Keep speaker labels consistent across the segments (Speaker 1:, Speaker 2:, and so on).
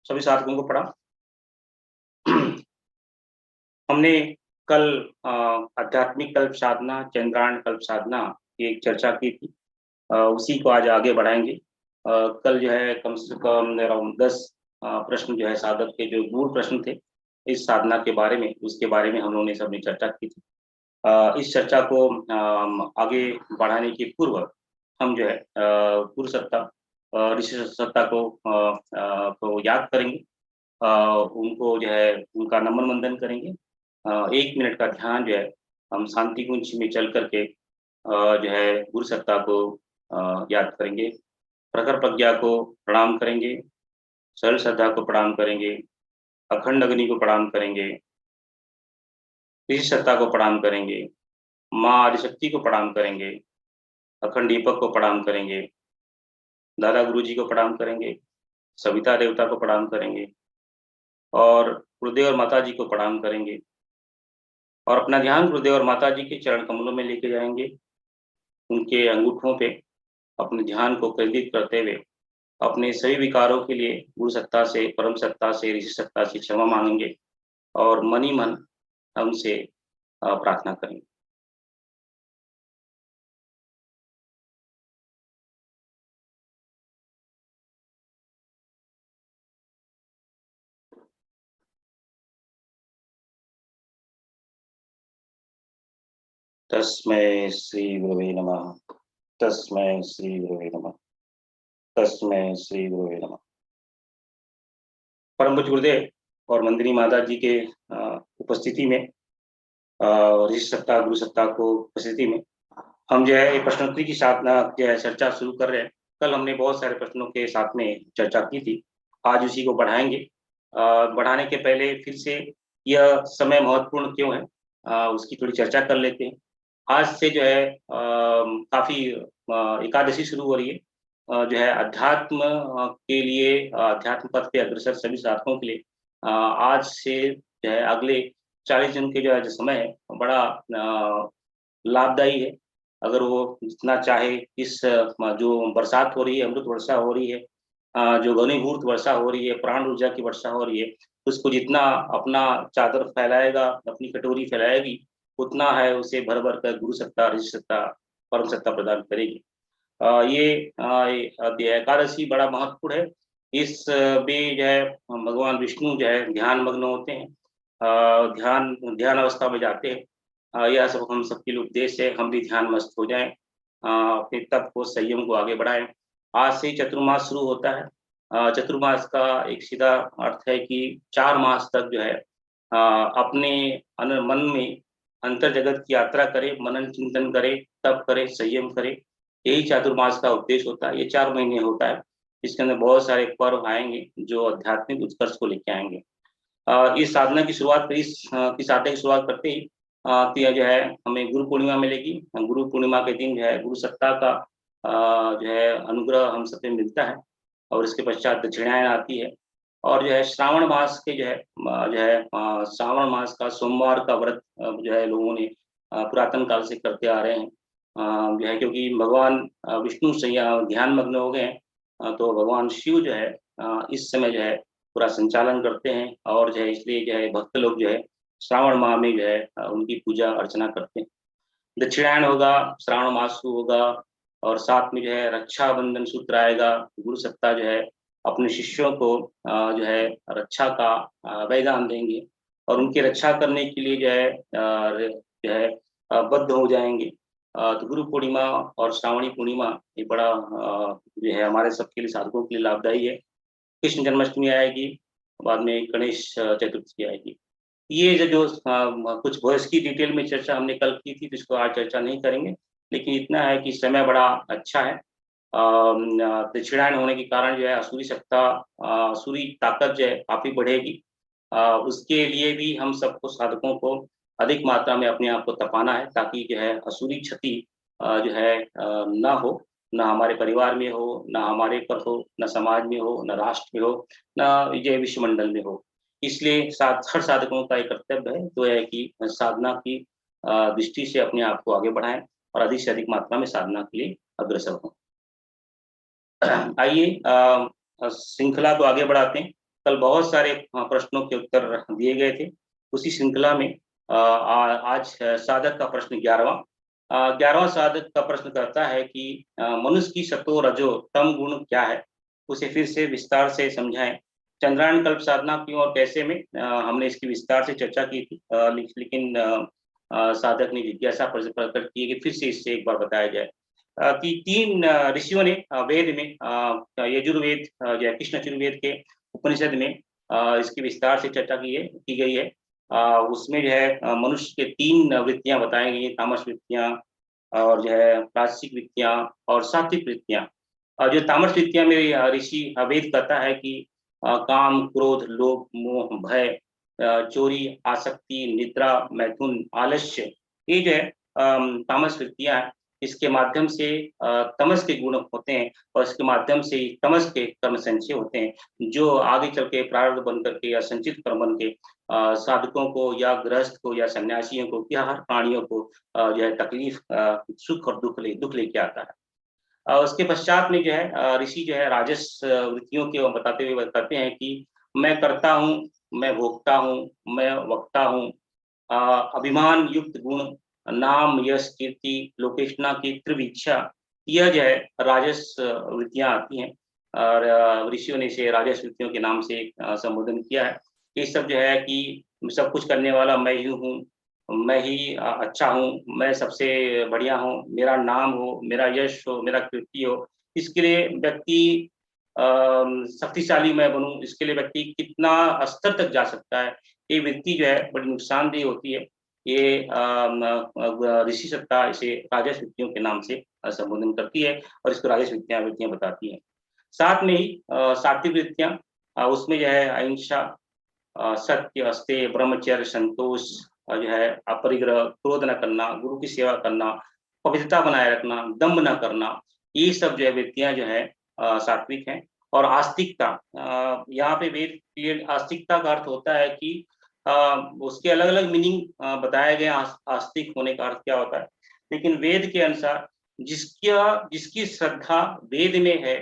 Speaker 1: सभी साथियों को प्रणाम। हमने कल आध्यात्मिक कल्प साधना, चंद्रायण कल्प साधना की एक चर्चा की थी। उसी को आज आगे बढ़ाएंगे। कल जो है कम से कम अराउंड 10 प्रश्न जो है साधक के जो मूल प्रश्न थे इस साधना के बारे में, उसके बारे में हम लोगों ने सबने चर्चा की थी। इस चर्चा को आगे बढ़ाने के पूर्व हम जो है पूर्व सत्ता, ऋषि सत्ता को याद करेंगे। उनको जो है उनका नमन वंदन करेंगे। 1 मिनट का ध्यान जो है हम शांति कुंज में चल करके जो है गुरु सत्ता को याद करेंगे। प्रखर प्रज्ञा को प्रणाम करेंगे, सरल श्रद्धा को प्रणाम करेंगे, अखंड अग्नि को प्रणाम करेंगे, ऋषि सत्ता को प्रणाम करेंगे, माँ आदिशक्ति को प्रणाम करेंगे, अखंड दीपक को प्रणाम करेंगे, दादा गुरु जी को प्रणाम करेंगे, सविता देवता को प्रणाम करेंगे और गुरुदेव और माता जी को प्रणाम करेंगे और अपना ध्यान गुरुदेव और माता जी के चरण कमलों में लेके जाएंगे। उनके अंगूठों पे अपने ध्यान को केंद्रित करते हुए अपने सभी विकारों के लिए गुरु सत्ता से, परम सत्ता से, ऋषि सत्ता से क्षमा मांगेंगे और मन ही मन उनसे प्रार्थना करेंगे। तस्मै श्री गुरुवे नमः। तस्मै श्री गुरुवे नमः। तस्मै श्री गुरुवे नमः। परम पूज्य गुरुदेव और मंदिनी माता जी के उपस्थिति में, ऋषि सत्ता, गुरु सत्ता को उपस्थिति में हम जो है प्रश्नोत्तरी की साधना जो है चर्चा शुरू कर रहे हैं। कल हमने बहुत सारे प्रश्नों के साथ में चर्चा की थी, आज उसी को बढ़ाएंगे। बढ़ाने के पहले फिर से यह समय महत्वपूर्ण क्यों है, उसकी थोड़ी चर्चा कर लेते हैं। आज से जो है काफी एकादशी शुरू हो रही है। जो है अध्यात्म के लिए, अध्यात्म पथ पे अग्रसर सभी साधकों के लिए आज से जो है अगले 40 दिन के जो समय है बड़ा लाभदायी है। अगर वो जितना चाहे इस जो बरसात हो रही है, अमृत वर्षा हो रही है, जो घनीभूत वर्षा हो रही है, प्राण ऊर्जा की वर्षा हो रही है, उसको जितना अपना चादर फैलाएगा, अपनी कटोरी फैलाएगी, उतना है उसे भर भर कर गुरु सत्ता, ऋषि सत्ता, परम सत्ता प्रदान करेगी। ये एकादशी बड़ा महत्वपूर्ण है। इस में जो है भगवान विष्णु जो है ध्यान मग्न होते हैं, ध्यान ध्यान अवस्था में जाते हैं। यह सब हम सबके लिए उपदेश है, हम भी ध्यान मस्त हो जाएं, अपने तप को, संयम को आगे बढ़ाएं। आज से चतुर्मास शुरू होता है। चतुर्मास का एक सीधा अर्थ है कि 4 मास तक जो है अपने मन में अंतर जगत की यात्रा करे, मनन चिंतन करे, तप करे, संयम करे। यही चातुर्मास का उद्देश्य होता है। ये 4 महीने होता है। इसके अंदर बहुत सारे पर्व आएंगे जो आध्यात्मिक उत्कर्ष को लेके आएंगे। इस साधना की शुरुआत की साधना की शुरुआत करते ही जो है हमें गुरु पूर्णिमा मिलेगी। गुरु पूर्णिमा के दिन जो है गुरु सत्ता का जो है अनुग्रह हम सब पे मिलता है और इसके पश्चात दक्षिणायन आती है। और जो है श्रावण मास के जो है श्रावण मास का सोमवार का व्रत जो है लोगों ने पुरातन काल से करते आ रहे हैं। जो है क्योंकि भगवान विष्णु से ध्यान मग्न हो गए हैं, तो भगवान शिव जो है इस समय जो है पूरा संचालन करते हैं और जो है इसलिए जो है भक्त लोग जो है श्रावण माह में जो है उनकी पूजा अर्चना करते हैं। दक्षिणायन होगा, श्रावण मास शुरू होगा और साथ में जो है रक्षाबंधन सूत्र आएगा। गुरु सत्ता जो है अपने शिष्यों को जो है रक्षा का वरदान देंगे और उनकी रक्षा करने के लिए जो है बद्ध हो जाएंगे। तो गुरु पूर्णिमा और श्रावणी पूर्णिमा ये बड़ा जो है हमारे सबके लिए, साधकों के लिए लाभदायी है। कृष्ण जन्माष्टमी आएगी, बाद में गणेश चतुर्थी आएगी। ये जो कुछ भविष्य की डिटेल में चर्चा हमने कल की थी, तो इसको आज चर्चा नहीं करेंगे। लेकिन इतना है कि समय बड़ा अच्छा है। दक्षिणायन होने के कारण जो है असुरी सत्ता, असुरी ताकत जो है काफी बढ़ेगी। उसके लिए भी हम सबको, साधकों को अधिक मात्रा में अपने आप को तपाना है ताकि जो है असुरी क्षति जो है ना हो, ना हमारे परिवार में हो, ना हमारे पर हो, ना समाज में हो, ना राष्ट्र में हो, ना ये विश्वमंडल में हो। इसलिए हर साधकों का एक कर्तव्य है, तो है कि साधना की दृष्टि से अपने आप को आगे बढ़ाएं और अधिक से अधिक मात्रा में साधना के लिए अग्रसर हों। आइए श्रृंखला को आगे बढ़ाते हैं। कल बहुत सारे प्रश्नों के उत्तर दिए गए थे। उसी श्रृंखला में आज साधक का प्रश्न 11वां 11वां साधक का प्रश्न करता है कि मनुष्य की सतो रजो तम गुण क्या है? उसे फिर से विस्तार से समझाएं। चंद्रायन कल्प साधना क्यों और कैसे में हमने इसकी विस्तार से चर्चा की थी, लेकिन साधक ने जिज्ञासा प्रकट की है कि फिर से इससे एक बार बताया जाए कि 3 ऋषियों ने वेद में यजुर्वेद जो है कृष्ण यजुर्वेद के उपनिषद में इसकी विस्तार से चर्चा की गई है। उसमें जो है मनुष्य के 3 वृत्तियां बताई गई हैं, तामस वृत्तियां और जो है राजसिक वृत्तियां और सात्विक वृत्तियां। जो तामस वृत्तियां में ऋषि वेद कहता है कि काम, क्रोध, लोभ, मोह, भय, चोरी, आसक्ति, निद्रा, मैथुन, आलस्य, ये जो है तामस वृत्तियां हैं। इसके माध्यम से तमस के गुण होते हैं और इसके माध्यम से तमस के कर्म संचय होते हैं, जो आगे चल के प्रारब्ध बन करके या संचित कर्म बन के साधकों को या गृहस्थ को या सन्यासियों को या हर प्राणियों को जो है तकलीफ, सुख और दुख लेके आता है। उसके पश्चात में जो है ऋषि जो है राजस वृत्तियों के बताते हुए बताते हैं कि मैं करता हूँ, मैं भोगता हूँ, मैं वक्ता हूँ, अभिमान युक्त गुण, नाम, यश, कीर्ति, लोकेशना की तीव्र इच्छा, यह जो है राजस वृत्तियां आती हैं और ऋषियों ने इसे राजस वृत्तियों के नाम से संबोधन किया है। ये सब जो है कि सब कुछ करने वाला मैं ही हूँ, मैं ही अच्छा हूँ, मैं सबसे बढ़िया हूँ, मेरा नाम हो, मेरा यश हो, मेरा कीर्ति हो। इसके लिए व्यक्ति शक्तिशाली मैं बनूँ, इसके लिए व्यक्ति कितना स्तर तक जा सकता है, ये वृत्ति जो है बड़ी नुकसानदेह होती है। ये ऋषि सत्ता इसे राजस वृत्तियों के नाम से संबोधन करती है और इसको राजस वृत्तियां बताती हैं। साथ में ही सात्विक वृत्तियां, उसमें जो है अहिंसा, सत्य, अस्तेय, ब्रह्मचर्य, संतोष, जो है अपरिग्रह, क्रोध न करना, गुरु की सेवा करना, पवित्रता बनाए रखना, दम्भ न करना, ये सब जो है वृत्तियां जो है सात्विक हैं। और आस्तिकता, यहाँ पे वेद क्लियर आस्तिकता का अर्थ होता है कि उसके अलग अलग मीनिंग बताए गए आस्तिक होने का अर्थ क्या होता है, लेकिन वेद के अनुसार जिसकी श्रद्धा वेद में है,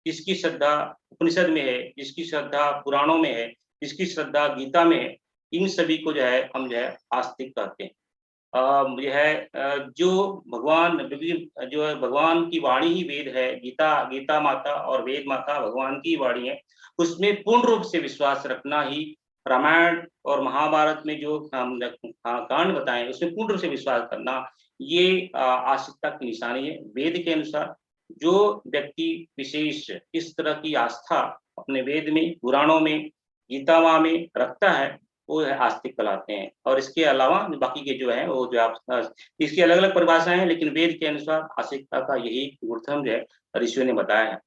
Speaker 1: जिसकी श्रद्धा उपनिषद में है, जिसकी श्रद्धा पुराणों में है, जिसकी श्रद्धा गीता में है, इन सभी को जो है हम जो है आस्तिक कहते हैं। जो जो है भगवान की वाणी ही वेद है, गीता माता और वेद माता भगवान की वाणी है, उसमें पूर्ण रूप से विश्वास रखना ही, रामायण और महाभारत में जो कांड बताए उसमें पूर्ण रूप से विश्वास करना, ये आस्तिकता की निशानी है। वेद के अनुसार जो व्यक्ति विशेष इस तरह की आस्था अपने वेद में, पुराणों में, गीता में रखता है, वो है आस्तिक कहलाते हैं। और इसके अलावा बाकी के जो है वो जो आप इसकी अलग अलग परिभाषाएं हैं, लेकिन वेद के अनुसार आस्तिकता का यही गुणधर्म जो है ऋषियों ने बताया है।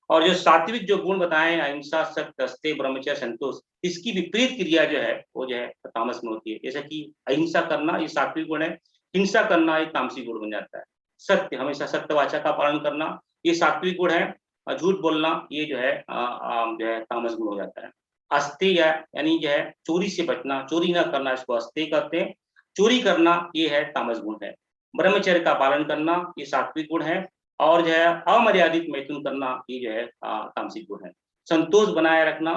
Speaker 1: और जो सात्विक जो गुण बताए हैं, अहिंसा, सत्य, अस्तेय, ब्रह्मचर्य, संतोष, इसकी विपरीत क्रिया जो है वो जो है तामस में होती है। जैसे कि अहिंसा करना ये सात्विक गुण है, हिंसा करना एक तामसिक गुण बन जाता है। सत्य, हमेशा सत्य वाचा का पालन करना, ये सात्विक गुण है। झूठ बोलना ये जो है तामस गुण हो जाता है। अस्तेय यानी जो है चोरी से बचना, चोरी ना करना, इसको अस्तेय कहते हैं। चोरी करना ये है तामस गुण है। ब्रह्मचर्य का पालन करना ये सात्विक गुण है। और जो है अमर्यादित मैथुन करना ये जो है तामसिक गुण है। संतोष बनाए रखना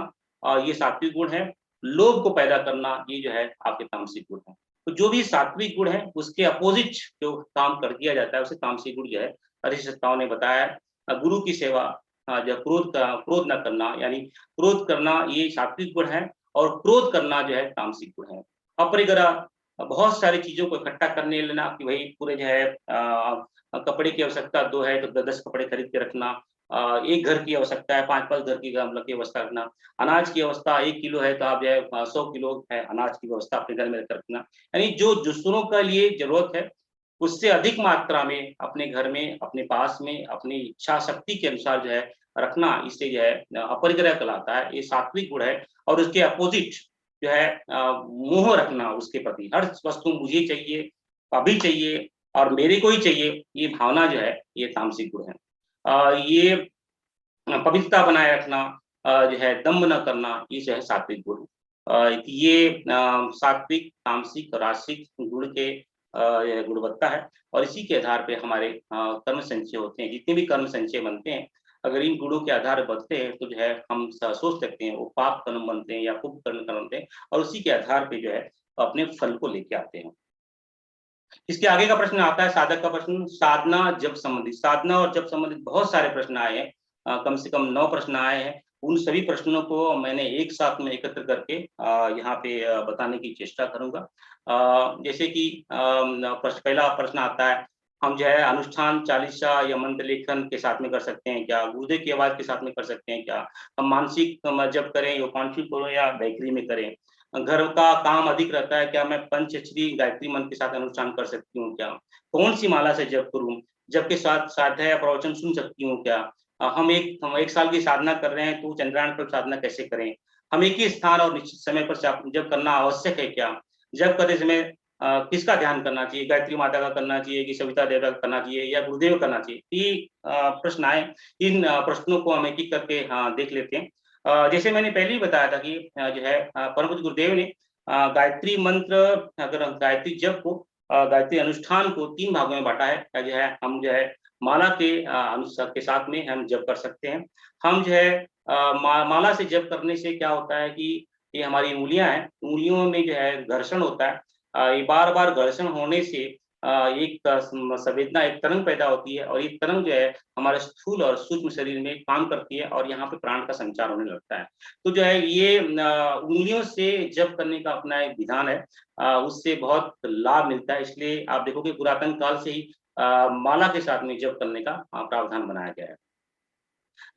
Speaker 1: ये सात्विक गुण है। लोभ को पैदा करना ये जो है आपके तामसिक गुण है। तो जो भी सात्विक गुण है उसके अपोजिट जो काम कर दिया जाता है उसे तामसिक गुण जो है ऋषि सत्ताओं ने बताया। गुरु की सेवा, जब क्रोध न करना, यानी क्रोध करना ये सात्विक गुण है और क्रोध करना जो है तामसिक गुण है। अपरिग्रह, बहुत सारी चीजों को इकट्ठा करने लेना कि भाई पूरे जो है कपड़े की आवश्यकता 2 है तो 10 कपड़े खरीद के रखना, एक घर की आवश्यकता है 5-5 घर की मतलब की व्यवस्था रखना, अनाज की अवस्था 1 किलो है तो आप जो है 100 किलो है अनाज की व्यवस्था अपने घर में रखना, यानी जो दूसरों के लिए जरूरत है उससे अधिक मात्रा में अपने घर में, अपने पास में, अपनी इच्छा शक्ति के अनुसार जो है रखना, इससे जो है अपरिग्रह कहलाता है। ये सात्विक गुण है। और उसके अपोजिट जो है मोह रखना उसके प्रति, हर वस्तु मुझे चाहिए, अभी चाहिए और मेरे को ही चाहिए, ये भावना जो है ये तामसिक गुण है। ये पवित्रता बनाए रखना, जो है दम्भ न करना, ये जो है सात्विक गुण है। ये सात्विक, तामसिक, राजसिक गुण के गुणवत्ता है और इसी के आधार पे हमारे कर्म संचय होते हैं। जितने भी कर्म संचय बनते हैं अगर इन गुणों के आधार पर बढ़ते हैं तो जो है हम सोच सकते हैं वो पाप कर्म बनते हैं या शुभ कर्म बनते हैं, और उसी के आधार पे जो है अपने फल को लेके आते हैं। इसके आगे का प्रश्न आता है साधक का प्रश्न, साधना जप संबंधित। साधना और जप संबंधित बहुत सारे प्रश्न आए हैं, कम से कम 9 प्रश्न आए हैं। उन सभी प्रश्नों को मैंने एक साथ में एकत्र करके यहाँ पे बताने की चेष्टा करूँगा। जैसे कि पहला प्रश्न आता है, हम जो है अनुष्ठान, चालीसा या मंत्र लेखन के साथ में कर सकते हैं क्या? गुरुदेव की आवाज़ के साथ में कर सकते हैं क्या? हम मानसिक जप करें, योगांशिक करें या बैकरी में करें? घर का काम अधिक रहता है, क्या मैं पंचअक्षरी गायत्री मंत्र के साथ अनुष्ठान कर सकती हूँ क्या? कौन-सी माला से जप करूँ? जप के साथ स्वाध्याय या प्रवचन सुन सकती हूँ क्या? हम 1 साल की साधना कर रहे हैं, तो चंद्रायण पर साधना कैसे करें? हम एक ही स्थान और निश्चित समय पर जप करना आवश्यक है क्या? जप करते समय किसका ध्यान करना चाहिए? गायत्री माता का करना चाहिए कि सविता देवता का करना चाहिए या गुरुदेव का करना चाहिए? ये प्रश्न आए, इन प्रश्नों को हम एक-एक करके देख लेते हैं। जैसे मैंने पहले ही बताया था कि जो है परम पूज्य गुरुदेव ने गायत्री मंत्र, अगर हम गायत्री जप को, गायत्री अनुष्ठान को 3 भागों में बाँटा है। जो है हम जो है माला के अनुसार के साथ में हम जप कर सकते हैं। हम जो है माला से जप करने से क्या होता है कि ये हमारी उँगलियाँ हैं, उँगलियों में जो है घर्षण होता है। ये बार-बार घर्षण होने से एक संवेदना, एक तरंग पैदा होती है, और ये तरंग जो है हमारे स्थूल और सूक्ष्म शरीर में काम करती है और यहाँ पे प्राण का संचार होने लगता है। तो जो है ये उंगलियों से जप करने का अपना एक विधान है, उससे बहुत लाभ मिलता है, इसलिए आप देखोगे पुरातन काल से ही माला के साथ में जप करने का प्रावधान बनाया गया है।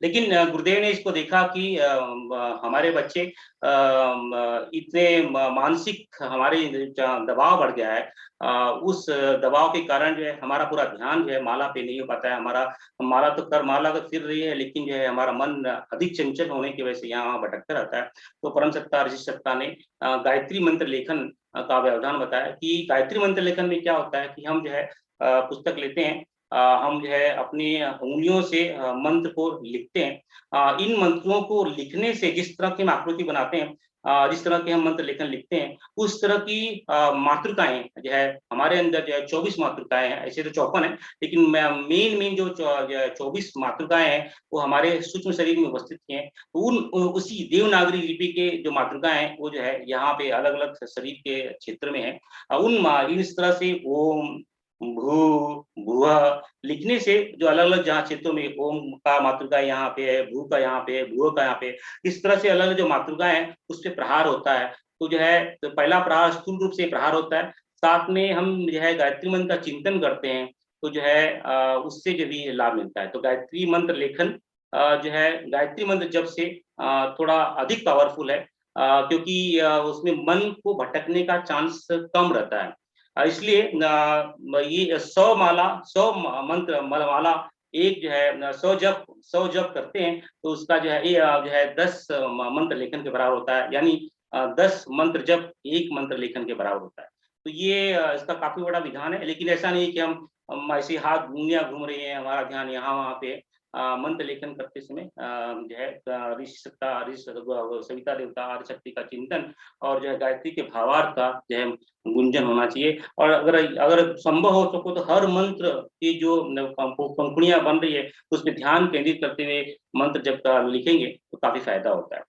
Speaker 1: लेकिन गुरुदेव ने इसको देखा कि हमारे बच्चे इतने मानसिक हमारे दबाव बढ़ गया है, उस दबाव के कारण जो है हमारा पूरा ध्यान जो है माला पे नहीं हो पाता है। हमारा माला तो कर माला तो फिर रही है, लेकिन जो है हमारा मन अधिक चंचल होने की वजह से यहाँ वहाँ भटकता रहता है। तो परम सत्ता ऋषि सत्ता ने गायत्री मंत्र लेखन का व्यवधान बताया कि गायत्री मंत्र लेखन में क्या होता है कि हम जो है पुस्तक लेते हैं, हम जो है अपनी उँगलियों से मंत्र को लिखते हैं। इन मंत्रों को लिखने से जिस तरह की हम आकृति बनाते हैं, जिस तरह के हम मंत्र लेखन लिखते हैं, उस तरह की मातृकाएँ जो है हमारे अंदर जो है 24 मातृकाएँ हैं, ऐसे तो 54 हैं, लेकिन मेन जो 24 मातृकाएँ हैं, वो हमारे सूक्ष्म शरीर में उपस्थित हैं। उसी देवनागरी लिपि के जो मातृकाएँ हैं, वो जो है यहाँ पे अलग-अलग शरीर के क्षेत्र में हैं। इस तरह से ओम, भू, भुवः लिखने से जो अलग-अलग जहाँ क्षेत्रों में ओम का मातृका यहाँ पे है, भू का यहाँ पे है, भुव का यहाँ पे है, इस तरह से अलग-अलग जो मातृकाएँ हैं, उसपे प्रहार होता है। तो जो है तो पहला प्रहार स्थूल रूप से प्रहार होता है, साथ में हम जो है गायत्री मंत्र का चिंतन करते हैं, तो जो है उससे जो भी लाभ मिलता है। तो गायत्री मंत्र लेखन जो है गायत्री मंत्र जप से थोड़ा अधिक पावरफुल है, क्योंकि उसमें मन को भटकने का चांस कम रहता है। इसलिए ये 100 माला, 100 मंत्र माला एक जो है 100 जप करते हैं, तो उसका जो है ये जो है 10 मंत्र लेखन के बराबर होता है, यानी 10 मंत्र जप 1 मंत्र लेखन के बराबर होता है। तो ये इसका काफ़ी बड़ा विधान है, लेकिन ऐसा नहीं है कि हम ऐसे हाथ दुनिया घूम रही है, हमारा ध्यान यहाँ-वहाँ पे है। मंत्र लेखन करते समय जो है सविता देवता, आदिशक्ति का चिंतन और जो है गायत्री के भावार्थ का जो है गुंजन होना चाहिए, और अगर अगर संभव हो सको तो हर मंत्र की जो पंखुड़ियाँ बन रही है, उस पे ध्यान केंद्रित करते हुए मंत्र जब लिखेंगे तो काफ़ी फ़ायदा होता है।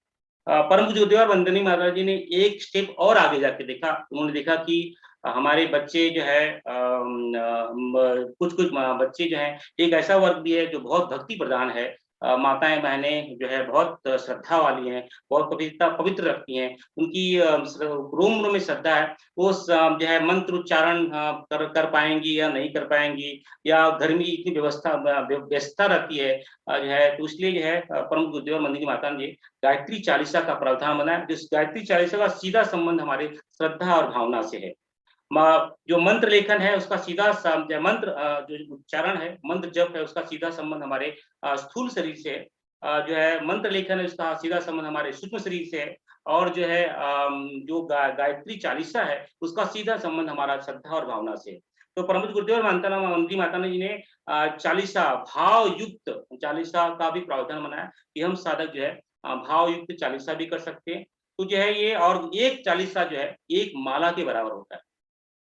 Speaker 1: परम पूज्य गुरुदेव वंदनीय महाराज जी ने एक स्टेप और आगे जाके देखा। उन्होंने देखा कि हमारे बच्चे जो है कुछ-कुछ बच्चे जो हैं, एक ऐसा वर्ग भी है जो बहुत भक्ति प्रधान है। माताएँ-बहनें जो है बहुत श्रद्धा वाली हैं, बहुत पवित्रता पवित्र रखती हैं। उनकी रोम-रोम में श्रद्धा है। वो जो है मंत्र उच्चारण कर कर पाएँगी या नहीं कर पाएँगी, या घर में इतनी व्यस्तता रहती है जो है, तो इसलिए जो है परम गुरुदेव मंदिर की माता ने गायत्री चालीसा का प्रावधान बनाया, जिस गायत्री चालीसा का सीधा संबंध हमारे श्रद्धा और भावना से है। म जो मंत्र लेखन है उसका सीधा मंत्र जो उच्चारण है, मंत्र जप है उसका सीधा संबंध हमारे स्थूल शरीर से है। जो है मंत्र लेखन है उसका सीधा संबंध हमारे सूक्ष्म शरीर से है, और जो है जो गायत्री चालीसा है उसका सीधा संबंध हमारा श्रद्धा और भावना से है। तो परम पूज्य गुरुदेव मंत्री माता जी ने चालीसा भाव युक्त चालीसा का भी प्रावधान बनाया कि हम साधक जो है भाव युक्त चालीसा भी कर सकते हैं। तो जो है ये, और एक चालीसा जो है एक माला के बराबर होता है।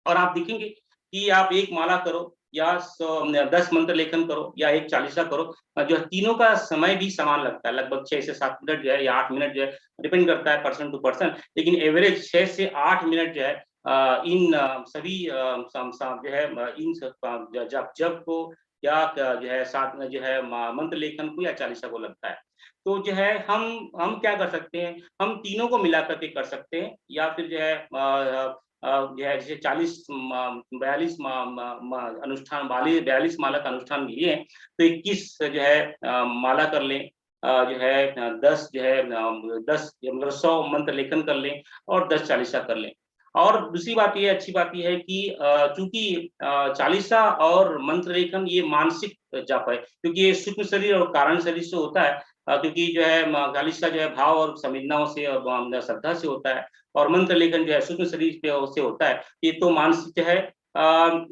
Speaker 1: और आप देखेंगे कि आप एक माला करो, या 10 मंत्र लेखन करो या एक चालीसा करो, जो तीनों का समय भी समान लगता है, लगभग 6 से 7 मिनट जो है या 8 मिनट जो है, डिपेंड करता है पर्सन टू पर्सन, लेकिन एवरेज 6 से 8 मिनट जो है इन सभी जो है इन जप को या जो है साथ में जो है मंत्र लेखन को या चालीसा को लगता है। तो जो है हम क्या कर सकते हैं, हम तीनों को मिला करके कर सकते हैं, या फिर जो है जो है जैसे 40 42 अनुष्ठान 42 माला का अनुष्ठान लिए हैं, तो 21 जो है माला कर लें, जो है 10 जो है 10 मतलब 100 मंत्र लेखन कर लें और 10 चालीसा कर लें। और दूसरी बात ये अच्छी बात ये है कि चूंकि चालीसा और मंत्र लेखन ये मानसिक जाप है, क्योंकि ये सूक्ष्म शरीर और कारण शरीर से होता है, क्योंकि जो है चालीसा जो है भाव और संवेदनाओं से और श्रद्धा से होता है, और मंत्र लेखन जो है सूक्ष्म शरीर पे से होता है। ये तो मानसिक है,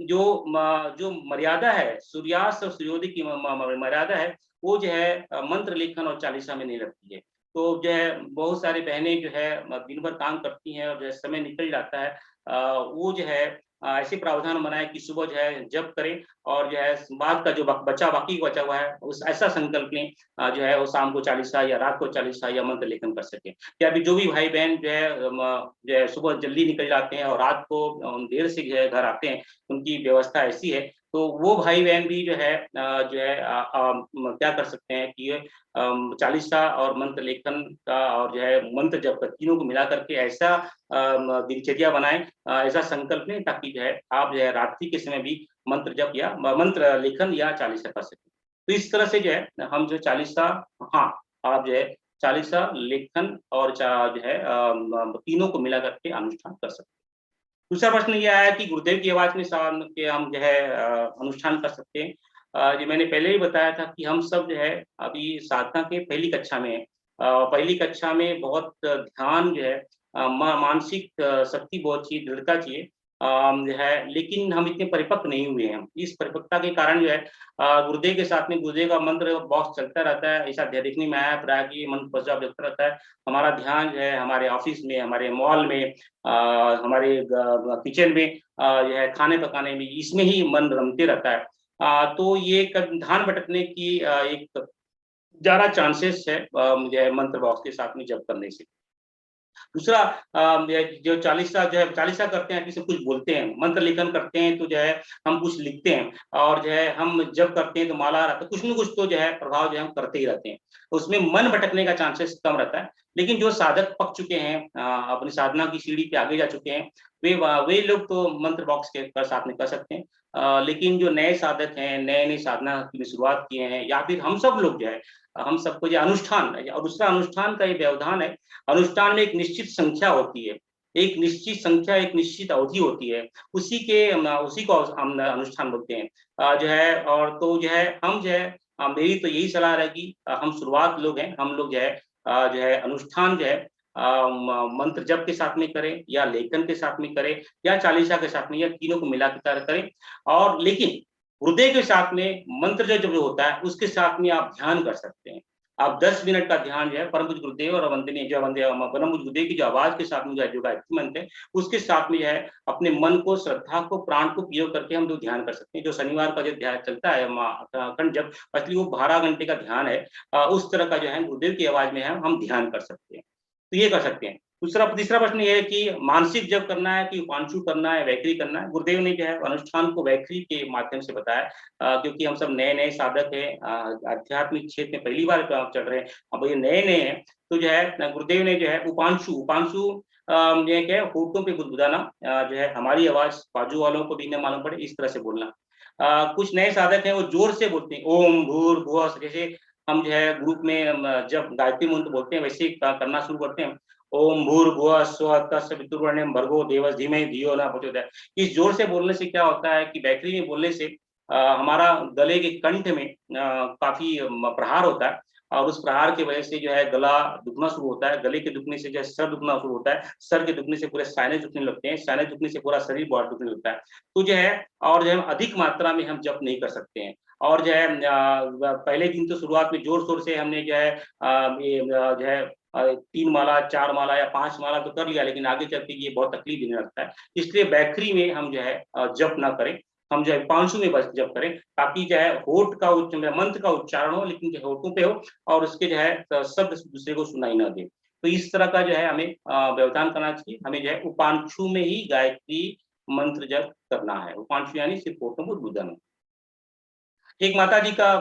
Speaker 1: जो मर्यादा है सूर्यास्त और सूर्योदय की मर्यादा है, वो जो है मंत्र लेखन और चालीसा में नहीं लगती है। तो जो है बहुत सारी बहनें जो है दिन भर काम करती हैं और जो है समय निकल जाता है, वो जो है ऐसे प्रावधान बनाए कि सुबह जो है जप करें, और जो है बाद का जो बाकी बचा हुआ है उस ऐसा संकल्प लें, जो है वो शाम को चालीसा या रात को चालीसा या मंत्र लेखन कर सके। या अभी जो भी भाई बहन जो है जो है सुबह जल्दी निकल जाते हैं और रात को देर से जो है घर आते हैं, उनकी व्यवस्था ऐसी है, तो वो भाई बहन भी जो है जो है क्या कर सकते हैं कि चालीसा और मंत्र लेखन का और जो है मंत्र जप का तीनों को मिला करके ऐसा दिनचर्या बनाएं, ऐसा संकल्प लें, ताकि जो है आप जो है रात्रि के समय भी मंत्र जप या मंत्र लेखन या चालीसा कर सकें। तो इस तरह से जो है हम जो चालीसा, हाँ, आप जो है चालीसा लेखन और जो है तीनों को मिला करके अनुष्ठान कर सकते हैं। दूसरा प्रश्न ये आया कि गुरुदेव की आवाज में के हम जो है अनुष्ठान कर सकते हैं। ये मैंने पहले ही बताया था कि हम सब जो है अभी साधना के पहली कक्षा में हैं। पहली कक्षा में बहुत ध्यान जो है मानसिक शक्ति बहुत चाहिए, दृढ़ता चाहिए, जो है, लेकिन हम इतने परिपक्व नहीं हुए हैं। इस परिपक्वता के कारण जो है गुरुदेव के साथ में गुरुदेव का मंत्र बॉक्स चलता रहता है, ऐसा देखने में आया प्राय कि मंत्र पश्चात चलता रहता है। हमारा ध्यान जो है हमारे ऑफिस में, हमारे मॉल में, हमारे किचन में, जो है खाने पकाने में, इसमें ही मन रमते रहता है। तो ये ध्यान भटकने की एक ज़्यादा चांसेस है जो है मंत्र बॉक्स के साथ में जप करने से। दूसरा जो चालीसा जो है चालीसा करते हैं, किसी कुछ बोलते हैं, मंत्र लेखन करते हैं, तो जो है हम कुछ लिखते हैं, और जो है हम जब करते हैं तो माला रहता है, कुछ न कुछ तो जो है प्रभाव जो है हम करते ही रहते हैं, उसमें मन भटकने का चांसेस कम रहता है। लेकिन जो साधक पक चुके हैं, अपनी साधना की सीढ़ी पे आगे जा चुके हैं, वे लोग तो मंत्र बॉक्स के साथ में कर सकते हैं। लेकिन जो नए साधक हैं, नए-नए साधना की शुरुआत किए हैं, या फिर हम सब लोग जो है, हम सबको जो अनुष्ठान और दूसरा अनुष्ठान का ये व्यवधान है। अनुष्ठान में एक निश्चित संख्या होती है, एक निश्चित संख्या, एक निश्चित अवधि होती है, उसी को हम अनुष्ठान बोलते हैं। जो है, और तो जो है हम जो है मेरी तो यही सलाह रहेगी, हम शुरुआत लोग हैं, हम लोग जो है अनुष्ठान जो है मंत्र जप के साथ में करें, या लेखन के साथ में करें, या चालीसा के साथ में, या तीनों को मिला कर करें। और लेकिन हृदय के साथ में मंत्र जब होता है, उसके साथ में आप ध्यान कर सकते हैं। आप 10 मिनट का ध्यान जो है परम पूज्य गुरुदेव और वंदनीय जो परम पूज्य गुरुदेव की जो आवाज के साथ में जो गायत्री मंत्र है, उसके साथ में जो है अपने मन को, श्रद्धा को, प्राण को प्रयोग करके हम लोग ध्यान कर सकते हैं। जो शनिवार का जो ध्यान चलता है अखंड जप, असली वो 12 घंटे का ध्यान है। उस तरह का जो है गुरुदेव की आवाज में है, हम ध्यान कर सकते हैं। तो ये कर सकते हैं। तीसरा प्रश्न ये है कि मानसिक जप करना है कि उपांशु करना है, वैखरी करना है। गुरुदेव ने जो है अनुष्ठान को वैखरी के माध्यम से बताया, क्योंकि हम सब नए-नए साधक हैं, आध्यात्मिक क्षेत्र में पहली बार चढ़ रहे हैं, अब ये नए-नए हैं, तो जो है गुरुदेव ने जो है उपांशु उपांशु ये क्या है, होठों पे गुदगुदाना, जो है हमारी आवाज बाजू वालों को भी न मालूम पड़े, इस तरह से बोलना। कुछ नए साधक हैं, वो जोर से बोलते हैं, ओम भूर्भुवः, जैसे हम जो है ग्रुप में जब गायत्री मंत्र बोलते हैं, वैसे ही करना शुरू करते हैं। ओम भूर्भुवः स्वः तत्सवितुर्वरेण्यं भर्गो देवस्य धीमहि धियो न प्रचोदयात्। इस जोर से बोलने से क्या होता है कि वैखरी में बोलने से हमारा गले के कंठ में काफ़ी प्रहार होता है, और उस प्रहार की वजह से जो है गला दुखना शुरू होता है। गले के दुखने से जो है सर दुखना शुरू होता है, सर के दुखने से पूरे साइनस दुखने लगते हैं, साइनस दुखने से पूरा शरीर बहुत दुखने लगता है। तो जो है, और जो है अधिक मात्रा में हम जप नहीं कर सकते हैं। और जो है पहले दिन तो शुरुआत में ज़ोर-शोर से हमने जो है जो है 3 माला, 4 माला या 5 माला तो कर लिया, लेकिन आगे चल के ये बहुत तकलीफ देने लगता है। इसलिए वैखरी में हम जो है जप ना करें। हम जो है पांशु में जप करें, ताकि जो है होठ का मंत्र का उच्चारण हो, लेकिन जो होठों पे हो और उसके जो है शब्द दूसरे को सुनाई ना दे। तो इस तरह का जो है हमें व्यवधान करना चाहिए। हमें जो है उपांशु में ही गायत्री मंत्र जप करना है। उपांशु यानी सिर्फ होठों को गुदन। एक माताजी का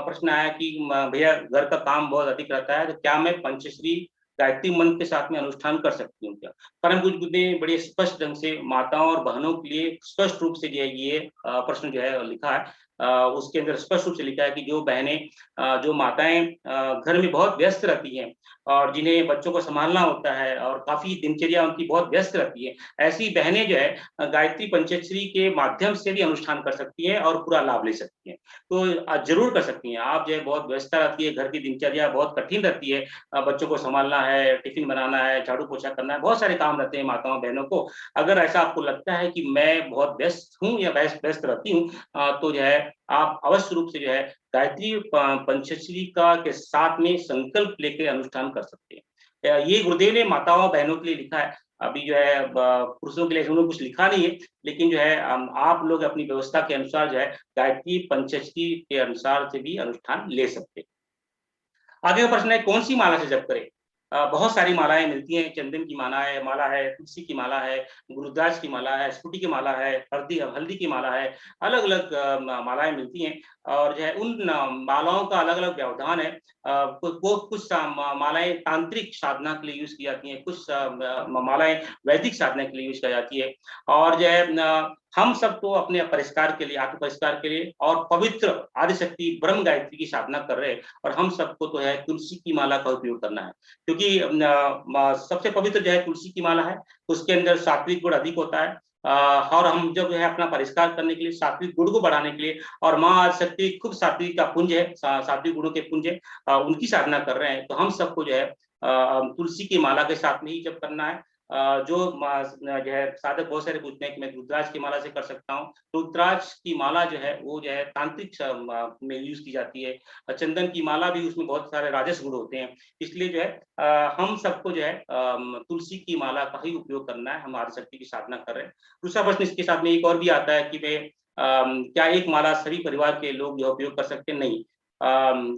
Speaker 1: प्रश्न आया कि भैया घर का काम बहुत अधिक रहता है, तो क्या मैं पंचश्री गायत्री मंत्र के साथ में अनुष्ठान कर सकती हूँ क्या? परम पूज्य बुद्ध ने बड़े स्पष्ट ढंग से माताओं और बहनों के लिए स्पष्ट रूप से जो है ये प्रश्न जो है लिखा है। उसके अंदर स्पष्ट रूप से लिखा है कि जो बहनें जो माताएं घर में बहुत व्यस्त रहती हैं और जिन्हें बच्चों को संभालना होता है और काफी दिनचर्या उनकी बहुत व्यस्त रहती है, ऐसी बहनें जो है गायत्री पंचाक्षरी के माध्यम से भी अनुष्ठान कर सकती हैं और पूरा लाभ ले सकती हैं। तो जरूर कर सकती हैं। आप जो है बहुत व्यस्तता रहती है, घर की दिनचर्या बहुत कठिन रहती है, बच्चों को संभालना है, टिफिन बनाना है, झाड़ू पोछा करना है, बहुत सारे काम रहते हैं माताओं बहनों को। अगर ऐसा आपको लगता है कि मैं बहुत व्यस्त हूँ या व्यस्त व्यस्त रहती हूँ, तो जो है आप अवश्य रूप से जो है गायत्री पंचाक्षरी का के साथ में संकल्प लेके अनुष्ठान कर सकते हैं। ये गुरुदेव ने माताओं बहनों के लिए लिखा है। अभी जो है पुरुषों के लिए उन्होंने कुछ लिखा नहीं है, लेकिन जो है आप लोग अपनी व्यवस्था के अनुसार जो है गायत्री पंचाक्षरी के अनुसार से भी अनुष्ठान ले सकते हैं। आगे का प्रश्न है कौन सी माला से जप करें? बहुत सारी मालाएं मिलती हैं। चंदन की माला है, तुलसी की माला है, गुरुद्राक्ष की माला है, स्फूटी की माला है, हल्दी हल्दी की माला है। अलग अलग मालाएं मिलती हैं और जो है उन मालाओं का अलग अलग व्यवधान है। कुछ मालाएं तांत्रिक साधना के लिए यूज की जाती हैं, कुछ मालाएं वैदिक साधना के लिए यूज की जाती है। और जो है हम सबको अपने परिष्कार के लिए, आत्म परिष्कार के लिए और पवित्र आदिशक्ति ब्रह्म गायत्री की साधना कर रहे हैं, और हम सबको तो है तुलसी की माला का उपयोग करना है। क्योंकि सबसे पवित्र जो है तुलसी की माला है, उसके अंदर सात्विक गुण अधिक होता है। और हम जब है अपना परिष्कार करने के लिए, सात्विक गुण को बढ़ाने के लिए, और माँ आदिशक्ति खूब सात्विक का पुंज है, सात्विक गुणों के पुंज है, उनकी साधना कर रहे हैं, तो हम सबको जो है तुलसी की माला के साथ में ही जब करना है। जो जो है साधक बहुत सारे पूछते हैं कि मैं रुद्राक्ष की माला से कर सकता हूँ। रुद्राक्ष की माला जो है वो जो है तांत्रिक में यूज की जाती है। चंदन की माला भी, उसमें बहुत सारे राजस गुण होते हैं, इसलिए जो है हम सबको जो है तुलसी की माला का ही उपयोग करना है। हम आदिशक्ति की साधना कर रहे हैं। दूसरा प्रश्न इसके साथ में एक और भी आता है कि मैं क्या एक माला सभी परिवार के लोग जो उपयोग कर सकते हैं? नहीं।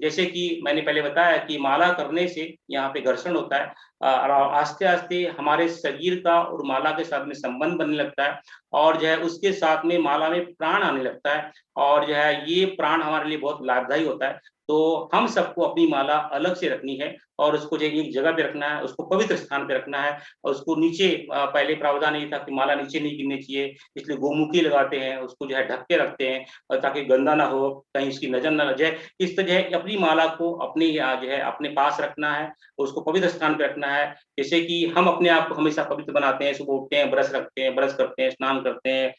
Speaker 1: जैसे कि मैंने पहले बताया कि माला करने से यहाँ पे घर्षण होता है, और आस्ते आस्ते हमारे शरीर का और माला के साथ में संबंध बनने लगता है, और जो है उसके साथ में माला में प्राण आने लगता है, और जो है ये प्राण हमारे लिए बहुत लाभदायी होता है। तो हम सबको अपनी माला अलग से रखनी है और उसको जो एक जगह पे रखना है, उसको पवित्र स्थान पे रखना है, और उसको नीचे पहले प्रावधान ये था कि माला नीचे नहीं गिरनी चाहिए, इसलिए गोमुखी लगाते हैं, उसको जो है ढक के रखते हैं, और ताकि गंदा ना हो, कहीं उसकी नजर ना लग जाए। इस तरह अपनी माला को अपनी जो है अपने पास रखना है, उसको पवित्र स्थान पे रखना है। जैसे कि हम अपने आप को हमेशा पवित्र बनाते हैं, सुबह उठते हैं, ब्रश रखते हैं, ब्रश करते हैं, स्नान करते हैं,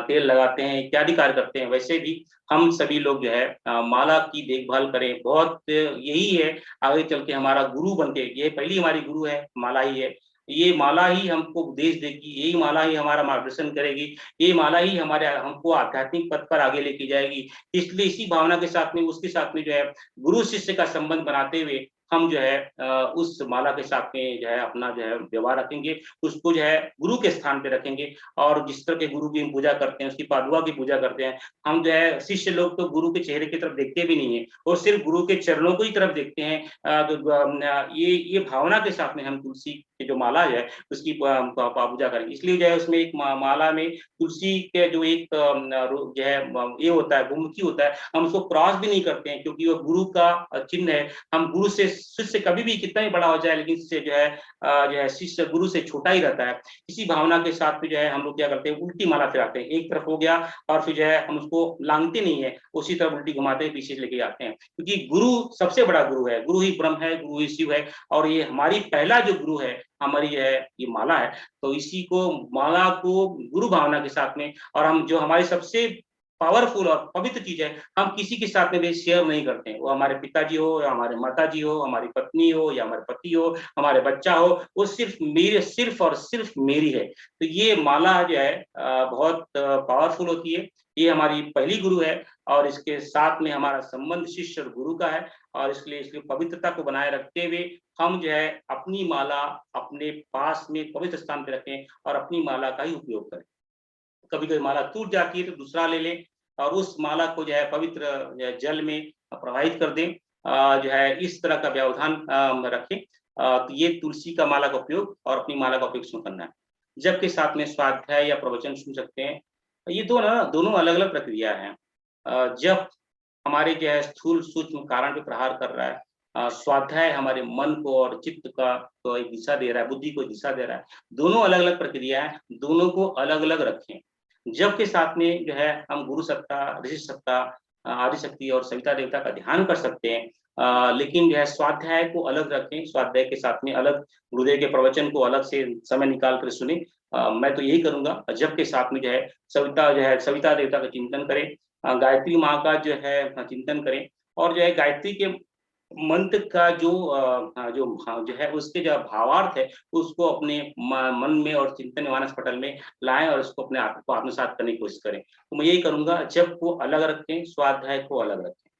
Speaker 1: तेल लगाते हैं, इत्यादि कार्य करते हैं, वैसे भी हम सभी लोग जो है माला की देखभाल करें। बहुत यही है आगे चल के हमारा गुरु बन के, ये पहली हमारी गुरु है, माला ही है। ये माला ही हमको उपदेश देगी, यही माला ही हमारा मार्गदर्शन करेगी, ये माला ही हमारे हमको आध्यात्मिक पथ पर आगे लेके जाएगी। इसलिए इसी भावना के साथ में, उसके साथ में जो है गुरु शिष्य का संबंध बनाते हुए हम जो है उस माला के साथ में जो है अपना जो है व्यवहार रखेंगे, उसको जो है गुरु के स्थान पे रखेंगे। और जिस तरह के गुरु की हम पूजा करते हैं, उसकी पादुका की पूजा करते हैं, हम जो है शिष्य लोग तो गुरु के चेहरे की तरफ देखते भी नहीं है, और सिर्फ गुरु के चरणों को ही तरफ देखते हैं। तो ये भावना के साथ में हम तुलसी की जो माला है उसकी पूजा करेंगे। इसलिए जो है उसमें एक माला में तुलसी के जो एक जो है ये होता है, गुमुखी होता है, हम उसको क्रॉस भी नहीं करते हैं, क्योंकि वो गुरु का चिन्ह है। हम गुरु से, शिष्य कभी भी कितना ही बड़ा हो जाए, लेकिन इससे जो है शिष्य गुरु से छोटा ही रहता है। इसी भावना के साथ में जो है हम लोग क्या करते हैं, उल्टी माला फिराते हैं, एक तरफ हो गया और फिर जो है हम उसको लांगते नहीं है, उसी तरफ उल्टी घुमाते हैं, पीछे लेके जाते हैं, क्योंकि गुरु सबसे बड़ा गुरु है, गुरु ही ब्रह्म है, गुरु ही शिव है, और ये हमारी पहला जो गुरु है हमारी है ये माला है। तो इसी को, माला को गुरु भावना के साथ में, और हम जो हमारी सबसे पावरफुल और पवित्र चीज है, हम किसी के साथ में भी शेयर नहीं करते हैं। वो हमारे पिताजी हो या हमारे माताजी हो, हमारी पत्नी हो या हमारे पति हो, हमारे बच्चा हो, वो सिर्फ मेरे, सिर्फ और सिर्फ मेरी है। तो ये माला जो है बहुत पावरफुल होती है। ये हमारी पहली गुरु है, और इसके साथ में हमारा संबंध शिष्य और गुरु का है, और इसलिए इसकी पवित्रता को बनाए रखते हुए हम जो है अपनी माला अपने पास में पवित्र स्थान पे रखें और अपनी माला का ही उपयोग करें। कभी कभी माला टूट जाती है तो दूसरा ले लें और उस माला को जो है पवित्र जल में प्रवाहित कर दें। जो है इस तरह का व्यवधान रखें। तो ये तुलसी का माला का उपयोग और अपनी माला का उपयोग क्यों करना है। जबकि साथ में स्वाध्याय या प्रवचन सुन सकते हैं। ये दोनों अलग अलग प्रक्रिया है। जब हमारे जो है स्थूल सूक्ष्म कारण पे प्रहार कर रहा है, स्वाध्याय हमारे मन को और चित्त का को एक दिशा दे रहा है, बुद्धि को दिशा दे रहा है। दोनों अलग अलग प्रक्रिया है, दोनों को अलग अलग रखें। जब के साथ में जो है हम गुरु सत्ता, ऋषि सत्ता, आदि शक्ति और सविता देवता का ध्यान कर सकते हैं। लेकिन जो है स्वाध्याय को अलग रखें, स्वाध्याय के साथ में अलग गुरुदेव के प्रवचन को अलग से समय निकाल कर सुने। मैं तो यही करूंगा। जब के साथ में जो है सविता देवता का चिंतन करें, गायत्री माँ का जो है चिंतन करें और जो है गायत्री के मंत्र का जो है उसके जो भावार्थ है उसको अपने मन में और चिंतन मानस पटल में लाएं और उसको अपने आप को आत्मसात करने की कोशिश करें। तो मैं यही करूंगा, जब को अलग रखें, स्वाध्याय को अलग रखें।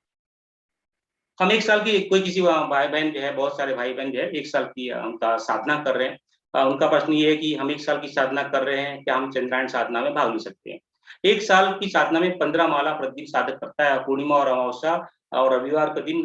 Speaker 1: हम 1 साल की कोई किसी भाई बहन जो है, बहुत सारे भाई बहन जो है 1 साल की उनका साधना कर रहे हैं। उनका प्रश्न ये है कि हम 1 साल की साधना कर रहे हैं, क्या हम चंद्रायण साधना में भाग ले सकते हैं। 1 साल की साधना में 15 माला प्रतिदिन साधक करता है। पूर्णिमा और अमावस्या और रविवार के दिन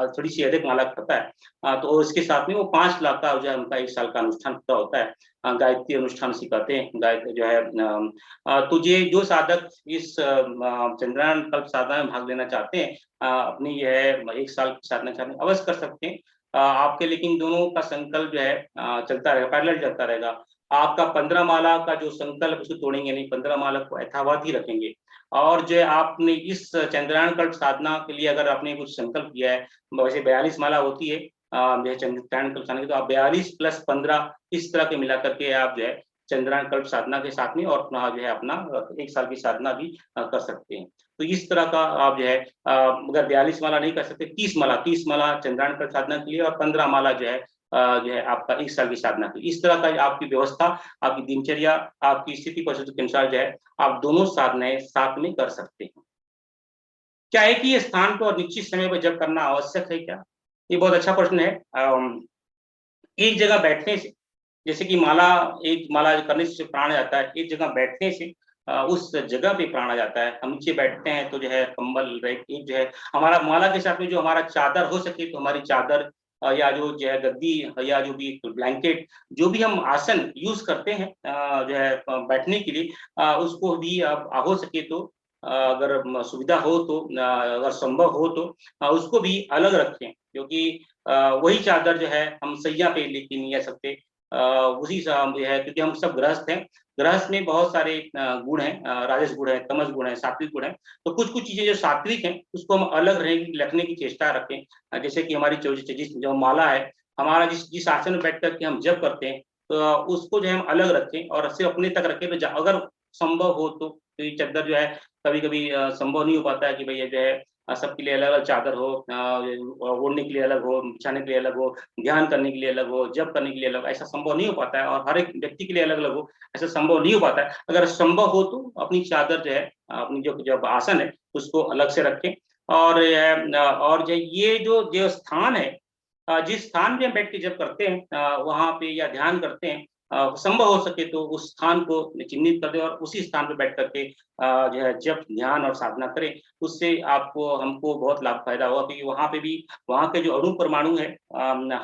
Speaker 1: थोड़ी सी अधिक माला करता है। तो इसके साथ में वो 5 लाख का जो है उनका 1 साल का अनुष्ठान पूरा होता है। गायत्री अनुष्ठान सिखाते हैं। गायत्री जो है तो ये जो साधक इस चंद्रायण कल्प साधना में भाग लेना चाहते हैं, अपनी यह 1 साल की साधना चाहते हैं, अवश्य कर सकते हैं। आपके लेकिन दोनों का संकल्प जो है चलता रहेगा, पैरेलल चलता रहेगा। आपका 15 माला का जो संकल्प उसको तोड़ेंगे नहीं, 15 माला को यथावत ही रखेंगे। और जो है आपने इस चंद्रायण कल्प साधना के लिए अगर आपने कुछ संकल्प किया है, वैसे 42 माला होती है जो है चंद्रायण कल्प साधना की, तो आप 42 + 15 इस तरह के मिला करके आप जो है चंद्रायण कल्प साधना के साथ में और अपना जो है अपना 1 साल की साधना भी कर सकते हैं। तो इस तरह का आप जो है अगर 42 माला नहीं कर सकते, 30 माला चंद्रायण कल्प साधना के लिए और 15 माला जो है आपका 1 साल की साधना के लिए। इस तरह का आपकी व्यवस्था, आपकी दिनचर्या, आपकी स्थिति परिस्थिति के अनुसार जो है आप दोनों साधनाएं साथ में कर सकते हैं। क्या है कि ये स्थान पर और निश्चित समय पर जप करना आवश्यक है क्या? ये बहुत अच्छा प्रश्न है। एक जगह बैठने से, जैसे कि एक माला करने से प्राण आ जाता है, एक जगह बैठने से उस जगह पे प्राण आ जाता है। हम नीचे बैठते हैं तो जो है कंबल एक जो है हमारा माला के साथ में जो हमारा चादर हो सके तो हमारी चादर या जो है गद्दी या जो भी ब्लैंकेट, जो भी हम आसन यूज करते हैं जो है बैठने के लिए, उसको भी आप हो सके तो अगर सुविधा हो तो अगर संभव हो तो उसको भी अलग रखें, क्योंकि वही चादर जो है हम सैया पे लेके नहीं आ सकते। उसी जो है, क्योंकि हम सब गृहस्थ हैं। गृहस्थ में बहुत सारे गुण हैं, राजस गुण है, तमस गुण है, सात्विक गुण है। तो कुछ कुछ चीजें जो सात्विक हैं उसको हम अलग रखने की चेष्टा रखें। जैसे कि हमारी जो माला है, हमारा जिस जिस आसन में बैठ करके हम जप करते हैं, तो उसको जो है हम अलग रखें और सिर्फ अपने तक रखें। तो अगर संभव हो तो ये चादर जो है कभी कभी संभव नहीं हो पाता है कि भैया जो है सबके लिए अलग अलग चादर हो, ओढ़ने के लिए अलग हो, बिछाने के लिए अलग हो, ध्यान करने के लिए अलग हो, जप करने के लिए अलग, ऐसा संभव नहीं हो पाता है। और हर एक व्यक्ति के लिए अलग अलग हो, ऐसा संभव नहीं हो पाता है। अगर संभव हो तो अपनी चादर जो है, अपनी जो जब आसन है उसको अलग से रखें। और ये जो स्थान है, जिस स्थान पे हम बैठ के जब करते हैं वहां पे या ध्यान करते हैं, संभव हो सके तो उस स्थान को चिन्हित कर दें और उसी स्थान पे बैठ करके जो है जब ध्यान और साधना करें। उससे आपको हमको बहुत लाभ फायदा होगा, क्योंकि वहां पे भी वहां के जो अणु परमाणु है,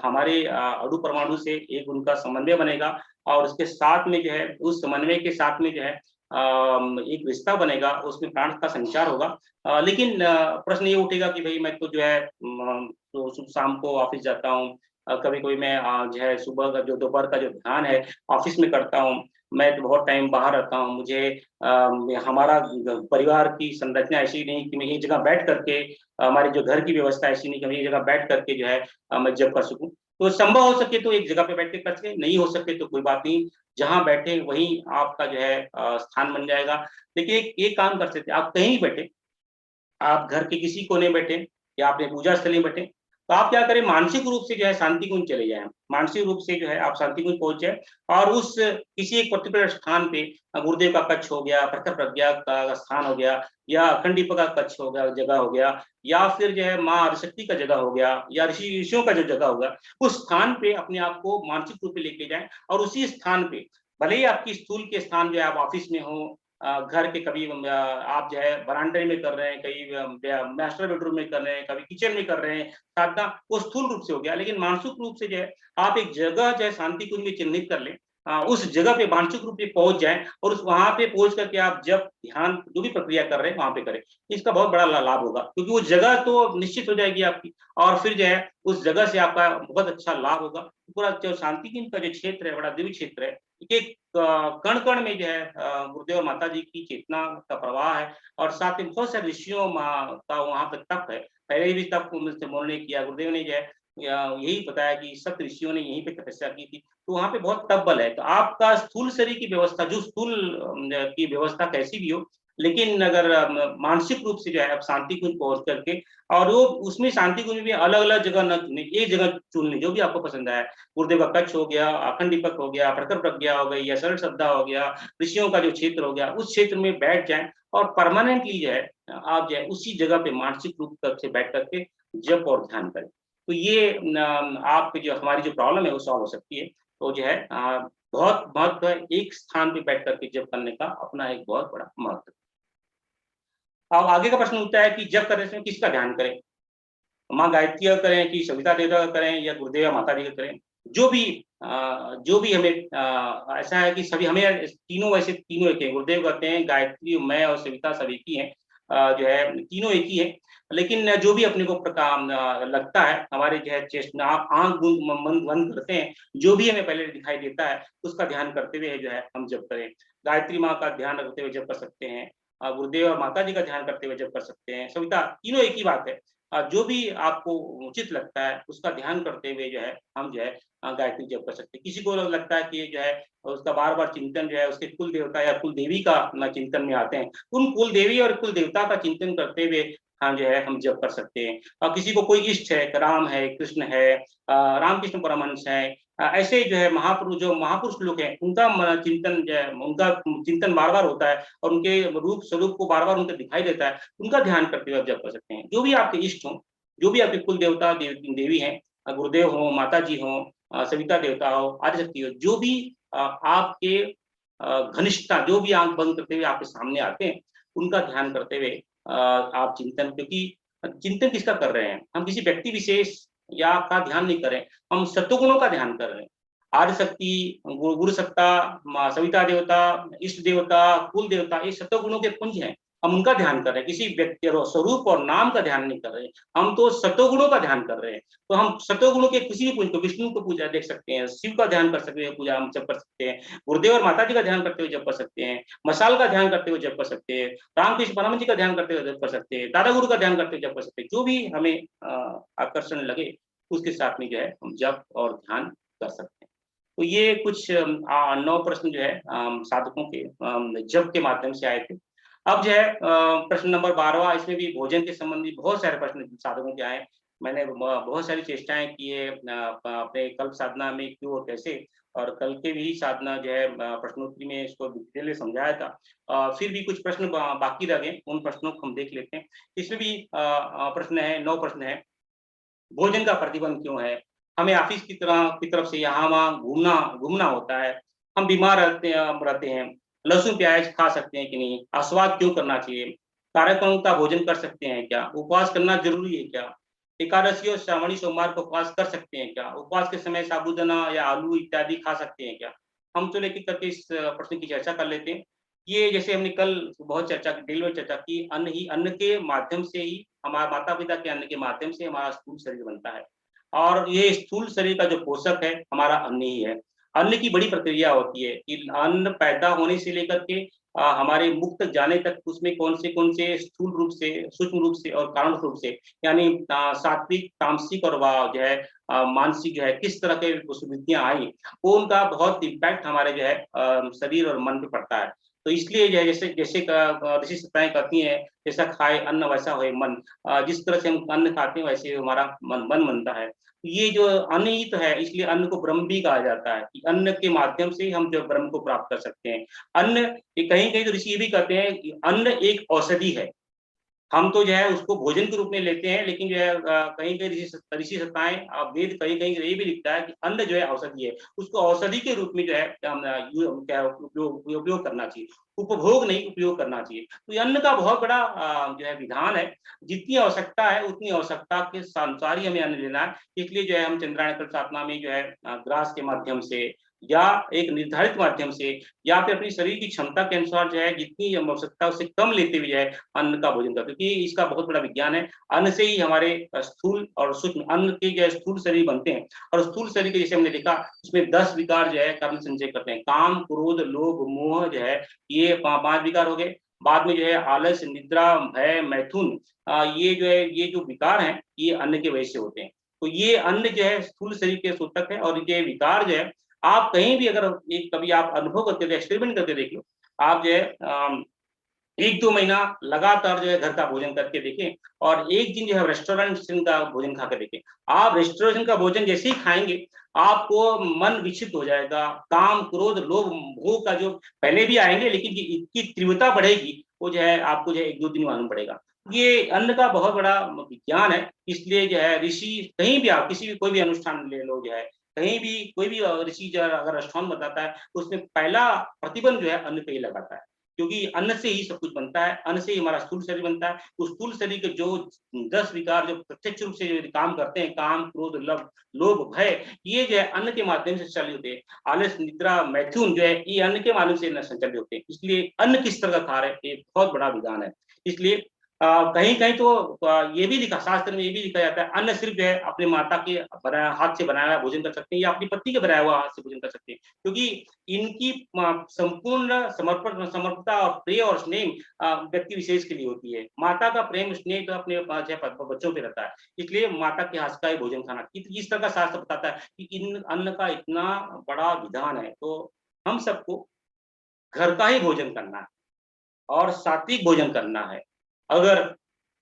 Speaker 1: हमारे अणु परमाणु से एक उनका समन्वय बनेगा और उसके साथ में जो है उस समन्वय के साथ में जो है एक रिश्ता बनेगा, उसमें प्राण का संचार होगा। लेकिन प्रश्न ये उठेगा कि भाई मैं तो जो है तो शाम को ऑफिस जाता हूँ, कभी कभी मैं जो है सुबह का जो दोपहर का जो ध्यान है ऑफिस में करता हूँ, मैं तो बहुत टाइम बाहर रहता हूँ, मुझे हमारा परिवार की संरचना ऐसी नहीं कि मैं एक जगह बैठ करके, हमारी जो घर की व्यवस्था ऐसी नहीं कि मैं एक जगह बैठ करके जो है मैं जब कर सकूं। तो संभव हो सके तो एक जगह पे बैठ के कर सके, नहीं हो सके तो कोई बात नहीं, जहां बैठे वहीं आपका जो है स्थान बन जाएगा। देखिए एक काम कर सकते हैं, आप कहीं बैठे, आप घर के किसी कोने में बैठे या अपने पूजा स्थल में बैठे, तो आप क्या करें, मानसिक रूप से जो है शांति कुंज चले जाएं। मानसिक रूप से जो है आप शांति कुंज पहुंच जाए और उस किसी एक पर्टिकुलर स्थान पे गुरुदेव का कक्ष हो गया, प्रखर प्रज्ञा का स्थान हो गया, या अखंड दीपक का कक्ष हो गया, जगह हो गया, या फिर जो है माँ आदिशक्ति का जगह हो गया, या ऋषियों का जो जगह होगा, उस स्थान पे अपने आप को मानसिक रूप से लेके जाएं और उसी स्थान पे, भले ही आपकी स्थूल के स्थान जो है आप ऑफिस में हो घर के कभी आप जो है बरामदे में कर रहे हैं, कहीं मास्टर बेडरूम में कर रहे हैं, कभी किचन में कर रहे हैं, साधना वो स्थूल रूप से हो गया। लेकिन मानसिक रूप से जो है आप एक जगह जो है शांति कुंज में चिन्हित कर लें, उस जगह पे मानसिक रूप से पहुंच जाएं और उस वहां पे पहुंच करके आप जब ध्यान जो भी प्रक्रिया कर रहे हैं वहां पे करें, इसका बहुत बड़ा लाभ होगा, क्योंकि वो जगह तो निश्चित हो जाएगी आपकी, और फिर जो है उस जगह से आपका बहुत अच्छा लाभ होगा। पूरा जो शांति कुंज का जो क्षेत्र है, बड़ा दिव्य क्षेत्र है, एक कण कण में जो है गुरुदेव और माता जी की चेतना का प्रवाह है, और साथ ही बहुत सारे ऋषियों का वहां पर तप है। पहले भी तप उन्होंने किया, गुरुदेव ने जो है यही बताया कि सब ऋषियों ने यहीं पे तपस्या की थी, तो वहां पे बहुत तप बल है। तो आपका स्थूल शरीर की व्यवस्था, जो स्थूल की व्यवस्था कैसी भी हो, लेकिन अगर मानसिक रूप से जो है आप शांति कुंज पहुंच करके, और वो उसमें शांति कुंज में अलग अलग जगह न चुने, एक जगह चुन लें जो भी आपको पसंद आए। गुरुदेव का कच्छ हो गया, अखंड दीपक हो गया, प्रखर प्रज्ञा हो गई, या सरल श्रद्धा हो गया, ऋषियों का जो क्षेत्र हो गया, उस क्षेत्र में बैठ जाएं और परमानेंटली जो है आप जो है उसी जगह पे मानसिक रूप से बैठ करके जप और ध्यान करें। तो ये आपकी जो हमारी जो प्रॉब्लम है वो सॉल्व हो सकती है। तो जो है बहुत महत्व है एक स्थान पे बैठ करके जप करने का, अपना एक बहुत बड़ा महत्व। अब आगे का प्रश्न उठता है कि जप करने समय किसका ध्यान करें? माँ गायत्री का करें कि सविता देवता का करें या गुरुदेव या माता जी का करें? जो भी हमें ऐसा है कि सभी हमें तीनों, वैसे तीनों एक है, गुरुदेव कहते हैं, गायत्री, मैं और सविता सब एक ही हैं, जो है तीनों एक ही है। लेकिन जो भी अपने को लगता है, हमारे जो है चेस्ट में आप आंख बंद करते हैं, जो भी हमें पहले दिखाई देता है उसका ध्यान करते हुए जो है हम जप करें। गायत्री माँ का ध्यान रखते हुए जप कर सकते हैं, गुरुदेव और माता जी का ध्यान करते हुए जप कर सकते हैं, सविता, तीनों एक ही बात है। जो भी आपको उचित लगता है उसका ध्यान करते हुए जो है हम जो है गायत्री जप कर सकते हैं। किसी को लगता है कि ये जो है उसका बार-बार चिंतन जो है उसके कुल देवता या कुल देवी का चिंतन में आते हैं, उन कुल देवी और कुल देवता का चिंतन करते हुए हम जो है हम जप कर सकते हैं। और किसी को कोई इष्ट है, राम है, कृष्ण है, रामकृष्ण परमहंस हैं, ऐसे जो है जो महापुरुष लोग हैं, उनका चिंतन जो है, उनका चिंतन बार-बार होता है और उनके रूप स्वरूप को बार-बार उनको दिखाई देता है, उनका ध्यान करते हुए आप जप कर सकते हैं। जो भी आपके इष्ट हों, जो भी आपके कुल देवता देवी हैं, गुरुदेव हों, माता जी हों, सविता देवता हो, आदिशक्ति हो, जो भी आपके घनिष्ठता, जो भी आंख बंद करते हुए आपके सामने आते हैं, उनका ध्यान करते हुए आप चिंतन, क्योंकि चिंतन किसका कर रहे हैं? हम किसी व्यक्ति विशेष या का ध्यान नहीं कर रहे हैं, हम सत्वगुणों का ध्यान कर रहे हैं। आदिशक्ति, गुरु सत्ता, सविता देवता, इष्ट देवता, कुल देवता, ये सत्वगुणों के पुंज हैं। हम उनका ध्यान कर रहे हैं, किसी व्यक्ति स्वरूप और नाम का ध्यान नहीं कर रहे हैं, हम तो सत्वगुणों का ध्यान कर रहे हैं। तो हम सत्वगुणों के किसी भी पुंज को, विष्णु को पूजा देख सकते हैं, शिव का ध्यान कर सकते हैं, पूजा हम जप कर सकते हैं, गुरुदेव और माता जी का ध्यान करते हुए जप कर सकते हैं, मशाल का ध्यान करते हुए जप कर सकते हैं, रामकृष्ण परमहंस जी का ध्यान करते हुए जप कर सकते हैं, दादा गुरु का ध्यान करते हुए जप कर सकते हैं। जो भी हमें आकर्षण लगे उसके साथ में जो है हम जप और ध्यान कर सकते हैं। तो ये कुछ 9 प्रश्न जो है साधकों के जप के माध्यम से आए थे। अब जो है प्रश्न नंबर 12वां, इसमें भी भोजन के संबंधी बहुत सारे प्रश्न साधकों के आए। मैंने बहुत सारी चेष्टाएं की है अपने कल्प साधना में क्यों और कैसे, और कल के भी साधना जो है प्रश्नोत्तरी में इसको डिटेल में समझाया था। फिर भी कुछ प्रश्न बाकी रह गए, उन प्रश्नों को हम देख लेते हैं। इसमें भी प्रश्न है, 9 प्रश्न है। भोजन का प्रतिबंध क्यों है? हमें ऑफिस की तरफ से यहाँ वहाँ घूमना होता है। हम बीमार रहते हैं। लहसुन प्याज खा सकते हैं कि नहीं? अस्वाद क्यों करना चाहिए? कार्यक्रम का भोजन कर सकते हैं क्या? उपवास करना जरूरी है क्या? एकादशी और श्रावणी सोमवार को उपवास कर सकते हैं क्या? उपवास के समय साबूदाना या आलू इत्यादि खा सकते हैं क्या? हम तो लेके करके इस प्रश्न की चर्चा कर लेते हैं। ये जैसे हमने कल बहुत डिटेल में चर्चा की, अन्न के माध्यम से ही, हमारे माता-पिता के अन्न के माध्यम से हमारा स्थूल शरीर बनता है, और ये स्थूल शरीर का जो पोषक है हमारा अन्न ही है। अन्न की बड़ी प्रक्रिया होती है कि अन्न पैदा होने से लेकर के हमारे मुख तक जाने तक उसमें कौन से स्थूल रूप से, सूक्ष्म रूप से और कारण रूप से, यानी सात्विक, तामसिक और जो है मानसिक जो है किस तरह के विकृतियां आई, वो उनका बहुत इम्पैक्ट हमारे जो है शरीर और मन पे पड़ता है। तो इसलिए जो है जैसे जैसे ऋषि सत्ताएं कहती हैं, जैसा खाए अन्न वैसा होए मन। जिस तरह से हम अन्न खाते हैं वैसे हमारा मन बनता है। ये जो अन्न ही तो है, इसलिए अन्न को ब्रह्म भी कहा जाता है कि अन्न के माध्यम से हम जो ब्रह्म को प्राप्त कर सकते हैं। अन्न, कहीं कहीं तो ऋषि ये भी कहते हैं कि अन्न एक औषधि है। हम तो जो है उसको भोजन के रूप में लेते हैं, लेकिन जो है कहीं कहीं ऋषि सत्ताएं वेद कहीं कहीं ये भी लिखता है कि अन्न जो है औषधि है, उसको औषधि के रूप में जो है क्या उपयोग करना चाहिए, उपभोग नहीं उपयोग करना चाहिए। तो ये अन्न का बहुत बड़ा जो है विधान है। जितनी आवश्यकता है उतनी आवश्यकता के अनुसार ही हमें अन्न लेना है। इसलिए जो है हम चंद्रायन कल्प साधना में जो है ग्रास के माध्यम से या एक निर्धारित माध्यम से या फिर अपनी शरीर की क्षमता के अनुसार जो है जितनी आवश्यकता उससे कम लेते हुए है अन्न का भोजन करते, क्योंकि इसका बहुत बड़ा विज्ञान है। अन्न से ही हमारे स्थूल और सूक्ष्म अन्न के जो है स्थूल शरीर बनते हैं, और स्थूल शरीर के जैसे हमने देखा उसमें 10 विकार जो है कर्म संचय करते हैं। काम, क्रोध, लोभ, मोह जो है ये 5 विकार हो गए। बाद में जो है आलस, निद्रा, भय, मैथुन, ये जो है ये जो विकार हैं ये अन्न के वजह से होते हैं। तो ये अन्न जो है स्थूल शरीर के सूतक है, और ये विकार जो है आप कहीं भी अगर एक कभी आप अनुभव करके एक्सपेरिमेंट करके देख लो, आप जो है 1-2 महीना लगातार जो है घर का भोजन करके देखें, और एक दिन जो है रेस्टोरेंट का भोजन खा कर देखें। आप रेस्टोरेंट का भोजन जैसे ही खाएंगे आपको मन विक्षिप्त हो जाएगा। काम, क्रोध, लोभ, भोग का जो पहले भी आएंगे, लेकिन इसकी तीव्रता बढ़ेगी, वो जो है आपको जो है 1-2 दिन मालूम पड़ेगा। ये अन्न का बहुत बड़ा विज्ञान है। इसलिए जो है ऋषि कहीं भी आप किसी भी कोई भी अनुष्ठान ले लो, जो है कहीं भी कोई भी ऋषि जो अगर अनुष्ठान बताता है उसमें पहला प्रतिबंध जो है अन्न पे ही लगाता है, क्योंकि अन्न से ही सब कुछ बनता है। अन्न से ही हमारा स्थूल शरीर बनता है। उस स्थूल शरीर के जो 10 विकार जो प्रत्यक्ष रूप से जो काम करते हैं, काम, क्रोध, लोभ, भय, ये जो है अन्न के माध्यम से संचालित होते हैं। आलस, निद्रा, मैथुन जो है ये अन्न के माध्यम से संचालित होते हैं। इसलिए अन्न किस तरह का खा रहे हैं ये बहुत बड़ा विधान है। इसलिए कहीं कहीं तो ये भी लिखा, शास्त्र में ये भी लिखा जाता है अन्न सिर्फ जो है अपने माता के बनाया हाथ से बनाया हुआ भोजन कर सकते हैं, या अपनी पत्नी के बनाया हुआ हाथ से भोजन कर सकते हैं, क्योंकि इनकी संपूर्ण समर्पणता और प्रेम और स्नेह व्यक्ति विशेष के लिए होती है। माता का प्रेम स्नेह तो अपने बच्चों पे रहता है। इसलिए माता के हाथ का ही भोजन खाना इस तरह का शास्त्र बताता है कि इन अन्न का इतना बड़ा विधान है। तो हम सबको घर का ही भोजन करना है और सात्विक भोजन करना है। अगर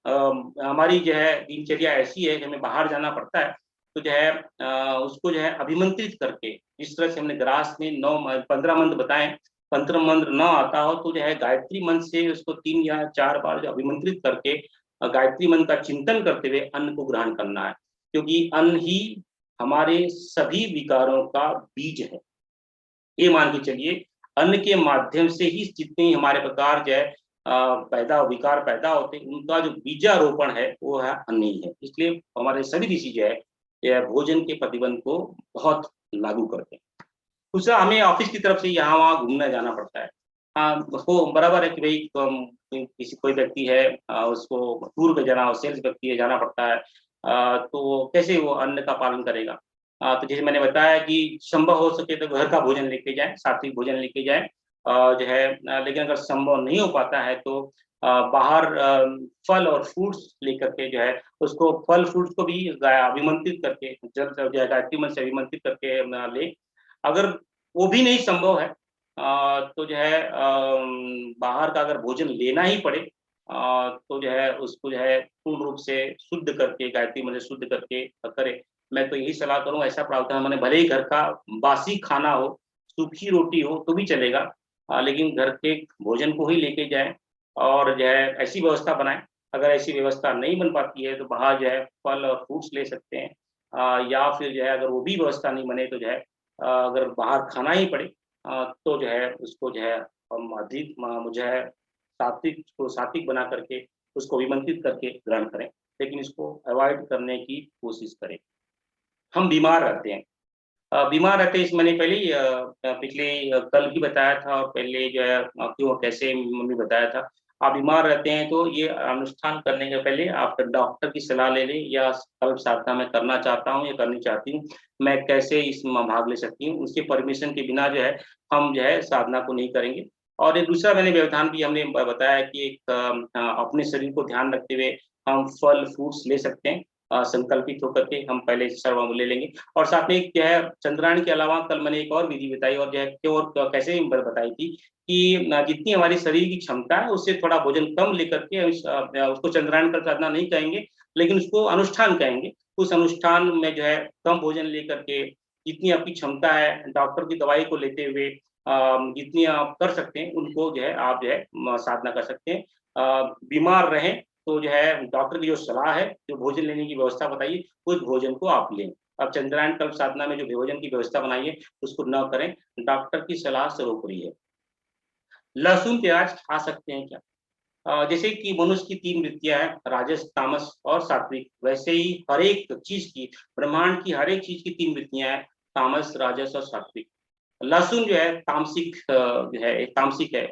Speaker 1: हमारी जो है दिनचर्या ऐसी है कि हमें बाहर जाना पड़ता है, तो जो है उसको जो है अभिमंत्रित करके, जिस तरह से हमने ग्रास में 15 मंत्र बताए, 15 मंत्र न आता हो तो जो है गायत्री मंत्र से उसको 3 या 4 बार जो अभिमंत्रित करके गायत्री मंत्र का चिंतन करते हुए अन्न को ग्रहण करना है, क्योंकि अन्न ही हमारे सभी विकारों का बीज है। ये मान के चलिए अन्न के माध्यम से ही जितने हमारे प्रकार जो है पैदा विकार पैदा होते हैं, उनका जो बीजारोपण है वो है अन्न ही है। इसलिए हमारे सभी ऋषि जो है यह भोजन के प्रतिबंध को बहुत लागू करते हैं। दूसरा, हमें ऑफिस की तरफ से यहाँ वहाँ घूमने जाना पड़ता है। उसको बराबर है कि भाई किसी कोई व्यक्ति है उसको टूर पे जाना हो, सेल्स व्यक्ति है जाना पड़ता है, तो कैसे वो अन्न का पालन करेगा। तो जैसे मैंने बताया कि संभव हो सके तो घर का भोजन लेके जाए, सात्विक भोजन लेके जाए, जो है लेकिन अगर संभव नहीं हो पाता है तो बाहर फल और फ्रूट्स लेकर के जो है उसको फल फ्रूट्स को भी अभिमंत्रित करके जल जो है गायत्री मंत्र से अभिमंत्रित करके ले। अगर वो भी नहीं संभव है तो जो है बाहर का अगर भोजन लेना ही पड़े तो जो है उसको जो है पूर्ण रूप से शुद्ध करके गायत्री मंत्र शुद्ध करके करे। मैं तो यही सलाह करूँ, ऐसा प्रावधान मैंने भले ही घर का बासी खाना हो, सूखी रोटी हो तो भी चलेगा, लेकिन घर के भोजन को ही लेके जाएँ और जो है ऐसी व्यवस्था बनाएँ। अगर ऐसी व्यवस्था नहीं बन पाती है तो बाहर जो है फल और फ्रूट्स ले सकते हैं, या फिर जो है अगर वो भी व्यवस्था नहीं बने तो जो है अगर बाहर खाना ही पड़े तो जो है उसको जो है हम अधिक जो है सात्विक बना करके उसको विमंत्रित करके ग्रहण करें, लेकिन इसको अवॉइड करने की कोशिश करें। हम बीमार रहते हैं। बीमार रहते हैं इस मैंने पहले ही पिछले कल भी बताया था, और पहले जो है क्यों कैसे मम्मी बताया था। आप बीमार रहते हैं तो ये अनुष्ठान करने के पहले आप डॉक्टर की सलाह ले लें, या कल्प साधना मैं करना चाहता हूँ या करनी चाहती हूँ, मैं कैसे इसमें भाग ले सकती हूँ। उसके परमिशन के बिना जो है हम जो है साधना को नहीं करेंगे। और एक दूसरा मैंने व्यवधान भी हमने बताया कि एक अपने शरीर को ध्यान रखते हुए हम फल फ्रूट्स ले सकते हैं, संकल्पित होकर के हम पहले सर्वम ले लेंगे। और साथ में क्या है चंद्रायन के अलावा कल मैंने एक और विधि बताई, और जो है और कैसे बताई थी कि जितनी हमारी शरीर की क्षमता है उससे थोड़ा भोजन कम लेकर के उसको चंद्रायन का साधना नहीं कहेंगे, लेकिन उसको अनुष्ठान कहेंगे। उस अनुष्ठान में जो है कम भोजन लेकर के जितनी आपकी क्षमता है डॉक्टर की दवाई को लेते हुए जितनी आप कर सकते हैं उनको जो है आप जो है साधना कर सकते हैं। बीमार रहें तो जो है डॉक्टर की जो सलाह है, जो भोजन लेने की व्यवस्था बताइए, उस भोजन को आप लें। अब चंद्रायन कल्प साधना में जो भोजन की व्यवस्था बनाई है, उसको न करें, डॉक्टर की सलाह सर्वोपरि है। लहसुन, प्याज खा सकते हैं क्या? जैसे कि मनुष्य की 3 वृत्तियाँ हैं, राजस, तामस और सात्विक, वैसे ही हर एक चीज़ की, ब्रह्मांड की हर एक चीज़ की 3 वृत्तियाँ हैं, तामस, राजस और सात्विक। लहसुन जो है तामसिक जो है तामसिक है,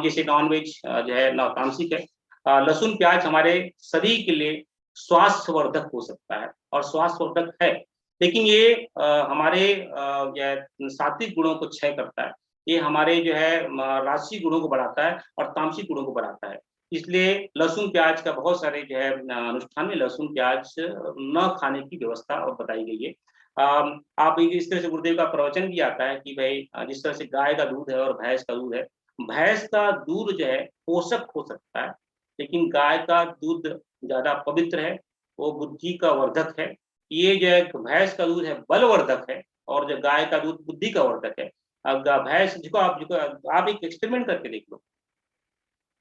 Speaker 1: जैसे नॉन-वेज जो है न तामसिक है। लहसुन, प्याज हमारे शरीर के लिए स्वास्थ्यवर्धक हो सकता है और स्वास्थ्यवर्धक है, लेकिन ये हमारे जो है सात्विक गुणों को क्षय करता है। ये हमारे जो है राजसी गुणों को बढ़ाता है और तामसिक गुणों को बढ़ाता है। इसलिए लहसुन, प्याज का बहुत सारे जो है अनुष्ठान में लहसुन, प्याज न खाने की व्यवस्था बताई गई है। आप इस तरह से गुरुदेव का प्रवचन भी आता है कि भाई जिस तरह से गाय का दूध है और भैंस का दूध है, भैंस का दूध जो है पोषक हो सकता है, लेकिन गाय का दूध ज़्यादा पवित्र है, वो बुद्धि का वर्धक है। ये जो है भैंस का दूध है बलवर्धक है और जो गाय का दूध बुद्धि का वर्धक है। अब भैंस देखो आप एक एक्सपेरिमेंट करके देख लो।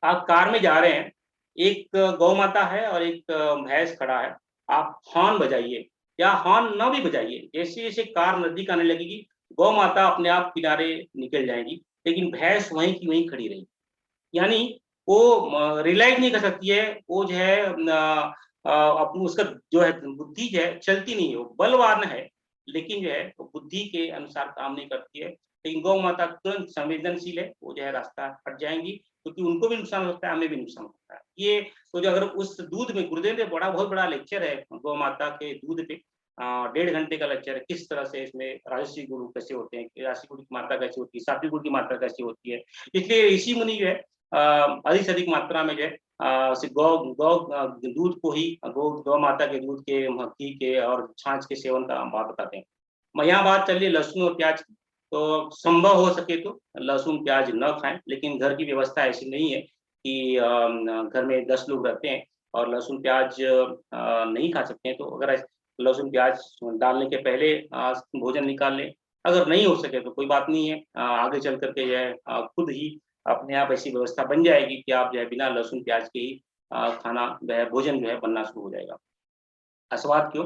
Speaker 1: आप कार में जा रहे हैं, एक गौ माता है और एक भैंस खड़ा है, आप हॉर्न बजाइए या हॉर्न ना भी बजाइए, जैसे-जैसे कार नज़दीक आने लगेगी, गौ माता अपने आप किनारे निकल जाएगी, लेकिन भैंस वहीं की वहीं खड़ी रहेगी। यानी वो रियलाइज़ नहीं कर सकती है, वो जो है उसका जो है बुद्धि जो है चलती नहीं है, वो बलवान है, लेकिन जो है वो बुद्धि के अनुसार काम नहीं करती है। लेकिन गौ माता तुरंत संवेदनशील है, वो जो है रास्ता हट जाएँगी, क्योंकि उनको भी नुकसान होता है, हमें भी नुकसान होता है। ये तो जो अगर उस दूध में गुरुदेव ने बहुत बड़ा लेक्चर है गौ माता के दूध पे, 1.5 घंटे का लेक्चर है, किस तरह से इसमें राजसी गुण कैसे होते हैं, राजसी गुण की मात्रा कैसी होती है, सात्विक गुण की मात्रा कैसी होती है। इसलिए ऋषि मुनि जो है अधिक से अधिक मात्रा में जो है सिर्फ गौ गौ दूध को ही गौ माता के दूध के, घी के और छाछ के सेवन का बात बताते हैं। यहाँ बात चल रही है लहसुन और प्याज की, तो संभव हो सके तो लहसुन, प्याज न खाएँ, लेकिन घर की व्यवस्था ऐसी नहीं है कि घर में 10 लोग रहते हैं और लहसुन, प्याज नहीं खा सकते हैं, तो अगर लहसुन, प्याज डालने के पहले भोजन निकाल लें। अगर नहीं हो सके तो कोई बात नहीं है, आगे चल कर के जो है खुद ही अपने आप ऐसी व्यवस्था बन जाएगी कि आप जो है बिना लहसुन, प्याज के ही खाना जो है भोजन जो है बनना शुरू हो जाएगा। अस्वाद क्यों?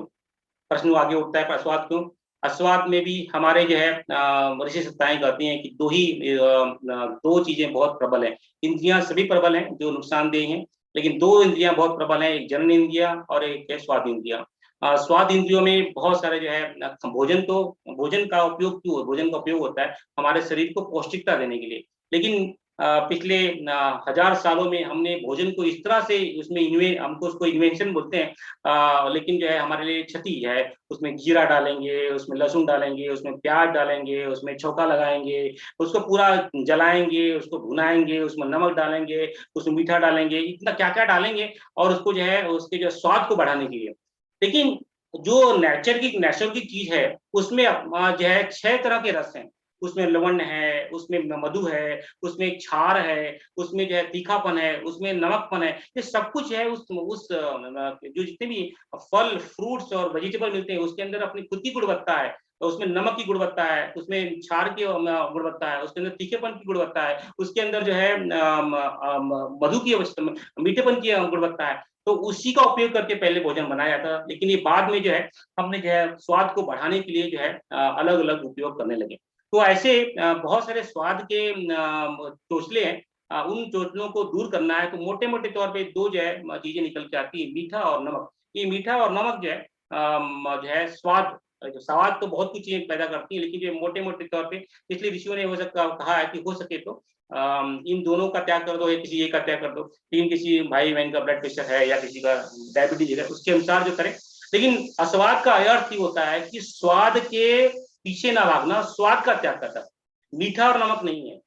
Speaker 1: प्रश्न आगे उठता है, पर अस्वाद क्यों? अस्वाद में भी हमारे जो है ऋषि सत्ताएँ कहती हैं कि 2 चीज़ें बहुत प्रबल हैं। इंद्रियाँ सभी प्रबल हैं, जो नुकसानदेह हैं, लेकिन 2 इंद्रियाँ बहुत प्रबल हैं, एक जनन इंद्रिया और एक है स्वाद इंद्रिया। स्वाद इंद्रियों में बहुत सारे जो है भोजन का उपयोग क्यों भोजन का उपयोग होता है, हमारे शरीर को पौष्टिकता देने के लिए। लेकिन पिछले 1000 सालों में हमने भोजन को इस तरह से उसमें हमको उसको इन्वेंशन बोलते हैं, लेकिन जो है हमारे लिए क्षति है। उसमें जीरा डालेंगे, उसमें लहसुन डालेंगे, उसमें प्याज डालेंगे, उसमें छौंका लगाएँगे, उसको पूरा जलाएँगे, उसको भुनाएँगे, उसमें नमक डालेंगे, उसमें मीठा डालेंगे, इतना क्या-क्या डालेंगे और उसको जो है उसके जो स्वाद को बढ़ाने के लिए। लेकिन जो नेचर की चीज़ है, उसमें जो है 6 तरह के रस हैं। उसमें लवण है, उसमें मधु है, उसमें क्षार है, उसमें जो है तीखापन है, उसमें नमकपन है। ये सब कुछ है उस जो जितने भी फल, फ्रूट्स और वेजिटेबल मिलते हैं, उसके अंदर अपनी खुद की गुणवत्ता है। तो उसमें नमक की गुणवत्ता है, उसमें क्षार की गुणवत्ता है, उसके अंदर तीखेपन की गुणवत्ता है, उसके अंदर जो है मधु की मीठेपन की गुणवत्ता है। तो उसी का उपयोग करके पहले भोजन बनाया जाता था, लेकिन ये बाद में जो है हमने जो है स्वाद को बढ़ाने के लिए जो है अलग-अलग उपयोग करने लगे। तो ऐसे बहुत सारे स्वाद के चोचले हैं, उन चोचलों को दूर करना है तो मोटे-मोटे तौर पे 2 जो है चीज़ें निकल के आती है, मीठा और नमक। ये मीठा और नमक जो है स्वाद तो बहुत कुछ चीज़ें पैदा करती है, लेकिन जो मोटे-मोटे तौर पे इसलिए ऋषियों ने कहा है कि हो सके तो इन दोनों का त्याग कर दो या किसी एक का त्याग कर दो। लेकिन किसी भाई-बहन का ब्लड प्रेशर है या किसी का डायबिटीज़ है, उसके अनुसार जो करें। लेकिन अस्वाद का अर्थ ही होता है कि स्वाद के पीछे ना भागना, स्वाद का त्याग करना। मीठा और नमक नहीं है।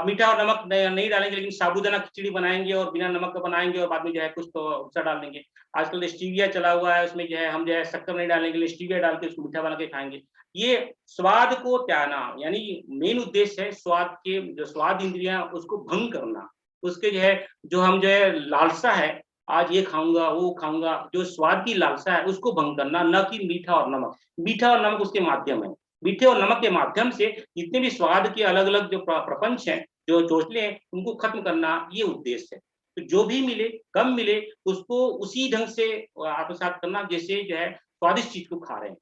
Speaker 1: मीठा और नमक नहीं डालेंगे, लेकिन साबूदाना खिचड़ी बनाएँगे और बिना नमक का बनाएँगे और बाद में जो है कुछ तो दूसरा डाल देंगे। आजकल स्टीविया चला हुआ है, उसमें जो है हम जो है शक्कर नहीं डालेंगे, लेकिन स्टीविया डाल के उसको मीठा बना के खाएँगे। ये स्वाद को त्यागना, यानी मेन उद्देश्य है स्वाद के जो स्वाद इंद्रियाँ उसको भंग करना। उसके जो हम जो है लालसा है, आज ये खाऊँगा, वो खाऊँगा, जो स्वाद की लालसा है उसको भंग करना, ना कि मीठा और नमक। मीठा और नमक उसके माध्यम है। मीठे और नमक के माध्यम से जितने भी स्वाद के अलग-अलग जो प्रपंच हैं, जो चोचले हैं, उनको खत्म करना ये उद्देश्य है। तो जो भी मिले, कम मिले, उसको उसी ढंग से आत्मसात करना जैसे जो है स्वादिष्ट चीज़ को खा रहे हैं।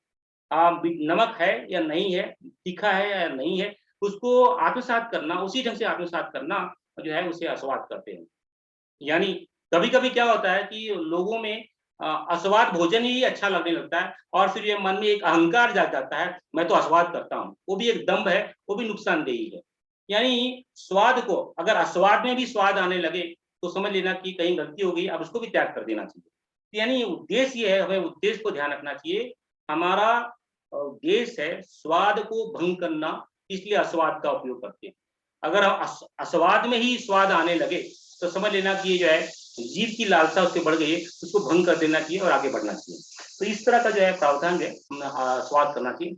Speaker 1: नमक है या नहीं है, तीखा है या नहीं है, उसको आत्मसात करना, उसी ढंग से आत्मसात करना जो है उसे आस्वाद करते हैं। यानी कभी-कभी क्या होता है कि लोगों में अस्वाद भोजन ही अच्छा लगने लगता है और फिर ये मन में एक अहंकार जाग जाता है, मैं तो अस्वाद करता हूँ। वो भी एक दंभ है, वो भी नुकसानदेही है। यानी स्वाद को अगर अस्वाद में भी स्वाद आने लगे, तो समझ लेना कि कहीं गलती हो गई, अब उसको भी त्याग कर देना चाहिए। यानी उद्देश्य ये है, हमें उद्देश्य को ध्यान रखना चाहिए। हमारा उद्देश्य है स्वाद को भंग करना, इसलिए अस्वाद का उपयोग करते हैं। अगर अस्वाद में ही स्वाद आने लगे, तो समझ लेना कि ये जो है जीव की लालसा उससे बढ़ गई है, उसको भंग कर देना चाहिए और आगे बढ़ना चाहिए। तो इस तरह का जो है प्रावधान जो है स्वाद करना चाहिए।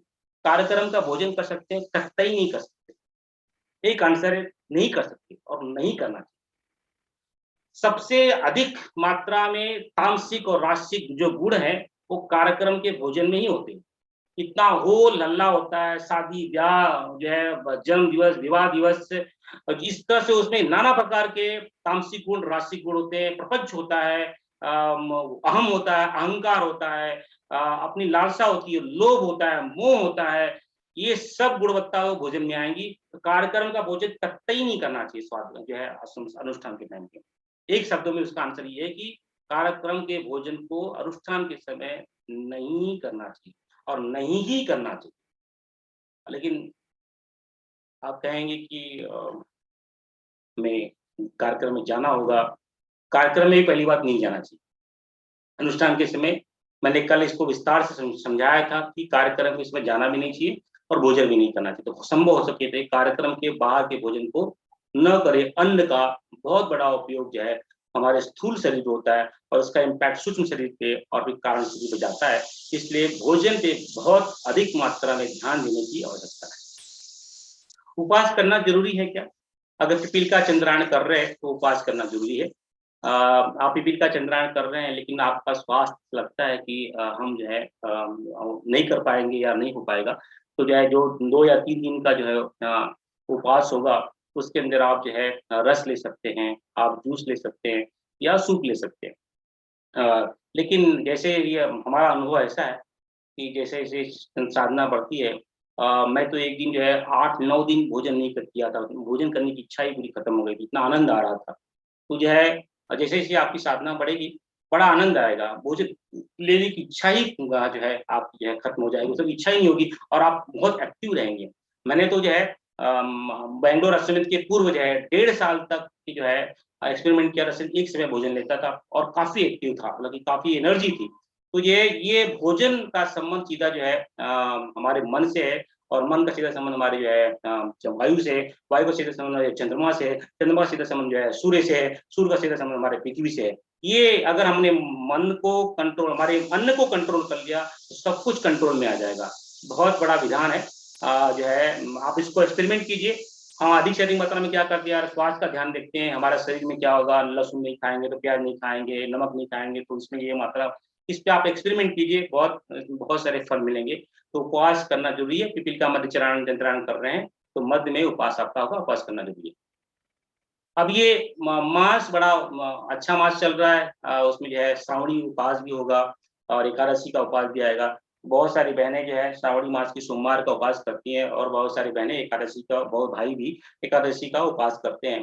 Speaker 1: कार्यक्रम का भोजन कर सकते हैं, कतई नहीं कर सकते। एक आंसर है, नहीं कर सकते और नहीं करना चाहिए। सबसे अधिक मात्रा में तामसिक और राजसिक जो गुण है, वो कार्यक्रम के भोजन में ही होते हैं। इतना हो लल्ला होता है, शादी-ब्याह जो है, जन्म दिवस, विवाह दिवस, इस तरह से उसमें नाना प्रकार के तामसिक गुण, राजसिक गुण होते हैं, प्रपंच होता है, अहम होता है, अहंकार होता है, अपनी लालसा होती है, लोभ होता है, मोह होता है, ये सब गुणवत्ता भोजन में आएँगी। तो कार्यक्रम का भोजन कतई नहीं करना चाहिए स्वाद जो है अनुष्ठान के टाइम पे। एक शब्दों में उसका आंसर ये है कि कार्यक्रम के भोजन को अनुष्ठान के समय नहीं करना चाहिए और नहीं ही करना चाहिए। लेकिन आप कहेंगे कि हमें कार्यक्रम में जाना होगा, कार्यक्रम में ही पहली बात नहीं जाना चाहिए। अनुष्ठान के समय मैंने कल इसको विस्तार से समझाया था कि कार्यक्रम के समय जाना भी नहीं चाहिए और भोजन भी नहीं करना चाहिए। तो संभव हो सके तो कार्यक्रम के बाहर के भोजन को न करें। अन्न का बहुत बड़ा उपयोग जो है हमारे स्थूल शरीर पे होता है और उसका इम्पैक्ट सूक्ष्म शरीर पे और भी कारण शरीर पे जाता है। इसलिए भोजन पे बहुत अधिक मात्रा में ध्यान देने की आवश्यकता है। उपवास करना ज़रूरी है क्या? अगर पिपीलिका चंद्रायण कर रहे हैं, तो उपवास करना ज़रूरी है। आप पिपीलिका चंद्रायण कर रहे हैं, लेकिन आपका स्वास्थ्य लगता है कि हम जो है नहीं कर पाएँगे या नहीं हो पाएगा, तो जो है जो 2 या 3 दिन का जो है उपवास होगा, उसके अंदर आप जो है रस ले सकते हैं, आप जूस ले सकते हैं या सूप ले सकते हैं। लेकिन जैसे ये हमारा अनुभव ऐसा है कि जैसे-जैसे साधना बढ़ती है, मैं तो एक दिन जो है 8-9 दिन भोजन नहीं कर किया था। भोजन करने की इच्छा ही पूरी खत्म हो गई थी, इतना आनंद आ रहा था। तो जो है जैसे-जैसे आपकी साधना बढ़ेगी, बड़ा आनंद आएगा। भोजन लेने की इच्छा ही जो है आपकी जो है खत्म हो जाएगी, मतलब इच्छा ही नहीं होगी और आप बहुत एक्टिव रहेंगे। मैंने तो जो है बैंगलोर अश्वमेध के पूर्व जो है 1.5 साल तक की जो है एक्सपेरिमेंट किया था, सिर्फ एक समय भोजन लेता था और काफ़ी एक्टिव था, मतलब कि काफ़ी एनर्जी थी। तो ये भोजन का संबंध सीधा जो है हमारे मन से है और मन का सीधा संबंध हमारे जो है वायु से है, वायु का सीधा संबंध हमारे चंद्रमा से है, चंद्रमा का सीधा संबंध जो है सूर्य से है, सूर्य का सीधा संबंध हमारे पृथ्वी से है। ये अगर हमने मन को कंट्रोल, हमारे अन्न को कंट्रोल कर लिया, तो सब कुछ कंट्रोल में आ जाएगा। बहुत बड़ा विधान है। जो है आप इसको एक्सपेरिमेंट कीजिए। हाँ, अधिक से अधिक मात्रा में क्या करते हैं यार, स्वास्थ्य का ध्यान देखते हैं, हमारे शरीर में क्या होगा, लहसुन नहीं खाएँगे तो प्याज़ नहीं खाएँगे, नमक नहीं खाएँगे तो उसमें ये मात्रा, इस पे आप एक्सपेरिमेंट कीजिए, बहुत बहुत सारे फल मिलेंगे। तो उपवास करना ज़रूरी है, पिपीलिका मध्यचारण चंद्रायण कर रहे हैं, तो मध्य में उपवास आपका होगा, उपवास करना ज़रूरी है। अब ये मास बड़ा अच्छा मास चल रहा है, उसमें जो है श्रावणी उपवास भी होगा और एकादशी का उपवास भी आएगा। बहुत सारी बहनें जो है श्रावणी मास की सोमवार का उपवास करती हैं और बहुत सारी बहनें एकादशी का, बहुत भाई भी एकादशी का उपवास करते हैं।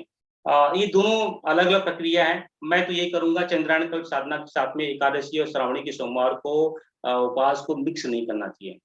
Speaker 1: ये दोनों अलग-अलग प्रक्रिया है। मैं तो ये करूँगा चंद्रायण का साधना के साथ में एकादशी और श्रावणी के सोमवार को उपवास को मिक्स नहीं करना चाहिए।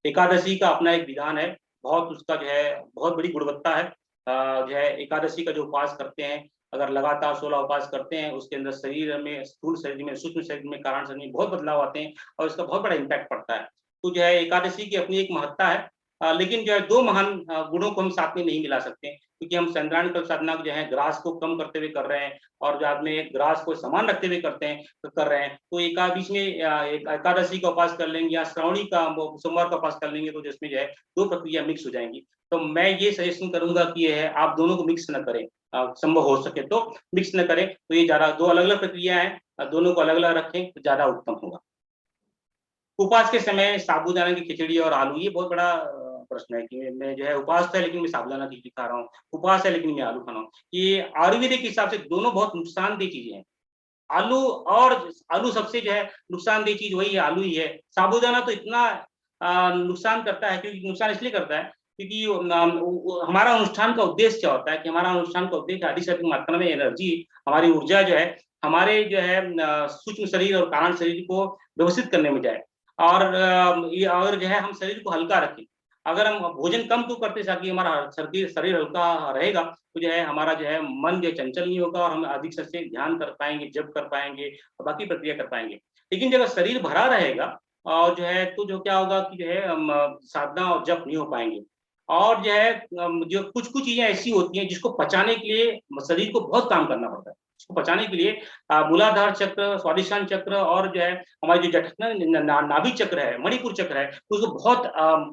Speaker 1: एकादशी का अपना एक विधान है, बहुत उसका जो है बहुत बड़ी गुणवत्ता है। जो है एकादशी का जो उपवास करते हैं, अगर लगातार 16 उपवास करते हैं, उसके अंदर शरीर में, स्थूल शरीर में, सूक्ष्म शरीर में, कारण शरीर में बहुत बदलाव आते हैं और इसका बहुत बड़ा इम्पैक्ट पड़ता है। तो जो है एकादशी की अपनी एक महत्ता है, लेकिन जो है 2 महान गुणों को हम साथ में नहीं मिला सकते, क्योंकि हम चंद्रायण कल्प साधना जो है ग्रास को कम करते हुए कर रहे हैं और बाद में ग्रास को समान रखते हुए कर रहे हैं। तो बीच में एकादशी का उपवास कर लेंगे या श्रावणी का वो सोमवार का उपवास कर लेंगे, तो जिसमें जो है 2 प्रक्रिया मिक्स हो जाएँगी। तो मैं ये सजेशन करूँगा कि ये है आप दोनों को मिक्स ना करें। संभव हो सके तो मिक्स न करें, तो ये ज़्यादा 2 अलग-अलग प्रक्रिया है, दोनों को अलग-अलग रखें तो ज़्यादा उत्तम होगा। उपवास के समय साबूदाना की खिचड़ी और आलू, ये बहुत बड़ा प्रश्न है कि मैं जो है उपवास है लेकिन मैं साबूदाना खिचड़ी खा रहा हूँ, उपवास है लेकिन मैं आलू खा रहा हूँ। ये आयुर्वेदिक के हिसाब से दोनों बहुत नुकसानदेह चीज़ें हैं। आलू और आलू सबसे जो है नुकसानदेह चीज़ वही है, आलू ही है। साबूदाना तो इतना नुकसान करता है, क्योंकि नुकसान इसलिए करता है क्योंकि हमारा अनुष्ठान का उद्देश्य क्या होता है कि हमारा अनुष्ठान का उद्देश्य अधिक से अधिक मात्रा में एनर्जी, हमारी ऊर्जा जो है हमारे जो है सूक्ष्म शरीर और कारण शरीर को व्यवस्थित करने में जाए, और ये और जो है हम शरीर को हल्का रखें। अगर हम भोजन कम क्यों करते हैं ताकि हमारा शरीर शरीर हल्का रहेगा, तो जो है हमारा जो है मन जो है चंचल नहीं होगा और हम अधिक से ध्यान कर पाएँगे, जप कर पाएँगे और बाकी प्रक्रिया कर पाएँगे। लेकिन जब शरीर भरा रहेगा और जो है तो जो क्या होगा कि जो है हम साधना और जप नहीं हो पाएँगे। और जो है जो कुछ-कुछ चीज़ें ऐसी होती हैं जिसको पचाने के लिए शरीर को बहुत काम करना पड़ता है। इसको पचाने के लिए मूलाधार चक्र, स्वादिष्टान चक्र और जो है हमारी जो नाभि चक्र है, मणिपुर चक्र है, उसको बहुत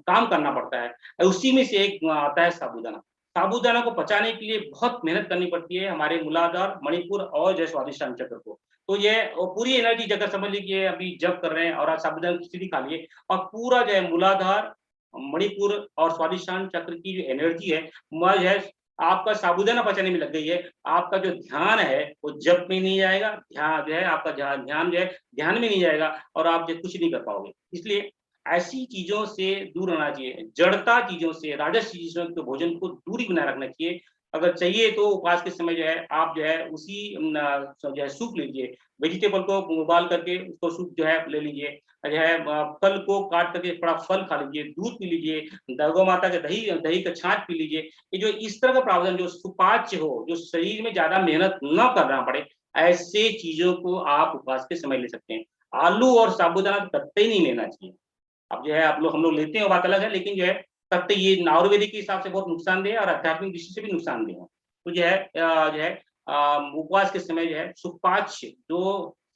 Speaker 1: काम करना पड़ता है। उसी में से एक आता है साबूदाना। साबूदाना को पचाने के लिए बहुत मेहनत करनी पड़ती है हमारे मूलाधार, मणिपुर और जो है स्वादिष्टान चक्र को। तो ये पूरी एनर्जी जगह समझ लीजिए अभी जप कर रहे हैं और आज साबूदाना की खिचड़ी खा लिए और पूरा जो है मूलाधार, मणिपुर और स्वादिष्टान चक्र की जो एनर्जी है, वह जो है आपका साबूदाना पचाने में लग गई है। आपका जो ध्यान है वो जप में नहीं जाएगा, ध्यान जो है आपका ध्यान जो है ध्यान में नहीं जाएगा और आप जो कुछ नहीं कर पाओगे। इसलिए ऐसी चीज़ों से दूर रहना चाहिए, जड़ता चीज़ों से, राजस चीज़ों के भोजन को दूरी बनाए रखना चाहिए। अगर चाहिए तो उपवास के समय जो है आप जो है उसी जो है सूप लीजिए, वेजिटेबल को उबाल करके उसको सूप जो है ले लीजिए। जो है फल को काट करके थोड़ा फल खा लीजिए, दूध पी लीजिए, गौ माता का दही दही का छाछ पी लीजिए। ये जो इस तरह का प्रावधान जो सुपाच्य हो, जो शरीर में ज़्यादा मेहनत ना करना पड़े, ऐसे चीज़ों को आप उपवास के समय ले सकते हैं। आलू और साबूदाना तो कतई नहीं लेना चाहिए। अब जो है आप लोग हम लोग लेते हैं वो बात अलग है, लेकिन जो है कतई ये आयुर्वेदिक के हिसाब से बहुत नुकसानदेह है और आध्यात्मिक दृष्टि से भी नुकसानदेह है। तो जो है उपवास के समय जो है सुपाच्य जो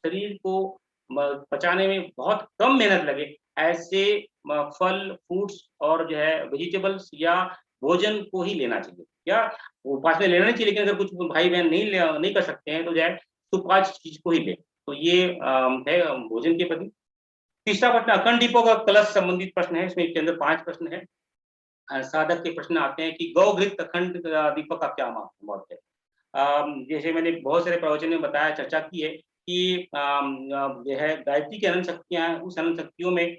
Speaker 1: शरीर को पचाने में बहुत कम मेहनत लगे, ऐसे फल, फ्रूट्स और जो है वेजिटेबल्स या भोजन को ही लेना चाहिए। या उपवास में लेना नहीं चाहिए, लेकिन अगर कुछ भाई-बहन नहीं कर सकते हैं, तो जो है सुपाच्य चीज़ को ही लें। तो ये है भोजन के प्रति। तीसरा प्रश्न अखंड दीपों का कलश संबंधित प्रश्न है, इसमें इसके अंदर 5 प्रश्न हैं। साधक के प्रश्न आते हैं कि गौ-घृत अखंड दीपक का क्या महत्व है? जैसे मैंने बहुत सारे प्रवचन में बताया, चर्चा की है कि जो है गायत्री की अनंत शक्तियाँ हैं, उस अनंत शक्तियों में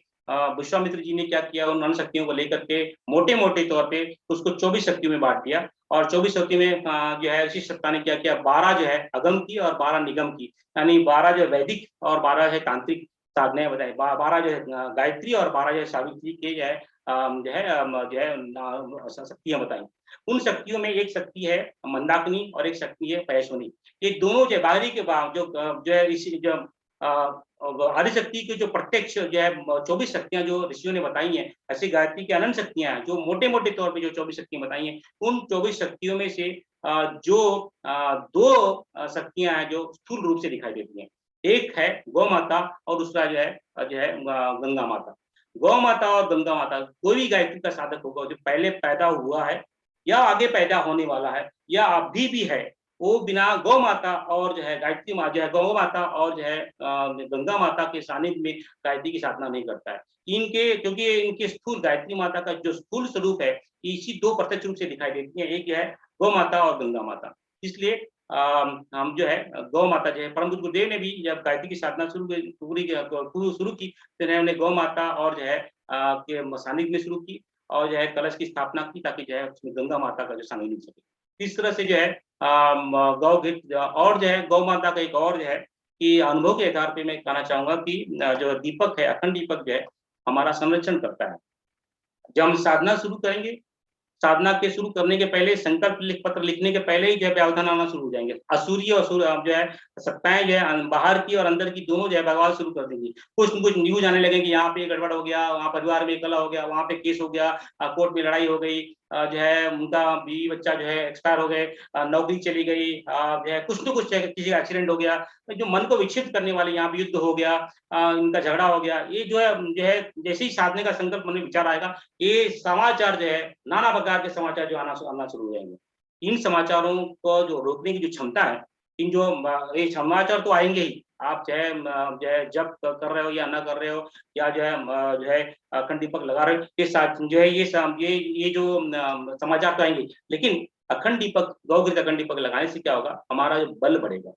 Speaker 1: विश्वामित्र जी ने क्या किया, उन अनंत शक्तियों को लेकर के मोटे-मोटे तौर पे उसको 24 शक्तियों में बाँट दिया और 24 शक्ति में जो है शिव सत्ता ने क्या किया, 12 जो है अगम की और 12 निगम की, यानी 12 जो है वैदिक और 12 है तांत्रिक साधनाएँ बताई। 12 जो है गायत्री और 12 जो है सावित्री के जो है शक्तियाँ बताई। उन शक्तियों में एक शक्ति है मंदाकिनी और एक शक्ति है पयस्विनी। ये दोनों जो बाहरी के जो है ऋषि जो आदिशक्ति के जो प्रत्यक्ष जो है 24 शक्तियाँ जो ऋषियों ने बताई हैं, ऐसी गायत्री की अनंत शक्तियाँ हैं, जो मोटे-मोटे तौर पे जो 24 शक्तियाँ बताई हैं, उन 24 शक्तियों में से 2 शक्तियाँ हैं जो स्थूल रूप से दिखाई देती हैं। एक है गौ माता और दूसरा जो है गंगा माता। गौ माता और गंगा माता, कोई भी गायत्री का साधक होगा जो पहले पैदा हुआ है या आगे पैदा होने वाला है या अभी भी है, वो बिना गौ माता और जो है गायत्री माँ जो है गौ माता और जो है गंगा माता के सानिध्य में गायत्री की साधना नहीं करता है। क्योंकि इनके स्थूल गायत्री माता का जो स्थूल स्वरूप है, इसी 2 प्रत्यक्ष रूप से दिखाई देती है, एक है गौ माता और गंगा माता। इसलिए हम जो है गौ माता जो है परम पूज्य गुरुदेव ने भी जब गायत्री की साधना शुरू की, तो इन्होंने गौ माता और जो है के सानिध्य में शुरू की और जो है कलश की स्थापना की ताकि जो है उसमें गंगा माता का जो सानिध्य मिल सके। इस तरह से जो है गौ घृत और जो है गौ माता का एक और जो है कि अनुभव के आधार पे मैं कहना चाहूँगा कि जो दीपक है, अखंड दीपक जो है हमारा संरक्षण करता है। जब हम साधना शुरू करेंगे, साधना के शुरू करने के पहले संकल्प पत्र लिखने के पहले ही जो है व्यवधान आना शुरू हो जाएँगे। असुरी और जो है सत्ताएँ जो है बाहर की और अंदर की दोनों जो है बवाल शुरू कर देंगी। कुछ न कुछ न्यूज़ आने लगेंगे, यहाँ पे गड़बड़ हो गया, वहाँ परिवार में कलह हो गया, वहाँ पे केस हो गया, कोर्ट में लड़ाई हो गई, जो है उनका बीवी बच्चा जो है एक्सपायर हो गए, नौकरी चली गई, जो है कुछ न कुछ किसी का एक्सीडेंट हो गया, तो जो मन को विक्षिप्त करने वाले यहाँ पे युद्ध हो गया, इनका झगड़ा हो गया, ये जो है जैसे ही साधने का संकल्प मन में विचार आएगा, ये समाचार जो है नाना प्रकार के समाचार जो आना शुरू हो जाएँगे। इन समाचारों को जो रोकने की जो क्षमता है, इन जो ये समाचार तो आएँगे ही, आप जो है जप कर रहे हो या ना कर रहे हो, या जो है अखंड दीपक लगा रहे हो, ये साथ जो है ये जो समाचार तो आएंगे, लेकिन अखंड दीपक, गौ घृत अखंड दीपक लगाने से क्या होगा, हमारा जो बल बढ़ेगा,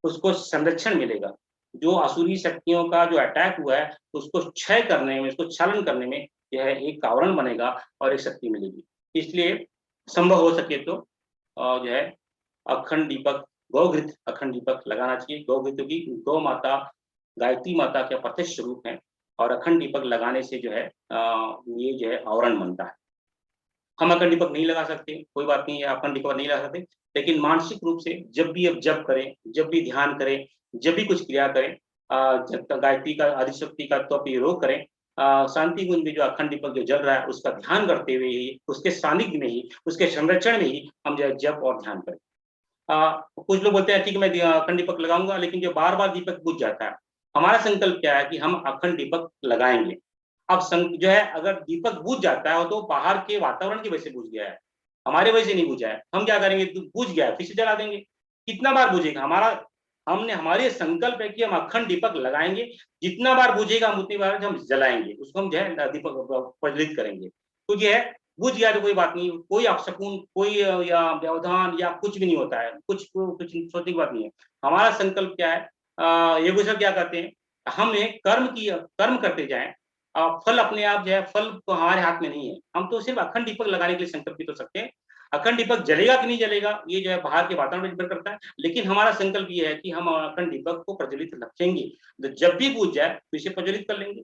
Speaker 1: उसको संरक्षण मिलेगा। जो असुरी शक्तियों का जो अटैक हुआ है, उसको क्षय करने में, उसको क्षालन करने में यह एक आवरण बनेगा और एक शक्ति मिलेगी। इसलिए संभव हो सके तो जो है अखंड दीपक, गौघृत अखंड दीपक लगाना चाहिए। गौघृत की गौ माता, गायत्री माता के प्रत्यक्ष रूप है, और अखंड दीपक लगाने से जो है ये जो है आवरण बनता है। हम अखंड दीपक नहीं लगा सकते, कोई बात नहीं है, अखंड दीपक नहीं लगा सकते, लेकिन मानसिक रूप से जब भी अब जप करें, जब भी ध्यान करें, जब भी कुछ क्रिया करें, जब तक गायत्री का आदिशक्ति का तो योग करें, शांति कुंज में जो अखंड दीपक जो जल रहा है उसका ध्यान करते हुए ही, उसके सानिध्य में ही, उसके संरक्षण में ही हम जो है जप और ध्यान करें। कुछ लोग बोलते हैं ठीक है मैं अखंड दीपक लगाऊंगा, लेकिन जो बार बार दीपक बुझ जाता है, हमारा संकल्प क्या है कि हम अखंड दीपक लगाएंगे। अब जो है अगर दीपक बुझ जाता है तो बाहर के वातावरण की वजह से बुझ गया है, हमारे वजह से नहीं बुझा है। हम क्या करेंगे, बुझ गया है फिर से जला देंगे, कितना बार बुझेगा हमारा, हमारे संकल्प है कि हम अखंड दीपक लगाएंगे, जितना बार बुझेगा हम उतनी बार हम जलाएंगे, उसको हम जो है दीपक प्रज्वलित करेंगे। तो ये है, बुझ गया तो कोई बात नहीं, कोई अपशकुन, कोई या व्यवधान या कुछ भी नहीं होता है, कुछ सोचने की बात नहीं है। हमारा संकल्प क्या है, ये गुजर क्या कहते हैं, हमें कर्म करते जाएं, फल अपने आप जो है, फल तो हमारे हाथ में नहीं है, हम तो सिर्फ अखंड दीपक लगाने के लिए संकल्प तो सकते हैं। अखंड दीपक जलेगा कि नहीं जलेगा ये जो है बाहर के वातावरण पर निर्भर करता है, लेकिन हमारा संकल्प ये है कि हम अखंड दीपक को प्रज्वलित रखेंगे। तो जब भी बुझ जाए तो इसे प्रज्वलित कर लेंगे।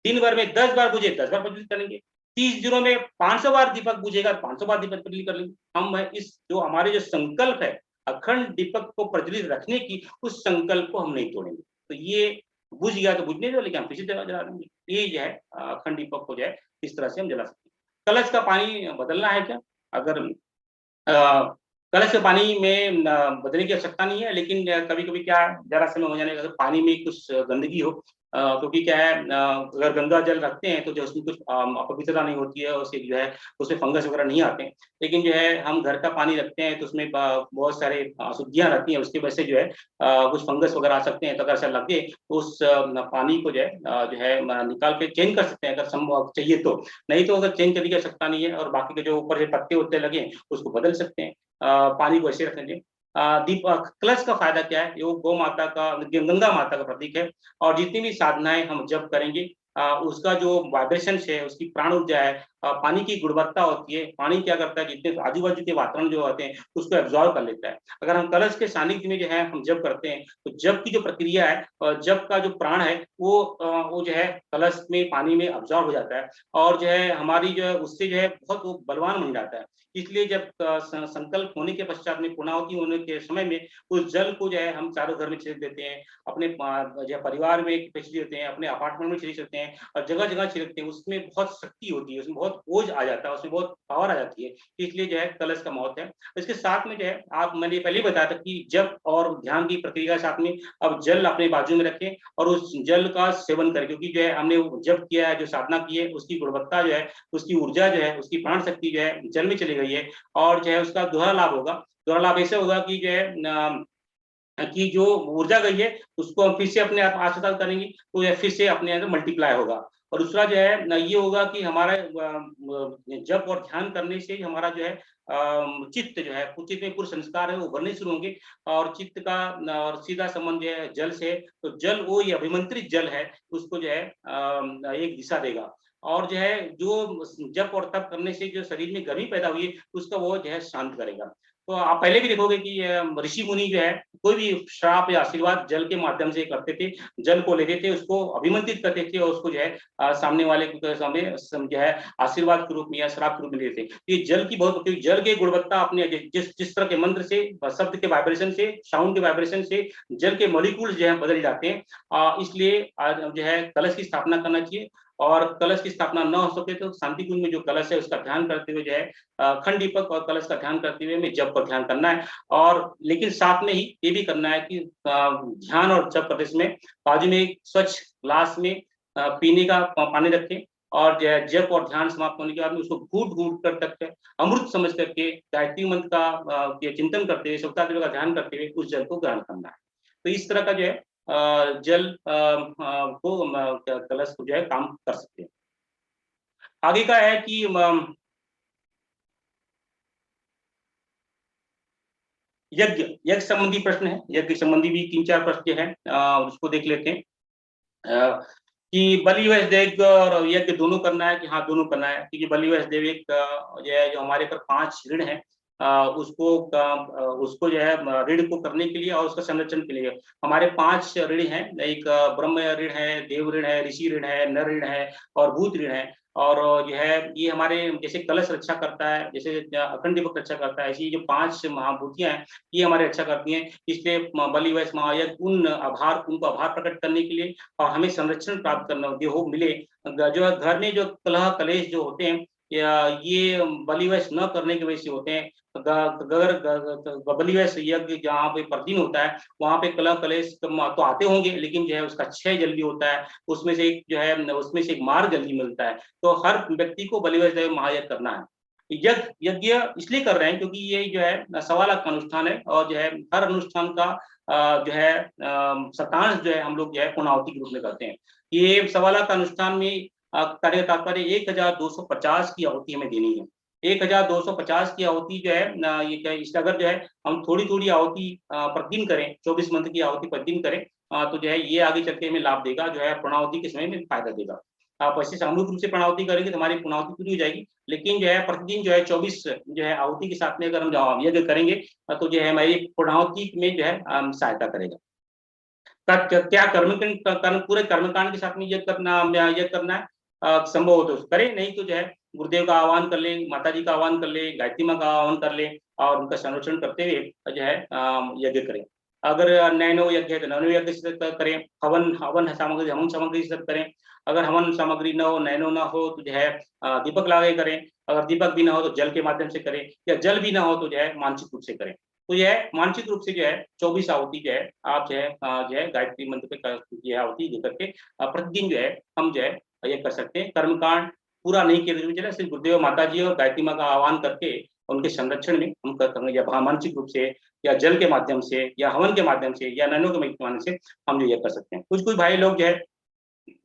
Speaker 1: दिन भर में 10 बार बुझे 10 बार प्रज्वलित करेंगे, 30 दिनों में 500 बार दीपक बुझेगा 500 बार दीपक प्रज्वलित कर लेंगे। हम इस जो हमारे जो संकल्प है अखंड दीपक को प्रज्वलित रखने की, उस संकल्प को हम नहीं तोड़ेंगे। तो ये बुझ गया तो बुझने दो, लेकिन हम फिर से जला देंगे। ये जो है अखंड दीपक को जो है इस तरह से हम जला सकते हैं। कलश का पानी बदलना है क्या, अगर कलश के पानी में बदलने की आवश्यकता नहीं है, लेकिन कभी कभी क्या जरा समय हो जाने का पानी में कुछ गंदगी हो, क्योंकि क्या है अगर गंगा जल रखते हैं तो जो उसमें कुछ अपवित्रता नहीं होती है, उससे जो है उसमें फंगस वगैरह नहीं आते हैं। लेकिन जो है हम घर का पानी रखते हैं तो उसमें बहुत सारे अशुद्धियां रहती हैं, उसकी वजह से जो है कुछ फंगस वगैरह आ सकते हैं। तो अगर ऐसा लगे तो उस पानी को जो है निकाल के चेंज कर सकते हैं अगर संभव चाहिए तो, नहीं तो अगर चेंज करने की आवश्यकता नहीं है और बाकी के जो ऊपर से पत्ते उत्ते लगे उसको बदल सकते हैं। पानी को ऐसे रखने दें। कलश का फायदा क्या है, वो गौ माता का, गंगा माता का प्रतीक है, और जितनी भी साधनाएं हम जब करेंगे उसका जो वाइब्रेशन है, उसकी प्राण ऊर्जा है, पानी की गुणवत्ता होती है। पानी क्या करता है, जितने आजू बाजू के वातावरण जो होते हैं उसको एब्जॉर्व कर लेता है। अगर हम कलश के सानिध्य में जो है हम जब करते हैं तो जब की जो प्रक्रिया है, जब का जो प्राण है वो जो है कलश में पानी में अब्जॉर्व हो जाता है, और जो है हमारी जो है उससे जो है बहुत वो बलवान बन जाता है। इसलिए जब संकल्प होने के पश्चात में, पूर्णाहुति होने के समय में, उस जल को जो है हम चारों घर में छिड़क देते हैं, अपने जो परिवार में छिड़क देते हैं, अपने अपार्टमेंट में छिड़क देते हैं, और जगह जगह छिड़कते हैं। उसमें बहुत शक्ति होती है, उसमें बहुत ओज आ जाता है, उसमें बहुत पावर आ जाती है। इसलिए जो है कलश का महत्व है। इसके साथ में जो है मैंने पहले ही बताया था कि जप और ध्यान की प्रक्रिया के साथ में अब जल अपने बाजू में रखें और उस जल का सेवन करें, क्योंकि जो है हमने जप किया है, जो साधना की है, उसकी गुणवत्ता जो है, उसकी ऊर्जा जो है, उसकी प्राण शक्ति जो है जल में चली गई है, और जो है उसका दोहरा लाभ होगा। दोहरा लाभ ऐसे होगा कि जो है कि जो ऊर्जा गई है उसको हम फिर से अपने आप आत्मसात करेंगे तो यह फिर से अपने अंदर मल्टीप्लाई होगा। और दूसरा जो है ये होगा कि हमारा जप और ध्यान करने से हमारा जो है चित्त जो है, चित्त में पूरे संस्कार है वो बनने शुरू होंगे, और चित्त का और सीधा संबंध जो है जल से, तो जल वो ये अभिमंत्रित जल है, उसको जो है एक दिशा देगा। और जो है जो जप और तप करने से जो शरीर में गर्मी पैदा हुई है उसका वो जो है शांत करेगा। तो आप पहले भी देखोगे कि ऋषि मुनि जो है कोई भी श्राप या आशीर्वाद जल के माध्यम से करते थे, जल को लेते थे, उसको अभिमंत्रित करते थे, और उसको जो है सामने वाले के सामने जो है आशीर्वाद के रूप में या श्राप के रूप में लेते थे। ये जल की बहुत, जल की गुणवत्ता अपने जिस जिस तरह के मंत्र से, शब्द के वाइब्रेशन से, साउंड के वाइब्रेशन से जल के मॉलिक्यूल्स जो है बदल जाते हैं। इसलिए जो है कलश की स्थापना करना चाहिए, और कलश की स्थापना न हो सके तो शांति कुंज में जो कलश है उसका ध्यान करते हुए जो है अखंड दीपक और कलश का ध्यान करते हुए हमें जप पर ध्यान करना है। और लेकिन साथ में ही ये भी करना है कि ध्यान और जप करते समय बाजू में एक स्वच्छ ग्लास में पीने का पानी रखें, और जप और ध्यान समाप्त होने के बाद में उसको घूट घूट कर तक अमृत समझ करके गायत्री मंत्र का चिंतन करते हुए, सप्ताह का ध्यान करते हुए उस जल को ग्रहण करना है। तो इस तरह का जो है जल को कलश को जो है काम कर सकते हैं। आगे का है कि यज्ञ यज्ञ संबंधी प्रश्न है, यज्ञ संबंधी भी 3-4 प्रश्न है, उसको देख लेते हैं। कि बलि वैश्व यज्ञ और यज्ञ दोनों करना है कि हाँ दोनों करना है, क्योंकि बलि वैश्व एक जो है, जो हमारे पर 5 ऋण है, उसको जो है ऋण को करने के लिए और उसका संरक्षण के लिए हमारे 5 ऋण हैं। एक ब्रह्म ऋण है, देव ऋण है, ऋषि ऋण है, नर ऋण है और भूत ऋण है। और जो है ये हमारे जैसे कलश रक्षा करता है, जैसे अखंड दीपक रक्षा करता है, ऐसी जो 5 महाभूतियां हैं ये हमारे रक्षा करती हैं। इसलिए बलि वैश्व महायज्ञ उनको आभार प्रकट करने के लिए और हमें संरक्षण प्राप्त करना हो मिले। जो घर में जो कलह कलेश जो होते हैं या ये बलि वैश्व न करने की वजह से होते हैं। अगर बलि वैश्व यज्ञ जहाँ पे प्रतिदिन होता है वहां पे कलह कलेश तो आते होंगे, लेकिन जो है उसका क्षय जल्दी होता है, उसमें से एक जो है उसमें से एक मार्ग जल्दी मिलता है। तो हर व्यक्ति को बलि वैश्व महायज्ञ करना है। यज्ञ यज्ञ इसलिए कर रहे हैं क्योंकि ये जो है 1.25 का अनुष्ठान है और जो है हर अनुष्ठान का जो है शतांश जो है हम लोग जो है पूर्णाहुति के रूप में करते हैं। ये 1.25 का अनुष्ठान में कार्य तात्पर्य 1250 की आहुति हमें देनी है। 1250 की आहुति जो है ये क्या इस अगर जो है हम थोड़ी थोड़ी आहुति प्रतिदिन करें, 24 मंत्र की आहुति प्रतिदिन करें, तो जो है ये आगे चल के हमें लाभ देगा, जो है पूर्णाहुति के समय में फायदा देगा। आप ऐसे सामूहिक रूप से पूर्णाहुति करेंगे तो हमारी पूर्णाहुति पूरी हो जाएगी, लेकिन जो है प्रतिदिन जो है 24 जो है आहुति के साथ में अगर हम यज्ञ करेंगे तो जो है हमारी पूर्णाहुति में जो है सहायता करेगा। क्या पूरे कर्मकांड के साथ में यज्ञ करना है, संभव हो तो करें, नहीं तो जो है गुरुदेव का आह्वान कर ले, माता जी का आह्वान कर ले, गायत्री माँ का आह्वान कर ले और उनका संरक्षण करते हुए जो है यज्ञ करें। अगर नैनो यज्ञ है तो नैनो यज्ञ से करें। हवन हवन सामग्री से करें। अगर हवन सामग्री न हो, नैनो न हो तो जो है दीपक लगा करें। अगर दीपक भी ना हो तो जल के माध्यम से करें, या जल भी ना हो तो जो है मानसिक रूप से करें। तो यह मानसिक रूप से जो है 24 आहुति जो है आप जो है गायत्री मंत्र पे आहुति दे करके प्रतिदिन जो है हम जो है ये कर सकते हैं। कर्मकांड पूरा नहीं किया चले, सिर्फ गुरुदेव माता जी और गायत्री माँ का आह्वान करके उनके संरक्षण में हम कर सकते हैं, या मानसिक रूप से या जल के माध्यम से या हवन के माध्यम से या नैनो के माध्यम से हम जो ये कर सकते हैं। कुछ कुछ भाई लोग जो है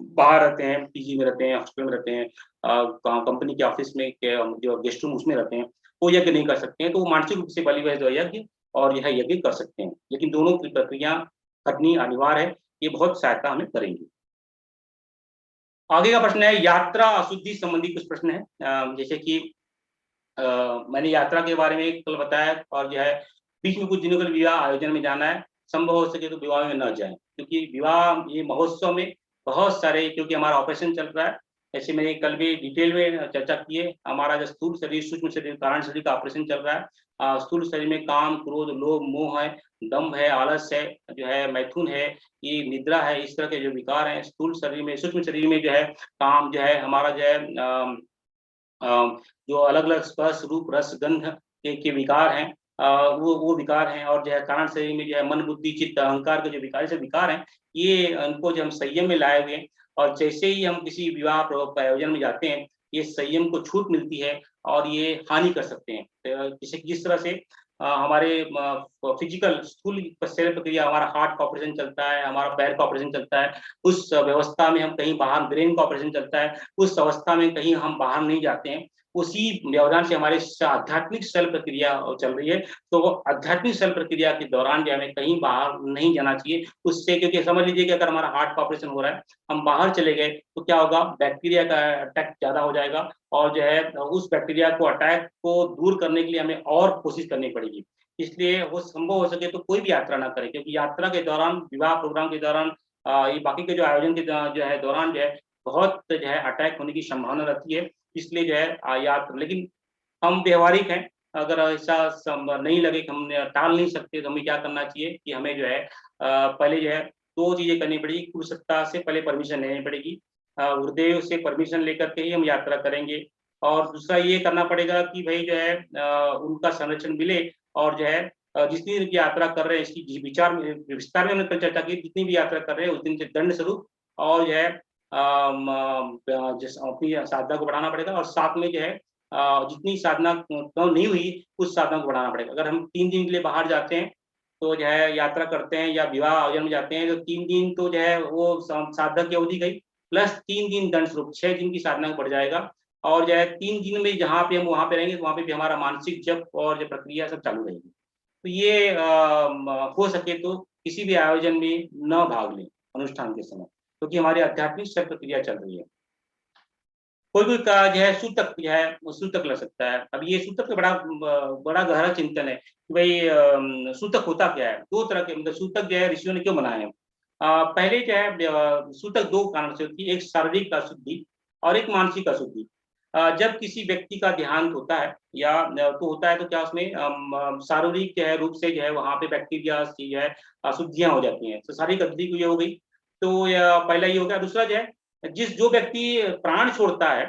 Speaker 1: बाहर रहते हैं, पीजी में रहते हैं, हॉस्टल में रहते हैं, कंपनी के ऑफिस में जो गेस्ट रूम उसमें रहते हैं, वो यज्ञ नहीं कर सकते हैं, तो वो मानसिक रूप से बलि वैश्व यज्ञ और यह यज्ञ कर सकते हैं। लेकिन दोनों की प्रक्रिया करनी अनिवार्य है, ये बहुत सहायता हमें करेंगी। आगे का प्रश्न है यात्रा अशुद्धि संबंधी कुछ प्रश्न है, जैसे कि मैंने यात्रा के बारे में कल बताया और जो है बीच में कुछ दिनों के लिए विवाह आयोजन में जाना है, संभव हो सके तो विवाह में न जाए, क्योंकि विवाह ये महोत्सव में बहुत सारे, क्योंकि हमारा ऑपरेशन चल रहा है, ऐसे मैंने कल भी डिटेल में चर्चा की है। हमारा जो स्थूल शरीर सूक्ष्म शरीर कारण शरीर का ऑपरेशन चल रहा है। स्थूल शरीर में काम क्रोध लोभ मोह है, दम्भ है, आलस है, जो है मैथुन है, ये निद्रा है, इस तरह के जो विकार हैं स्थूल शरीर में। सूक्ष्म शरीर में जो है काम जो है हमारा जो है जो अलग अलग स्पर्श रूप रस गंध के विकार हैं, वो विकार हैं। और जो है कारण शरीर में जो है मन बुद्धि चित्त अहंकार के जो विकार से विकार हैं, ये उनको जो हम संयम में लाए हुए हैं। और जैसे ही हम किसी विवाह आयोजन में जाते हैं, ये संयम को छूट मिलती है और ये हानि कर सकते हैं। जैसे जिस तरह से हमारे फिजिकल स्थूल शरीर प्रक्रिया, हमारा हार्ट का ऑपरेशन चलता है, हमारा पैर का ऑपरेशन चलता है, उस व्यवस्था में हम कहीं बाहर, ब्रेन का ऑपरेशन चलता है, उस अवस्था में कहीं हम बाहर नहीं जाते हैं। उसी व्यवधान से हमारे आध्यात्मिक शल प्रक्रिया चल रही है, तो वो आध्यात्मिक शल प्रक्रिया के दौरान जो हमें कहीं बाहर नहीं जाना चाहिए उससे। क्योंकि समझ लीजिए कि अगर हमारा हार्ट का ऑपरेशन हो रहा है, हम बाहर चले गए तो क्या होगा, बैक्टीरिया का अटैक ज्यादा हो जाएगा और जो है उस बैक्टीरिया को अटैक को दूर करने के लिए हमें और कोशिश करनी पड़ेगी। इसलिए वो संभव हो सके तो कोई भी यात्रा ना करे, क्योंकि यात्रा के दौरान, विवाह प्रोग्राम के दौरान, ये बाकी के जो आयोजन के जो है दौरान जो है बहुत जो है अटैक होने की संभावना रहती है। इसलिए जो है यात्रा, लेकिन हम व्यवहारिक हैं, अगर ऐसा नहीं लगे कि हम टाल नहीं सकते तो हमें क्या करना चाहिए कि हमें जो है पहले जो है 2 चीजें करनी पड़ेगी। कुलसत्ता से पहले परमिशन लेनी पड़ेगी, गुरुदेव से परमिशन लेकर के ही हम यात्रा करेंगे। और दूसरा ये करना पड़ेगा कि भाई जो है उनका संरक्षण मिले। और जो है जितनी दिन की यात्रा कर रहे हैं इसकी विस्तार में हमने कल चर्चा की, जितनी भी यात्रा कर रहे हैं उस दिन से दंड स्वरूप और जो है अपनी साधना को बढ़ाना पड़ेगा। और साथ में जो है जितनी साधना कम नहीं हुई उस साधना को बढ़ाना पड़ेगा। अगर हम 3 दिन के लिए बाहर जाते हैं तो जो है यात्रा करते हैं या विवाह आयोजन में जाते हैं, तो 3 दिन तो जो है वो साधना की अवधि गई, प्लस 3 दिन दंड स्वरूप 6 दिन की साधना बढ़ जाएगा। और जो है 3 दिन में जहाँ पे हम वहाँ पे रहेंगे, वहाँ पे भी हमारा मानसिक जप और जो प्रक्रिया सब चालू रहेगी। तो ये हो सके तो किसी भी आयोजन में न भाग लें अनुष्ठान के समय, क्योंकि हमारी आध्यात्मिक सब प्रक्रिया चल रही है। कोई का जो है सूतक जो है वो सूतक लग सकता है। अब ये सूतक का बड़ा गहरा चिंतन है कि भाई सूतक होता क्या है। दो तरह के मतलब सूतक जो है ऋषियों ने क्यों बनाए हैं। पहले जो है सूतक दो कारण से होती है, एक शारीरिक अशुद्धि और एक मानसिक अशुद्धि। जब किसी व्यक्ति का देहांत होता है या तो होता है तो क्या उसमें शारीरिक जो है रूप से जो है वहां पे बैक्टीरिया जो है अशुद्धियां हो जाती हैं। तो शारीरिक अशुद्धि को ये हो गई, तो पहला ये हो गया। दूसरा जो है जो व्यक्ति प्राण छोड़ता है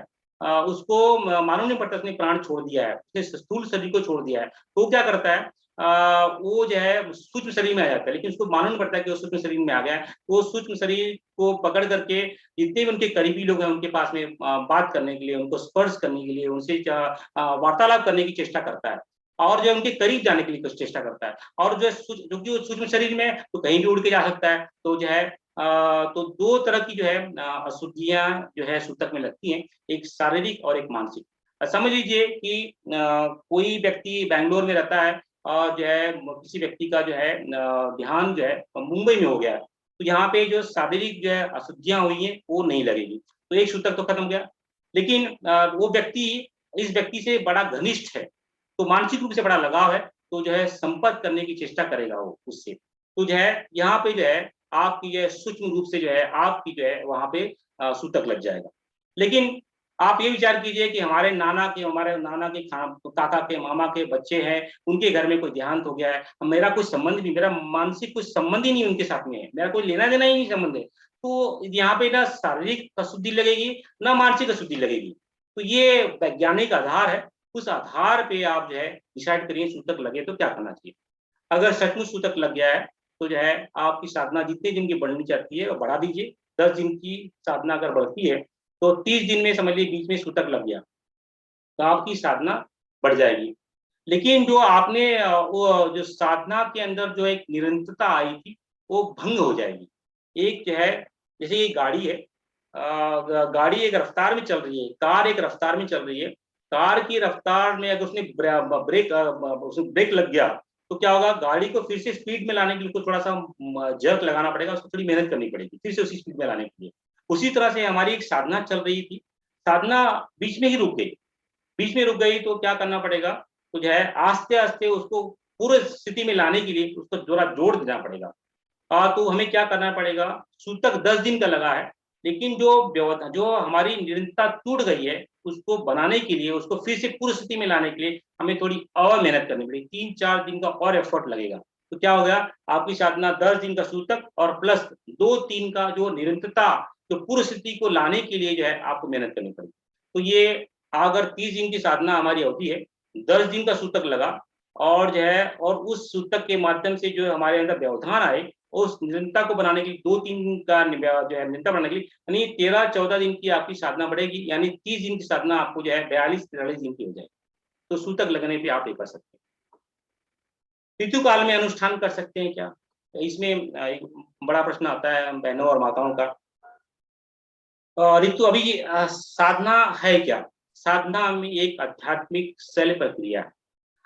Speaker 1: उसको मालूम नहीं पड़ता उसने प्राण छोड़ दिया है, उसने स्थूल शरीर को छोड़ दिया है, तो वो क्या करता है वो जो है सूक्ष्म शरीर में आ जाता है, लेकिन उसको मालूम नहीं पड़ता कि वो सूक्ष्म शरीर में आ गया है। वो सूक्ष्म शरीर को पकड़ करके जितने भी उनके करीबी लोग हैं उनके पास में बात करने के लिए, उनको स्पर्श करने के लिए, उनसे वार्तालाप करने की चेष्टा करता है, और जो उनके करीब जाने के लिए कुछ चेष्टा करता है। और जो क्योंकि वो सूक्ष्म शरीर में तो कहीं भी उड़ के जा सकता है, तो जो है तो दो तरह की जो है अशुद्धियां जो है सूतक में लगती हैं, एक शारीरिक और एक मानसिक। समझ लीजिए कि कोई व्यक्ति बैंगलोर में रहता है और जो है किसी व्यक्ति का जो है ध्यान जो है मुंबई में हो गया है, तो यहाँ पे जो शारीरिक जो है अशुद्धियां हुई हैं वो नहीं लगेगी, तो एक सूतक तो खत्म गया। लेकिन वो व्यक्ति इस व्यक्ति से बड़ा घनिष्ठ है, तो मानसिक रूप से बड़ा लगाव है, तो जो है संपर्क करने की चेष्टा करेगा वो उससे, तो जो है यहाँ पे जो है आपकी जो है सूक्ष्म रूप से जो है आपकी जो है वहां पे सूतक लग जाएगा। लेकिन आप ये विचार कीजिए कि हमारे नाना के काका के मामा के बच्चे हैं, उनके घर में कोई देहांत हो गया है, मेरा कोई संबंध नहीं, मेरा मानसिक कुछ संबंध ही नहीं उनके साथ में है, मेरा कोई लेना देना ही नहीं संबंध है, तो यहाँ पे ना शारीरिक अशुद्धि लगेगी ना मानसिक अशुद्धि लगेगी। तो ये वैज्ञानिक आधार है, उस आधार पे आप जो है डिसाइड करिए सूतक लगे तो क्या करना चाहिए। अगर सचमुच सूतक लग गया है तो जो है आपकी साधना जितने दिन की बढ़नी चाहती है बढ़ा दीजिए। 10 दिन की साधना अगर बढ़ती है तो 30 दिन में समझ लीजिए बीच में सूतक लग गया तो आपकी साधना बढ़ जाएगी। लेकिन जो आपने वो जो साधना के अंदर जो एक निरंतरता आई थी वो भंग हो जाएगी। एक जो है जैसे ये गाड़ी है, गाड़ी एक रफ्तार में चल रही है, कार एक रफ्तार में चल रही है, कार की रफ्तार में अगर उसने ब्रेक लग गया तो क्या होगा, गाड़ी को फिर से स्पीड में लाने के लिए उसको थोड़ा सा जर्क लगाना पड़ेगा, उसको थोड़ी मेहनत करनी पड़ेगी फिर से उसी स्पीड में लाने के लिए। उसी तरह से हमारी एक साधना चल रही थी, साधना बीच में ही रुक गई, बीच में रुक गई तो क्या करना पड़ेगा, तो जो है आस्ते आस्ते उसको पूरे स्थिति में लाने के लिए उसको थोड़ा जोड़ देना पड़ेगा। तो हमें क्या करना पड़ेगा, सूतक 10 दिन का लगा है, लेकिन जो हमारी निरंतरता टूट गई है उसको बनाने के लिए, उसको फिर से पूरी स्थिति में लाने के लिए हमें थोड़ी और मेहनत करनी पड़ेगी, 3-4 दिन का और एफर्ट लगेगा। तो क्या हो गया, आपकी साधना 10 दिन का सूतक और प्लस 2-3 का जो निरंतरता, जो पूर्व स्थिति को लाने के लिए जो है आपको मेहनत करनी पड़ेगी। तो ये अगर 30 दिन की साधना हमारी होती है, 10 दिन का सूतक लगा और जो है और उस सूतक के माध्यम से जो हमारे अंदर व्यवधान आए, उस निरंतरता को बनाने के लिए 2-3 का जो है निरंतर बनाने के लिए यानी 13-14 दिन की आपकी साधना बढ़ेगी, यानी 30 दिन की साधना आपको जो है 42-43 दिन की हो जाएगी। तो सूतक लगने पे आप ये कर सकते हैं। ऋतु काल में अनुष्ठान कर सकते हैं क्या, तो इसमें एक बड़ा प्रश्न आता है बहनों और माताओं का। ऋतु अभी साधना है क्या, साधना में एक आध्यात्मिक शैल प्रक्रिया है,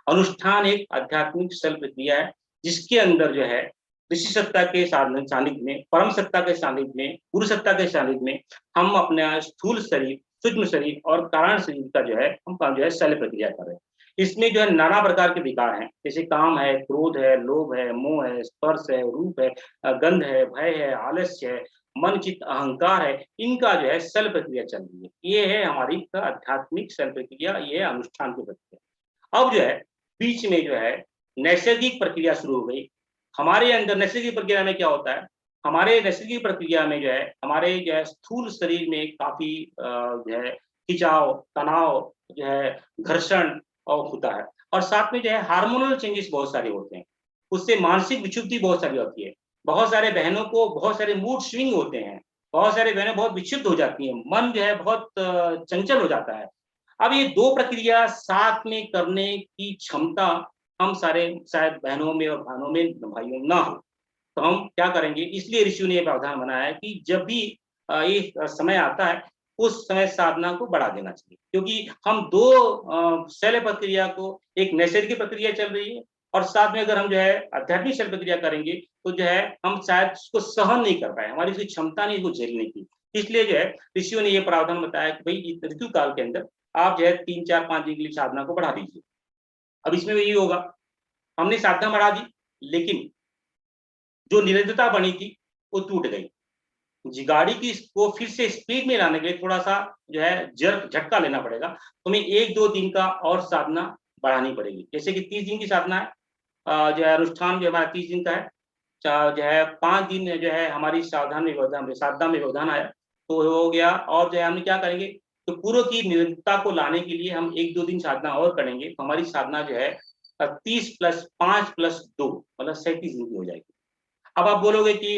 Speaker 1: अनुष्ठान एक आध्यात्मिक शैल प्रक्रिया है, जिसके अंदर जो है ऋषि सत्ता के सानिध्य में, परम सत्ता के सानिध्य में, गुरु सत्ता के सानिध्य में हम अपना स्थूल शरीर, सूक्ष्म शरीर और कारण शरीर का जो है हम जो है शैल प्रक्रिया कर रहे हैं। इसमें जो है नाना प्रकार के विकार हैं, जैसे काम है, क्रोध है, लोभ है, मोह है, स्पर्श है, रूप है, गंध है, भय है, आलस्य है, मन चित्त अहंकार है, इनका जो है शैल प्रक्रिया चल रही है। ये है हमारी आध्यात्मिक शैल प्रक्रिया, ये है अनुष्ठान की प्रक्रिया। अब जो है बीच में जो है नैसर्गिक प्रक्रिया शुरू हो गई। हमारे अंदर नैसर्गिक प्रक्रिया में क्या होता है, हमारे नैसर्गिक प्रक्रिया में जो है हमारे जो है स्थूल शरीर में काफी जो है खिंचाव, तनाव, जो है घर्षण और होता है, और साथ में जो है हार्मोनल चेंजेस बहुत सारे होते हैं, उससे मानसिक विक्षुब्धि बहुत सारी होती है। बहुत सारे बहनों को बहुत सारे मूड स्विंग होते हैं, बहुत सारे बहनें बहुत विक्षिप्त हो जाती हैं, मन जो है बहुत चंचल हो जाता है। अब ये दो प्रक्रिया साथ में करने की क्षमता हम सारे शायद बहनों में और भाइयों ना हो। तो हम क्या करेंगे, इसलिए ऋषियों ने ये प्रावधान बनाया है कि जब भी ये समय आता है, उस समय साधना को बढ़ा देना चाहिए, क्योंकि हम दो शैल प्रक्रिया को, एक नैसर्गिक प्रक्रिया चल रही है और साथ में अगर हम जो है आध्यात्मिक शैल प्रक्रिया करेंगे तो जो है हम शायद उसको सहन नहीं कर पाए, हमारी उसकी क्षमता नहीं उसको झेलने की। इसलिए जो है ऋषियों ने ये प्रावधान बताया कि भाई इस ऋतु काल के अंदर आप जो है 3 4 5 दिन के लिए साधना को बढ़ा दीजिए। अब इसमें भी ये होगा, हमने साधना बढ़ा दी, लेकिन जो निरंतरता बनी थी वो टूट गई। जी, गाड़ी की को फिर से स्पीड में लाने के लिए थोड़ा-सा जो है झटका लेना पड़ेगा। तुम्हें 1-2 दिन का और साधना बढ़ानी पड़ेगी। जैसे कि 30 दिन की साधना है, जो है अनुष्ठान जो हमारा 30 दिन का है। जो है 5 दिन जो है हमारी साधना में व्यवधान आया, तो हो गया। और जो है हम क्या करेंगे, तो पूर्व की निरंतरता को लाने के लिए हम 1-2 दिन साधना और करेंगे, तो हमारी साधना जो है 30 प्लस 5 प्लस 2 मतलब 37 दिन की हो जाएगी। अब आप बोलोगे कि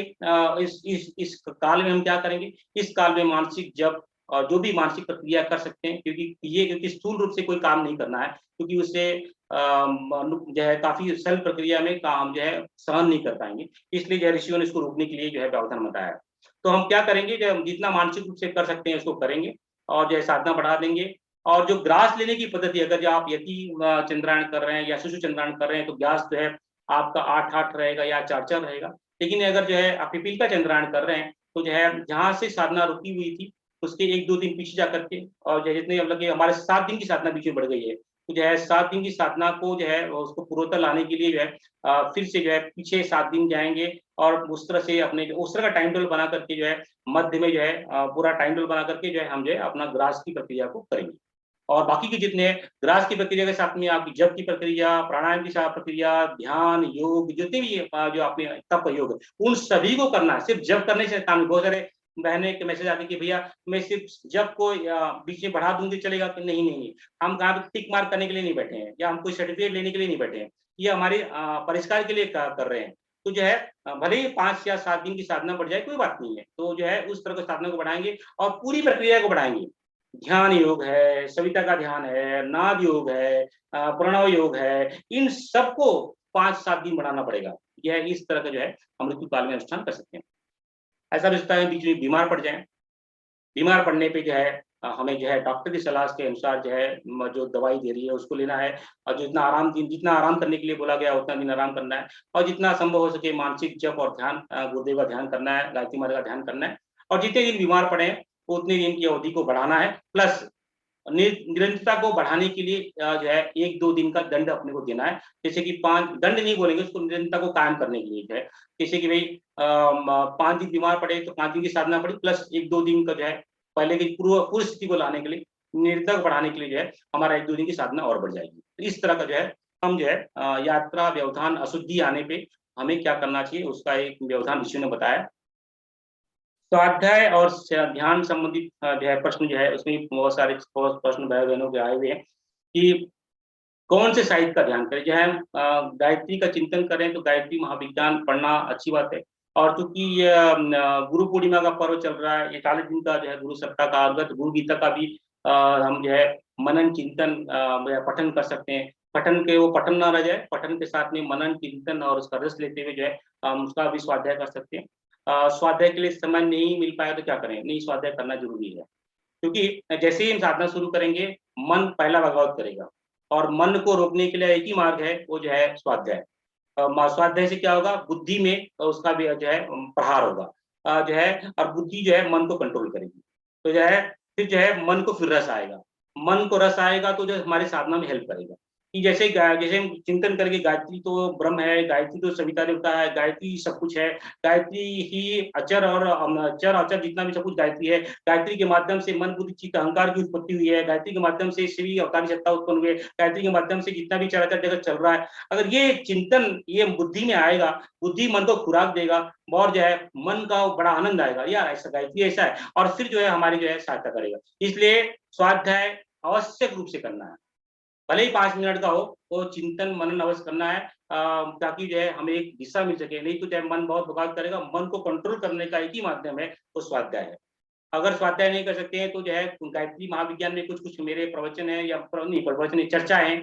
Speaker 1: इस काल में हम क्या करेंगे? इस काल में मानसिक जप और जो भी मानसिक प्रक्रिया कर सकते हैं, क्योंकि स्थूल रूप से कोई काम नहीं करना है, क्योंकि उससे जो है काफ़ी सरल प्रक्रिया में काम जो है सहन नहीं कर पाएँगे। इसलिए जो है ऋषियों ने इसको रोकने के लिए जो है प्रावधान बताया है। तो हम क्या करेंगे, जो हम जितना मानसिक रूप से कर सकते हैं उसको करेंगे और जो है साधना बढ़ा देंगे। और जो ग्रास लेने की पद्धति, अगर जो आप यति चंद्रायण कर रहे हैं या शिशु चंद्रायण कर रहे हैं, तो ग्रास जो है आपका 8-8 रहेगा या 4-4 रहेगा। लेकिन अगर जो है आप पिपील का चंद्रायण कर रहे हैं, तो जो है जहाँ से साधना रुकी हुई थी, उसके 1-2 दिन पीछे जा करके, और जो है जितने मतलब कि हमारे 7 दिन की साधना बीच में बढ़ गई है, तो जो है 7 दिन की साधना को जो है उसको पूर्वोत्तर लाने के लिए जो है फिर से जो है पीछे 7 दिन जाएँगे और उस तरह से उस तरह का टाइम टेबल बना करके जो है मध्य में जो है पूरा टाइम टेबल बना करके जो है हम जो है अपना ग्रास की प्रक्रिया को करेंगे। और बाकी के जितने ग्रास की प्रक्रिया के साथ में आपकी जप की प्रक्रिया, प्राणायाम की प्रक्रिया, ध्यान, योग, जितने भी जो आपने तप योग, उन सभी को करना है। सिर्फ जप करने से काम नहीं। बहुत सारे बहनें के मैसेज आते हैं कि भैया मैं सिर्फ जप को बीच में बढ़ा दूँगी चलेगा? कि नहीं, नहीं, नहीं। हम कहाँ पे टिक मार्क करने के लिए नहीं बैठे हैं या हम कोई सर्टिफिकेट लेने के लिए नहीं बैठे हैं। ये हमारे परिष्कार के लिए कर रहे हैं। तो जो है भले ही 5 या 7 दिन की साधना बढ़ जाए, कोई बात नहीं है। तो जो है उस तरह की साधना को बढ़ाएँगे और पूरी प्रक्रिया को बढ़ाएँगे। ध्यान योग है, सविता का ध्यान है, नाद योग है, प्रणव योग है, इन सबको 5-7 दिन बढ़ाना पड़ेगा। यह इस तरह का जो है हम ऋतु काल में अनुष्ठान कर सकते हैं। ऐसा भी हो सकता है बीच में बीमार पड़ जाएँ, बीमार पड़ने पे जो है हमें जो है डॉक्टर की सलाह के अनुसार जो है जो दवाई दे रही है उसको लेना है, और जितना आराम करने के लिए बोला गया है उतना दिन आराम करना है, और जितना संभव हो सके मानसिक जप और ध्यान, गुरुदेव का ध्यान करना है, गायत्री माता का ध्यान करना है, और जितने दिन बीमार पड़े हैं उतने दिन की अवधि को बढ़ाना है। प्लस निरंतरता को बढ़ाने के लिए जो है 1-2 दिन का दंड अपने को देना है। जैसे कि 5 दंड नहीं बोलेंगे उसको, निरंतरता को कायम करने के लिए जो है। जैसे कि भई 5 दिन बीमार पड़े तो 5 दिन की साधना पड़ी, प्लस 1-2 दिन का जो है पहले की पूर्व स्थिति को लाने के लिए, निरंतरता को बढ़ाने के लिए जो है हमारा 1-2 दिन की साधना और बढ़ जाएगी। तो इस तरह का जो है हम जो है यात्रा, व्यवधान, अशुद्धि आने पे हमें क्या करना चाहिए उसका एक व्यवधान ऋषियों ने बताया। स्वाध्याय और ध्यान संबंधित जो है प्रश्न जो है उसमें बहुत सारे प्रश्न भाई बहनों के आए हुए हैं कि कौन से साहित्य का ध्यान करें। जो है गायत्री का चिंतन करें तो गायत्री महाविज्ञान पढ़ना अच्छी बात है। और चूंकि ये गुरु पूर्णिमा का पर्व चल रहा है, 41 दिन का जो है गुरु सप्ताह का अंगत गुरु गीता का भी हम जो है मनन चिंतन पठन कर सकते हैं। वो पठन ना रह जाए, पठन के साथ में मनन चिंतन और उसका रस लेते हुए जो है हम उसका भी स्वाध्याय कर सकते हैं। स्वाध्याय के लिए समय नहीं मिल पाया तो क्या करें? नहीं, स्वाध्याय करना ज़रूरी है। क्योंकि जैसे ही हम साधना शुरू करेंगे, मन पहला भगवत करेगा और मन को रोकने के लिए एक ही मार्ग है, वो जो है स्वाध्याय। स्वाध्याय से क्या होगा? बुद्धि में उसका भी जो है प्रहार होगा। जो है और बुद्धि जो है मन को कंट्रोल करेगी। तो जो है फिर जो है मन को फिर रस आएगा। मन को रस आएगा तो जो हमारी साधना में हेल्प करेगा। कि जैसे हम चिंतन करेंगे गायत्री तो ब्रह्म है, गायत्री तो सविता देवता है, गायत्री सब कुछ है। गायत्री ही अचर और चर अचर जितना भी सब कुछ गायत्री है। गायत्री के माध्यम से मन, बुद्धि, चित्त, अहंकार की उत्पत्ति हुई है। गायत्री के माध्यम से शिव अवतारी सत्ता उत्पन्न हुई है। गायत्री के माध्यम से जितना भी चराचर जगत चल रहा है, अगर ये चिंतन ये बुद्धि में आएगा, बुद्धि मन को खुराक देगा और जो है मन का बड़ा आनंद आएगा, यार ऐसा गायत्री ऐसा है, और फिर जो है हमारी जो है सहायता करेगा। इसलिए स्वाध्याय आवश्यक रूप से करना है। भले ही 5 मिनट का हो, तो चिंतन मनन अवश्य करना है, ताकि जो है हमें एक दिशा मिल सके। नहीं तो जो है मन बहुत बगावत करेगा। मन को कंट्रोल करने का एक ही माध्यम है, वो स्वाध्याय है। अगर स्वाध्याय नहीं कर सकते हैं तो जो है गायत्री महाविज्ञान में कुछ-कुछ मेरे प्रवचन हैं या नहीं प्रवचन नहीं, चर्चा है,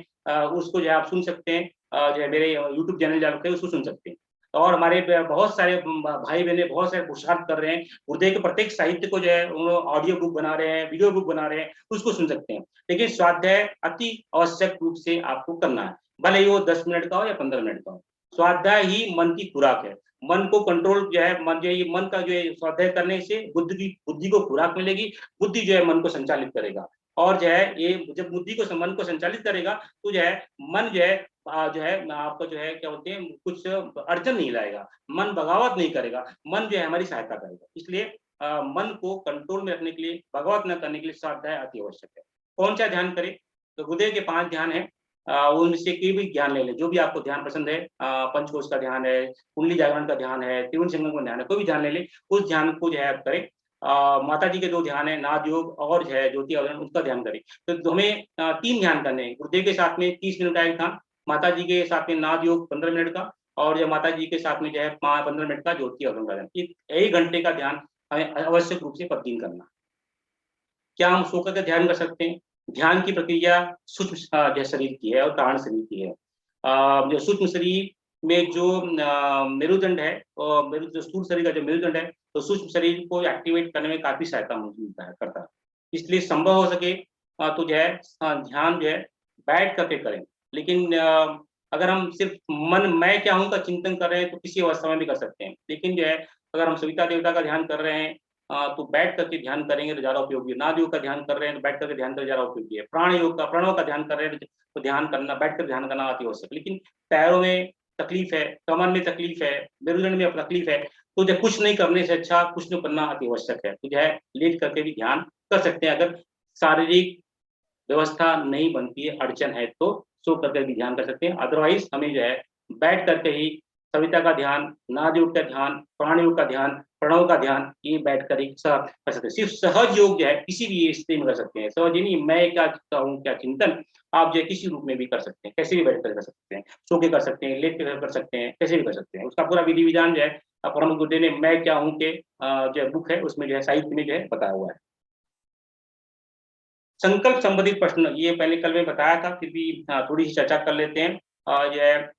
Speaker 1: उसको जो है आप सुन सकते हैं। जो है मेरे यूट्यूब चैनल जा के उसको सुन सकते हैं। और हमारे बहुत सारे भाई बहने बहुत सारे पुरुषार्थ कर रहे हैं, गुरुदेव के प्रत्येक साहित्य को जो है ऑडियो बुक बना रहे हैं, वीडियो बुक बना रहे हैं, उसको सुन सकते हैं। लेकिन स्वाध्याय अति आवश्यक रूप से आपको करना है, भले ही वो 10 मिनट का हो या 15 मिनट का हो। स्वाध्याय ही मन की खुराक है। मन को कंट्रोल जो है, मन जो है, ये मन का जो है स्वाध्याय करने से बुद्धि को खुराक मिलेगी, बुद्धि जो है मन को संचालित करेगा। और जो है ये जब बुद्धि को मन को संचालित करेगा तो जो है मन जो है जो है आपको जो है क्या बोलते हैं, कुछ अड़चन नहीं लाएगा, मन बगावत नहीं करेगा, मन जो है हमारी सहायता करेगा। इसलिए मन को कंट्रोल में रखने के लिए, बगावत न करने के लिए स्वाध्याय अति आवश्यक है। कौन सा ध्यान करें? तो गुरुदेव के 5 ध्यान है, उनसे कोई भी ध्यान ले लें, जो भी आपको ध्यान पसंद है। पंचकोश का ध्यान है, कुंडली जागरण का ध्यान है, त्रिभुवन संगम का ध्यान है, कोई भी ध्यान ले लें, उस ध्यान को जो है आप करें। माता जी के 2 ध्यान है, नाद योग और जो है ज्योति अवतरण, उसका ध्यान करें। तो हमें 3 ध्यान करने हैं। गुरुदेव के साथ में 30 मिनट का एक ध्यान, माता जी के साथ में नाद योग 15 मिनट का, और जो माता जी के साथ में जो है 15 मिनट का ज्योति अवतरण का ध्यान। 1 घंटे का ध्यान हमें आवश्यक रूप से प्रतिदिन करना। क्या हम सो करके ध्यान कर सकते हैं? ध्यान की प्रक्रिया सूक्ष्म जो शरीर की है और कारण शरीर की है। जो सूक्ष्म शरीर में जो मेरुदंड है, और जो स्थूल शरीर का जो मेरुदंड है, तो सूक्ष्म शरीर को एक्टिवेट करने में काफी सहायता मिलता है, करता है। इसलिए संभव हो सके तो जो है ध्यान जो है बैठ करके करें। लेकिन अगर हम सिर्फ मन मैं क्या हूँ का चिंतन कर रहे हैं तो किसी अवस्था में भी कर सकते हैं। लेकिन जो है अगर हम सविता देवता का ध्यान कर रहे हैं तो बैठ करके ध्यान करेंगे तो ज्यादा उपयोगी है। नाद योग का ध्यान कर रहे हैं तो बैठ करके ध्यान करना ज्यादा उपयोगी है। प्राण योग का, प्रणव का ध्यान कर रहे हैं तो ध्यान करना, बैठ कर ध्यान करना अति आवश्यक। लेकिन पैरों में तकलीफ है, कमर में तकलीफ है, मेरुदंड में तकलीफ है, तो जो कुछ नहीं करने से अच्छा कुछ नहीं करना अति आवश्यक है। तो जो है लेट करके भी ध्यान कर सकते हैं। अगर शारीरिक व्यवस्था नहीं बनती है, अड़चन है, तो सो करके भी ध्यान कर सकते हैं। अदरवाइज हमें जो है बैठ करके ही सविता का ध्यान, नाद योग का ध्यान, प्राण योग का ध्यान, प्रणव का ध्यान, ये बैठ कर ही कर सकते हैं। सिर्फ सहज योग जो है किसी भी स्थिति में कर सकते हैं। सहज ही नहीं, मैं क्या चाहता हूँ, क्या चिंतन, आप जो है किसी रूप में भी कर सकते हैं, कैसे भी बैठ कर कर सकते हैं, सो के कर सकते हैं, लेट के कर सकते हैं, कैसे भी कर सकते हैं। उसका पूरा विधि विधान जो है परम गुरुदेव ने मैं क्या हूँ के जो बुक है उसमें जो है साहित्य में जो है बताया हुआ है। संकल्प संबंधित प्रश्न ये पहले कल में बताया था, फिर भी थोड़ी सी चर्चा कर लेते हैं। जो है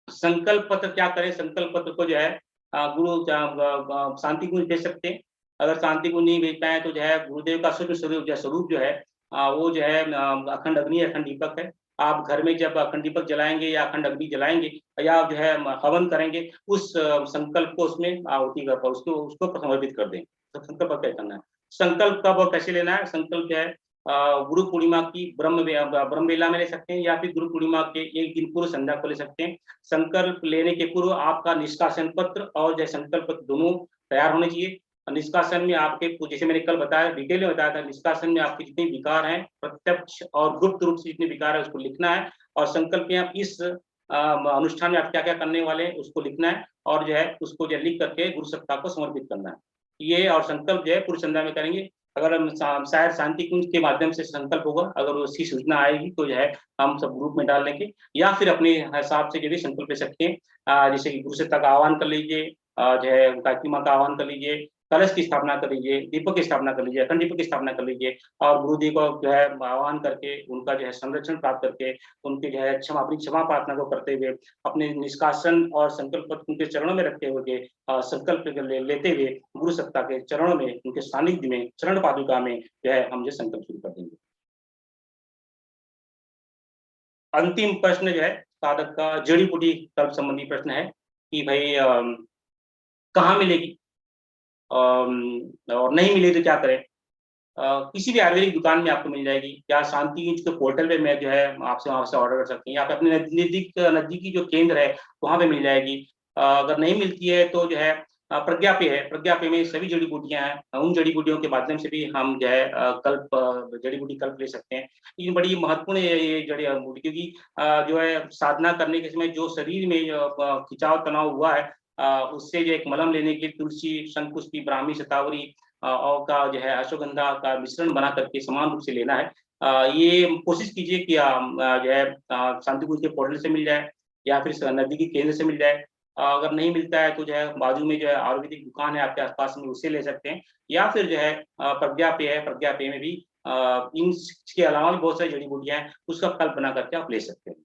Speaker 1: संकल्प पत्र क्या करें? संकल्प पत्र को जो है गुरु शांति कुंज भेज सकते हैं। अगर शांति कुंज नहीं भेज पाए तो जो है गुरुदेव का सूक्ष्म स्वरूप जो है वो जो है अखंड अग्नि, अखंड दीपक है। आप घर में जब अखंड दीपक जलाएंगे या अखंड अग्नि जलाएंगे या जो है हवन करेंगे, उस संकल्प को उसमें आहुति कर उसको उसको समर्पित कर दें। तो संकल्प क्या करना है? संकल्प कब और कैसे लेना है? संकल्प जो है गुरु पूर्णिमा की ब्रह्म वेला में ले सकते हैं, या फिर गुरु पूर्णिमा के एक दिन पूर्व संध्या को ले सकते हैं। संकल्प लेने के पूर्व आपका निष्कासन पत्र और जो संकल्प पत्र दोनों तैयार होने चाहिए। निष्कासन में आपके, जैसे मैंने कल बताया, डिटेल में बताया था, निष्कासन में आपके जितने विकार हैं, प्रत्यक्ष और गुप्त रूप से जितने विकार है उसको लिखना है। और संकल्प में आप इस अनुष्ठान में आप क्या क्या करने वाले हैं उसको लिखना है, और जो है उसको जो लिख करके गुरु सत्ता को समर्पित करना है। ये और संकल्प जो है पूर्व संध्या में करेंगे। अगर हम शायद शांति कुंज के माध्यम से संकल्प होगा, अगर उसकी सूचना आएगी तो जो है हम सब ग्रुप में डाल लेंगे, या फिर अपने हिसाब से जो भी संकल्प ले सकते हैं। जैसे कि गुरु सत्ता का आह्वान कर लीजिए, जो है गायत्री माँ का आह्वान कर लीजिए, कलश की स्थापना कर लीजिए, दीपक की स्थापना कर लीजिए, अखंड दीपक की स्थापना कर लीजिए, और गुरुदेव को जो है आह्वान करके उनका जो है संरक्षण प्राप्त करके उनके जो है अपनी क्षमा प्रार्थना को करते हुए, अपने निष्कासन और संकल्प पत्र उनके चरणों में रखते हुए, संकल्प लेते हुए गुरु सत्ता के चरणों में, उनके सानिध्य में, चरण पादुका में जो है हम जो संकल्प शुरू कर देंगे। अंतिम प्रश्न जो है साधक का जड़ी बूटी कल्प संबंधी प्रश्न है कि भाई कहाँ मिलेगी और नहीं मिले तो क्या करें? किसी भी आयुर्वेदिक दुकान में आपको मिल जाएगी, या शांति कुंज के पोर्टल पे मैं जो है आपसे वहां से ऑर्डर कर सकते हैं, या फिर अपने नजदीकी जो केंद्र है वहां पे मिल जाएगी। अगर नहीं मिलती है तो जो है प्रज्ञा पे है। प्रज्ञा पे में सभी जड़ी बूटियां हैं, उन जड़ी बूटियों के माध्यम से भी हम जो है जड़ी बूटी कल्प ले सकते हैं। ये बड़ी महत्वपूर्ण है ये जड़ी बूटी, क्योंकि जो है साधना करने के समय जो शरीर में खिंचाव तनाव हुआ है, उससे जो एक मलम लेने के लिए तुलसी, शंकुष्टी, ब्राह्मी, शतावरी और का जो है अश्वगंधा का मिश्रण बना करके समान रूप से लेना है। ये कोशिश कीजिए कि जो है शांति कुंज के पोर्टल से मिल जाए, या फिर नजदीकी केंद्र से मिल जाए। अगर नहीं मिलता है तो जो है बाजू में जो है आयुर्वेदिक दुकान है आपके आसपास में, उससे ले सकते हैं, या फिर जो है प्रज्ञा पे है, प्रज्ञा पे में भी इनके अलावा भी बहुत सारी जड़ी बूटियां हैं, उसका कल्प बना करके आप ले सकते हैं।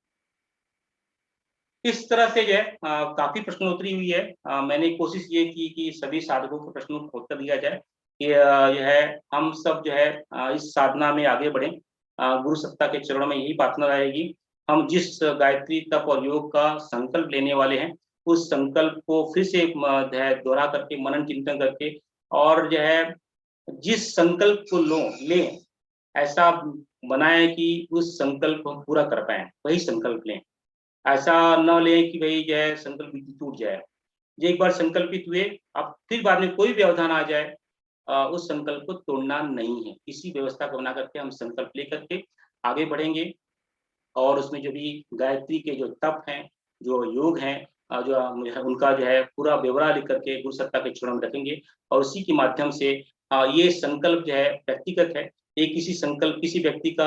Speaker 1: इस तरह से जो है काफी प्रश्नोत्तरी हुई है। मैंने कोशिश ये की कि सभी साधकों के प्रश्नों का उत्तर दिया जाए कि यह है हम सब जो है इस साधना में आगे बढ़े। गुरु सत्ता के चरणों में यही प्रार्थना रहेगी। हम जिस गायत्री तप और योग का संकल्प लेने वाले हैं, उस संकल्प को फिर से जो है दोहरा करके मनन चिंतन करके, और जो है जिस संकल्प को लो लें, ऐसा बनाए कि उस संकल्प को हम पूरा कर पाए, वही संकल्प लें। ऐसा न लें कि भाई जो है संकल्प टूट जाए। जो एक बार संकल्पित हुए, अब फिर बाद में कोई व्यवधान आ जाए, उस संकल्प को तोड़ना नहीं है। इसी व्यवस्था को बना करके हम संकल्प लेकर के आगे बढ़ेंगे, और उसमें जो भी गायत्री के जो तप हैं, जो योग हैं, उनका जो है पूरा ब्यौरा लिख करके गुरु सत्ता के चरणों में रखेंगे, और उसी के माध्यम से ये संकल्प जो है व्यक्तिगत है। ये किसी संकल्प किसी व्यक्ति का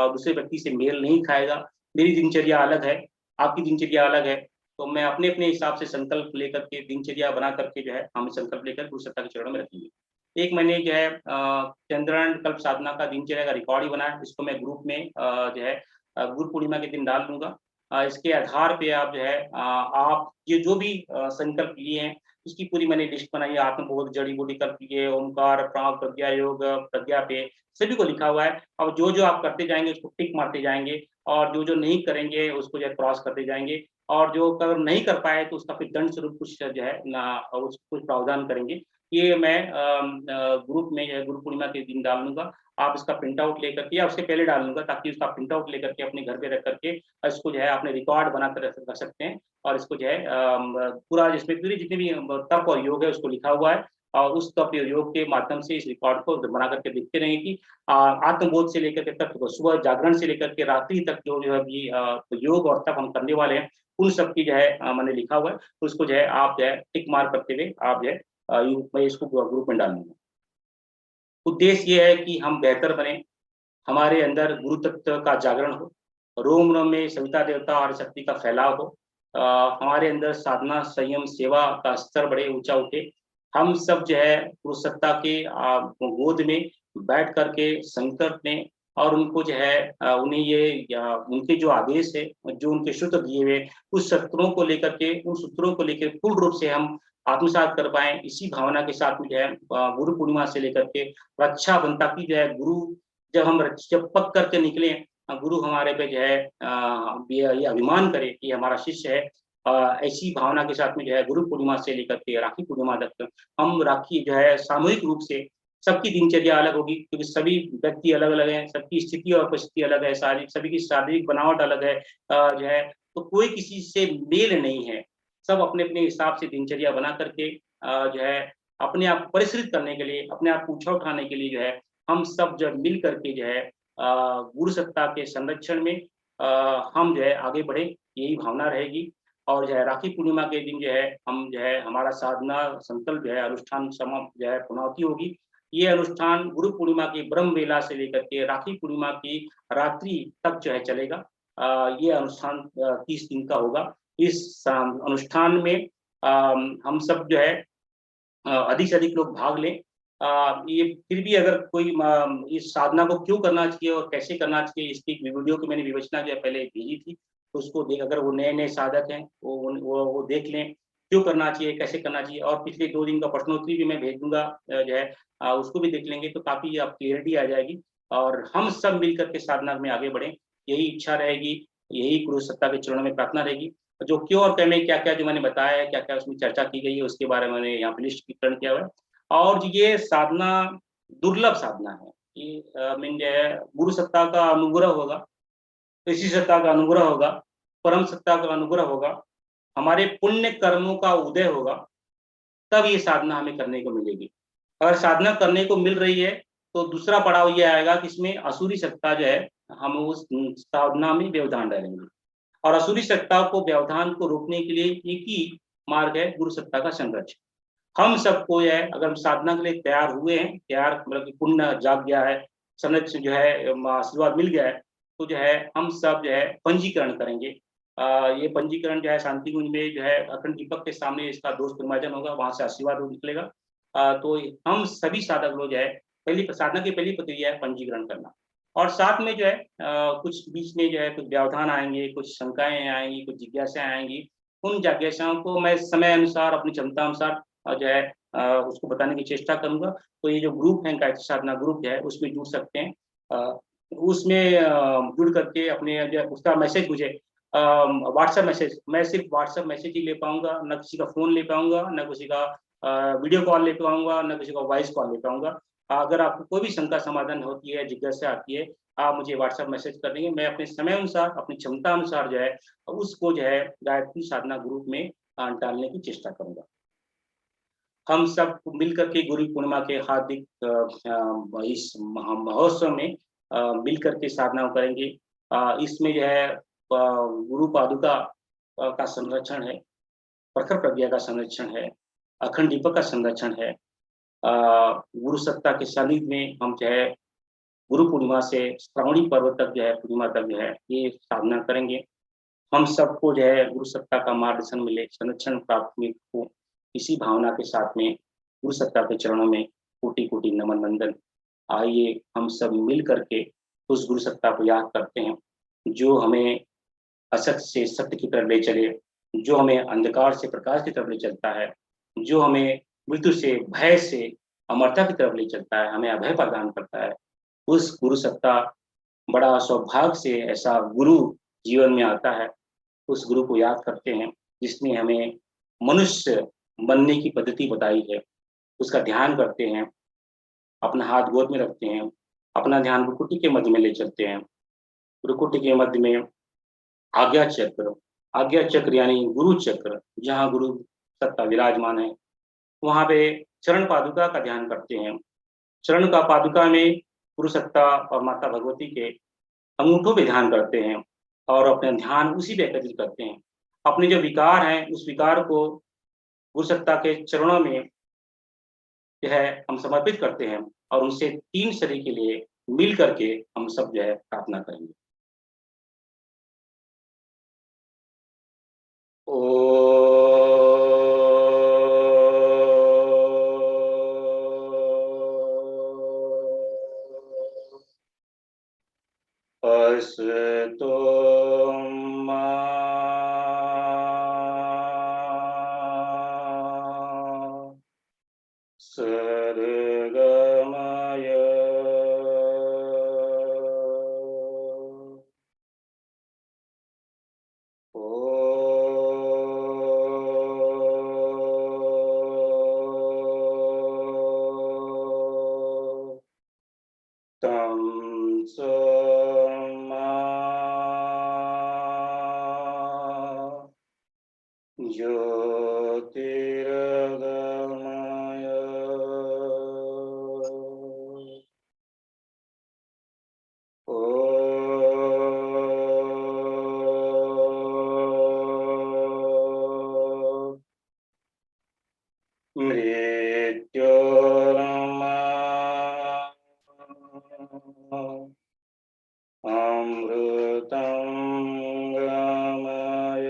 Speaker 1: दूसरे व्यक्ति से मेल नहीं खाएगा। मेरी दिनचर्या अलग है, आपकी दिनचर्या अलग है, तो मैं अपने-अपने हिसाब से संकल्प लेकर के दिनचर्या बना करके जो है हम संकल्प लेकर गुरु सत्ता के चरणों में रखेंगे। एक मैंने जो है चंद्रायण कल्प साधना का दिनचर्या का रिकॉर्ड ही बनाया, इसको मैं ग्रुप में जो है गुरु पूर्णिमा के दिन डाल दूँगा। इसके आधार पे आप जो है आप ये जो भी संकल्प लिए हैं, उसकी पूरी मैंने लिस्ट बनाई है। आत्मबोध, जड़ी-बूटी कल्प लिए, ओमकार, प्राण प्रज्ञा योग, प्रज्ञा पे सभी को लिखा हुआ है। अब जो-जो आप करते जाएँगे उसको टिक मारते जाएँगे, और जो-जो नहीं करेंगे उसको जो है क्रॉस करते जाएँगे, और जो अगर नहीं कर पाए तो उसका फिर दंड स्वरूप कुछ जो है ना उस कुछ प्रावधान करेंगे। ये मैं ग्रुप में जो है गुरु पूर्णिमा के दिन डाल दूँगा। आप इसका प्रिंट आउट लेकर के या उससे पहले डाल दूँगा, ताकि उसका प्रिंट आउट लेकर के अपने घर पे रख करके इसको जो है अपने रिकॉर्ड बनाकर रख सकते हैं। और इसको जो है पूरा जिसमें पूरी जितनी भी तप और योग है उसको लिखा हुआ है, और उस तप और योग के माध्यम से इस रिकॉर्ड को बना करके देखते रहेंगे कि आत्मबोध से लेकर के तक सुबह जागरण से लेकर के रात्रि तक जो है अभी योग और तप हम करने वाले हैं, उन सब की जो है मैंने लिखा हुआ है। तो उसको जो है आप जो है टिक मार करते हुए आप जो है मैं इसको ग्रुप में डालूँगा। उद्देश्य ये है कि हम बेहतर बने, हमारे अंदर गुरु तत्व का जागरण हो, रोम-रोम में सविता देवता और शक्ति का फैलाव हो, हमारे अंदर साधना, संयम, सेवा का स्तर बड़े ऊँचा उठे। हम सब जो है गुरु सत्ता के गोद में बैठ कर के संकल्प लें, और उनको जो है उन्हें ये उनके जो आदेश है, जो उनके सूत्र दिए हुए, उस सूत्रों को लेकर के उन सूत्रों को लेके पूर्ण रूप से हम आत्मसात कर पाएँ। इसी भावना के साथ में जो है गुरु पूर्णिमा से लेकर के रक्षाबंधन तक की जो है गुरु जब पक करके निकले, गुरु हमारे पे जो है ये अभिमान करे कि हमारा शिष्य है। ऐसी भावना के साथ में जो है गुरु पूर्णिमा से लेकर के राखी पूर्णिमा तक हम राखी जो है सामूहिक रूप से, सबकी दिनचर्या अलग होगी क्योंकि सभी व्यक्ति अलग-अलग हैं, सबकी स्थिति और परिस्थिति अलग है, शारीरिक सभी की शारीरिक बनावट अलग है। जो है तो कोई किसी से मेल नहीं है। सब अपने-अपने हिसाब से दिनचर्या बना करके जो है अपने आप को परिष्कृत करने के लिए, अपने आप को ऊँचा उठाने के लिए जो है हम सब जब मिल करके जो है गुरु सत्ता के संरक्षण में हम जो है आगे बढ़े, यही भावना रहेगी। और जो है राखी पूर्णिमा के दिन जो है हम जो है हमारा साधना संकल्प जो है अनुष्ठान समाप्त जो है पूर्णाहुति होगी। ये अनुष्ठान गुरु पूर्णिमा की ब्रह्म वेला से लेकर के राखी पूर्णिमा की रात्रि तक जो है चलेगा। ये अनुष्ठान 30 दिन का होगा। इस अनुष्ठान में हम सब जो है अधिक से अधिक लोग भाग लें। ये फिर भी अगर कोई इस साधना को क्यों करना चाहिए और कैसे करना चाहिए, इसकी एक वीडियो की मैंने विवेचना जो है पहले भेजी थी, तो उसको देख अगर वो नए-नए साधक हैं, वो देख लें, क्यों करना चाहिए, कैसे करना चाहिए, और पिछले 2 दिन का प्रश्नोत्तरी भी मैं भेज दूँगा जो है उसको भी देख लेंगे तो काफ़ी आप क्लैरिटी आ जाएगी, और हम सब मिल कर के साधना में आगे बढ़ें, यही इच्छा रहेगी, यही गुरु सत्ता के चरणों में प्रार्थना रहेगी। जो क्यों और क्या में क्या-क्या जो मैंने बताया है, क्या-क्या उसमें चर्चा की गई है, उसके बारे में मैंने यहाँ पे लिस्टीकरण किया हुआ है। और ये साधना दुर्लभ साधना है। ये मीन जो है गुरु सत्ता का अनुग्रह होगा, ऋषि सत्ता का अनुग्रह होगा, परम सत्ता का अनुग्रह होगा, हमारे पुण्य कर्मों का उदय होगा, तब ये साधना हमें करने को मिलेगी। अगर साधना करने को मिल रही है, तो दूसरा पड़ाव ये आएगा कि इसमें असुरी सत्ता जो है, हम उस साधना में व्यवधान डालेंगे। और असुरी सत्ता को व्यवधान को रोकने के लिए एक ही मार्ग है, गुरु सत्ता का संरक्षण। हम सबको ये है अगर हम साधना के लिए तैयार हुए हैं, तैयार मतलब कि पुण्य जाग गया है, संरक्षण जो है आशीर्वाद मिल गया है, तो जो है हम सब जो है पंजीकरण करेंगे। ये पंजीकरण जो है शांति कुंज में जो है अखंड दीपक के सामने इसका दोष परिमार्जन होगा, वहाँ से आशीर्वाद निकलेगा। तो हम सभी साधक लोग जो है पहली साधना की पहली प्रक्रिया है पंजीकरण करना। और साथ में जो है कुछ बीच में जो है कुछ व्यवधान आएँगे, कुछ शंकाएँ आएँगी, कुछ जिज्ञासाएँ आएँगी। उन जिज्ञासाओं को मैं समय अनुसार, अपनी क्षमता अनुसार जो है उसको बताने की चेष्टा करूँगा। तो ये जो ग्रुप है, गायत्री साधना ग्रुप है, उसमें जुड़ सकते हैं। उसमें जुड़ करके अपने जो उसका मैसेज मुझे व्हाट्सएप मैसेज, मैं सिर्फ़ व्हाट्सएप मैसेज ही ले पाऊँगा, ना किसी का फ़ोन ले पाऊँगा, ना किसी का वीडियो कॉल ले पाऊँगा, ना किसी का वॉइस कॉल ले पाऊँगा। अगर आपको कोई भी शंका समाधान होती है, जिज्ञासा आती है, आप मुझे व्हाट्सएप मैसेज कर देंगे। मैं अपने समय अनुसार, अपनी क्षमता अनुसार जो है, उसको जो है गायत्री साधना ग्रुप में डालने की चेष्टा करूँगा। हम सब मिल कर के गुरु पूर्णिमा के हार्दिक इस महोत्सव में मिल कर के साधना करेंगे। इसमें जो है गुरु पादुका का संरक्षण है, प्रखर प्रज्ञा का संरक्षण है, अखंड दीपक का संरक्षण है। गुरु सत्ता के सानिध्य में हम जो है गुरु पूर्णिमा से श्रावणी पर्व तक जो है पूर्णिमा तक जो है ये साधना करेंगे। हम सबको जो है गुरु सत्ता का मार्गदर्शन मिले, संरक्षण प्राप्त हो, इसी भावना के साथ में गुरु सत्ता के चरणों में कोटि-कोटि नमन वंदन। आइए हम सब मिल कर के उस गुरु सत्ता को याद करते हैं, जो हमें असत से सत्य की तरफ ले चले, जो हमें अंधकार से प्रकाश की तरफ ले चलता है, जो हमें मृत्यु से, भय से अमरता की तरफ ले चलता है, हमें अभय प्रदान करता है। उस गुरु सत्ता बड़ा सौभाग्य से ऐसा गुरु जीवन में आता है, उस गुरु को याद करते हैं, जिसने हमें मनुष्य बनने की पद्धति बताई है। उसका ध्यान करते हैं, अपना हाथ गोद में रखते हैं, अपना ध्यान भ्रुकुटी के मध्य में ले चलते हैं। भ्रुकुटी के मध्य में आज्ञा चक्र यानी गुरु चक्र, जहाँ गुरु सत्ता विराजमान है, वहाँ पे चरण पादुका का ध्यान करते हैं। चरण का पादुका में गुरु सत्ता और माता भगवती के अंगूठों पे ध्यान करते हैं और अपना ध्यान उसी पे एकत्रित करते हैं। अपने जो विकार हैं, उस विकार को गुरु सत्ता के चरणों में जो है हम समर्पित करते हैं और उनसे 3 सदी के लिए मिल करके हम सब जो है प्रार्थना करेंगे। अस्तु मा सर्गमय तं सोमा ज्योतिर्गमय ॐ मृत्योर्मा अमृतं गमय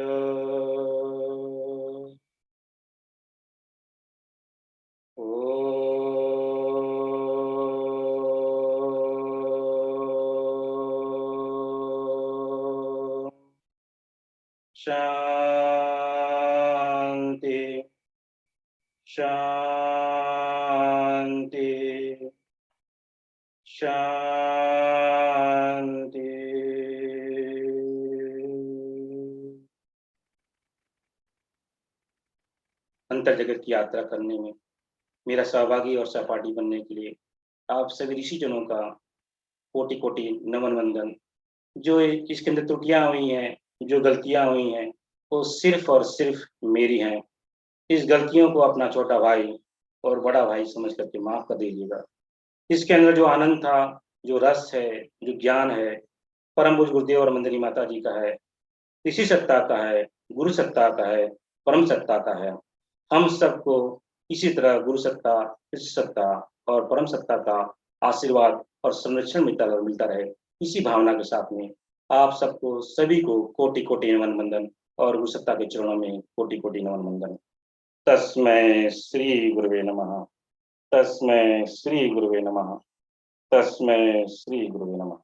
Speaker 1: ॐ शान्ति शान्ति शान्ति। अंतर जगत की यात्रा करने में मेरा सहभागी और सहपाठी बनने के लिए आप सभी ऋषिजनों का कोटि-कोटि नमन वंदन। जो इसके अंदर त्रुटियाँ हुई हैं, जो गलतियाँ हुई हैं, वो सिर्फ़ और सिर्फ़ मेरी हैं। इस गलतियों को अपना छोटा भाई और बड़ा भाई समझ कर के माफ़ कर दीजिएगा। इसके अंदर जो आनंद था, जो रस है, जो ज्ञान है, परम पूज्य गुरुदेव और मंदिनी माता जी का है, ऋषि सत्ता का है, गुरु सत्ता का है, परम सत्ता का है। हम सबको इसी तरह गुरु सत्ता, ऋषि सत्ता और परम सत्ता का आशीर्वाद और संरक्षण मिलता रहे। इसी भावना के साथ में आप सबको सभी को कोटि-कोटि नमन वंदन और गुरु सत्ता के चरणों में कोटि-कोटि नमन वंदन। तस्मै श्री गुरुवे नमः। तस्मै श्री गुरुवे नमः। तस्मै श्री गुरुवे नमः।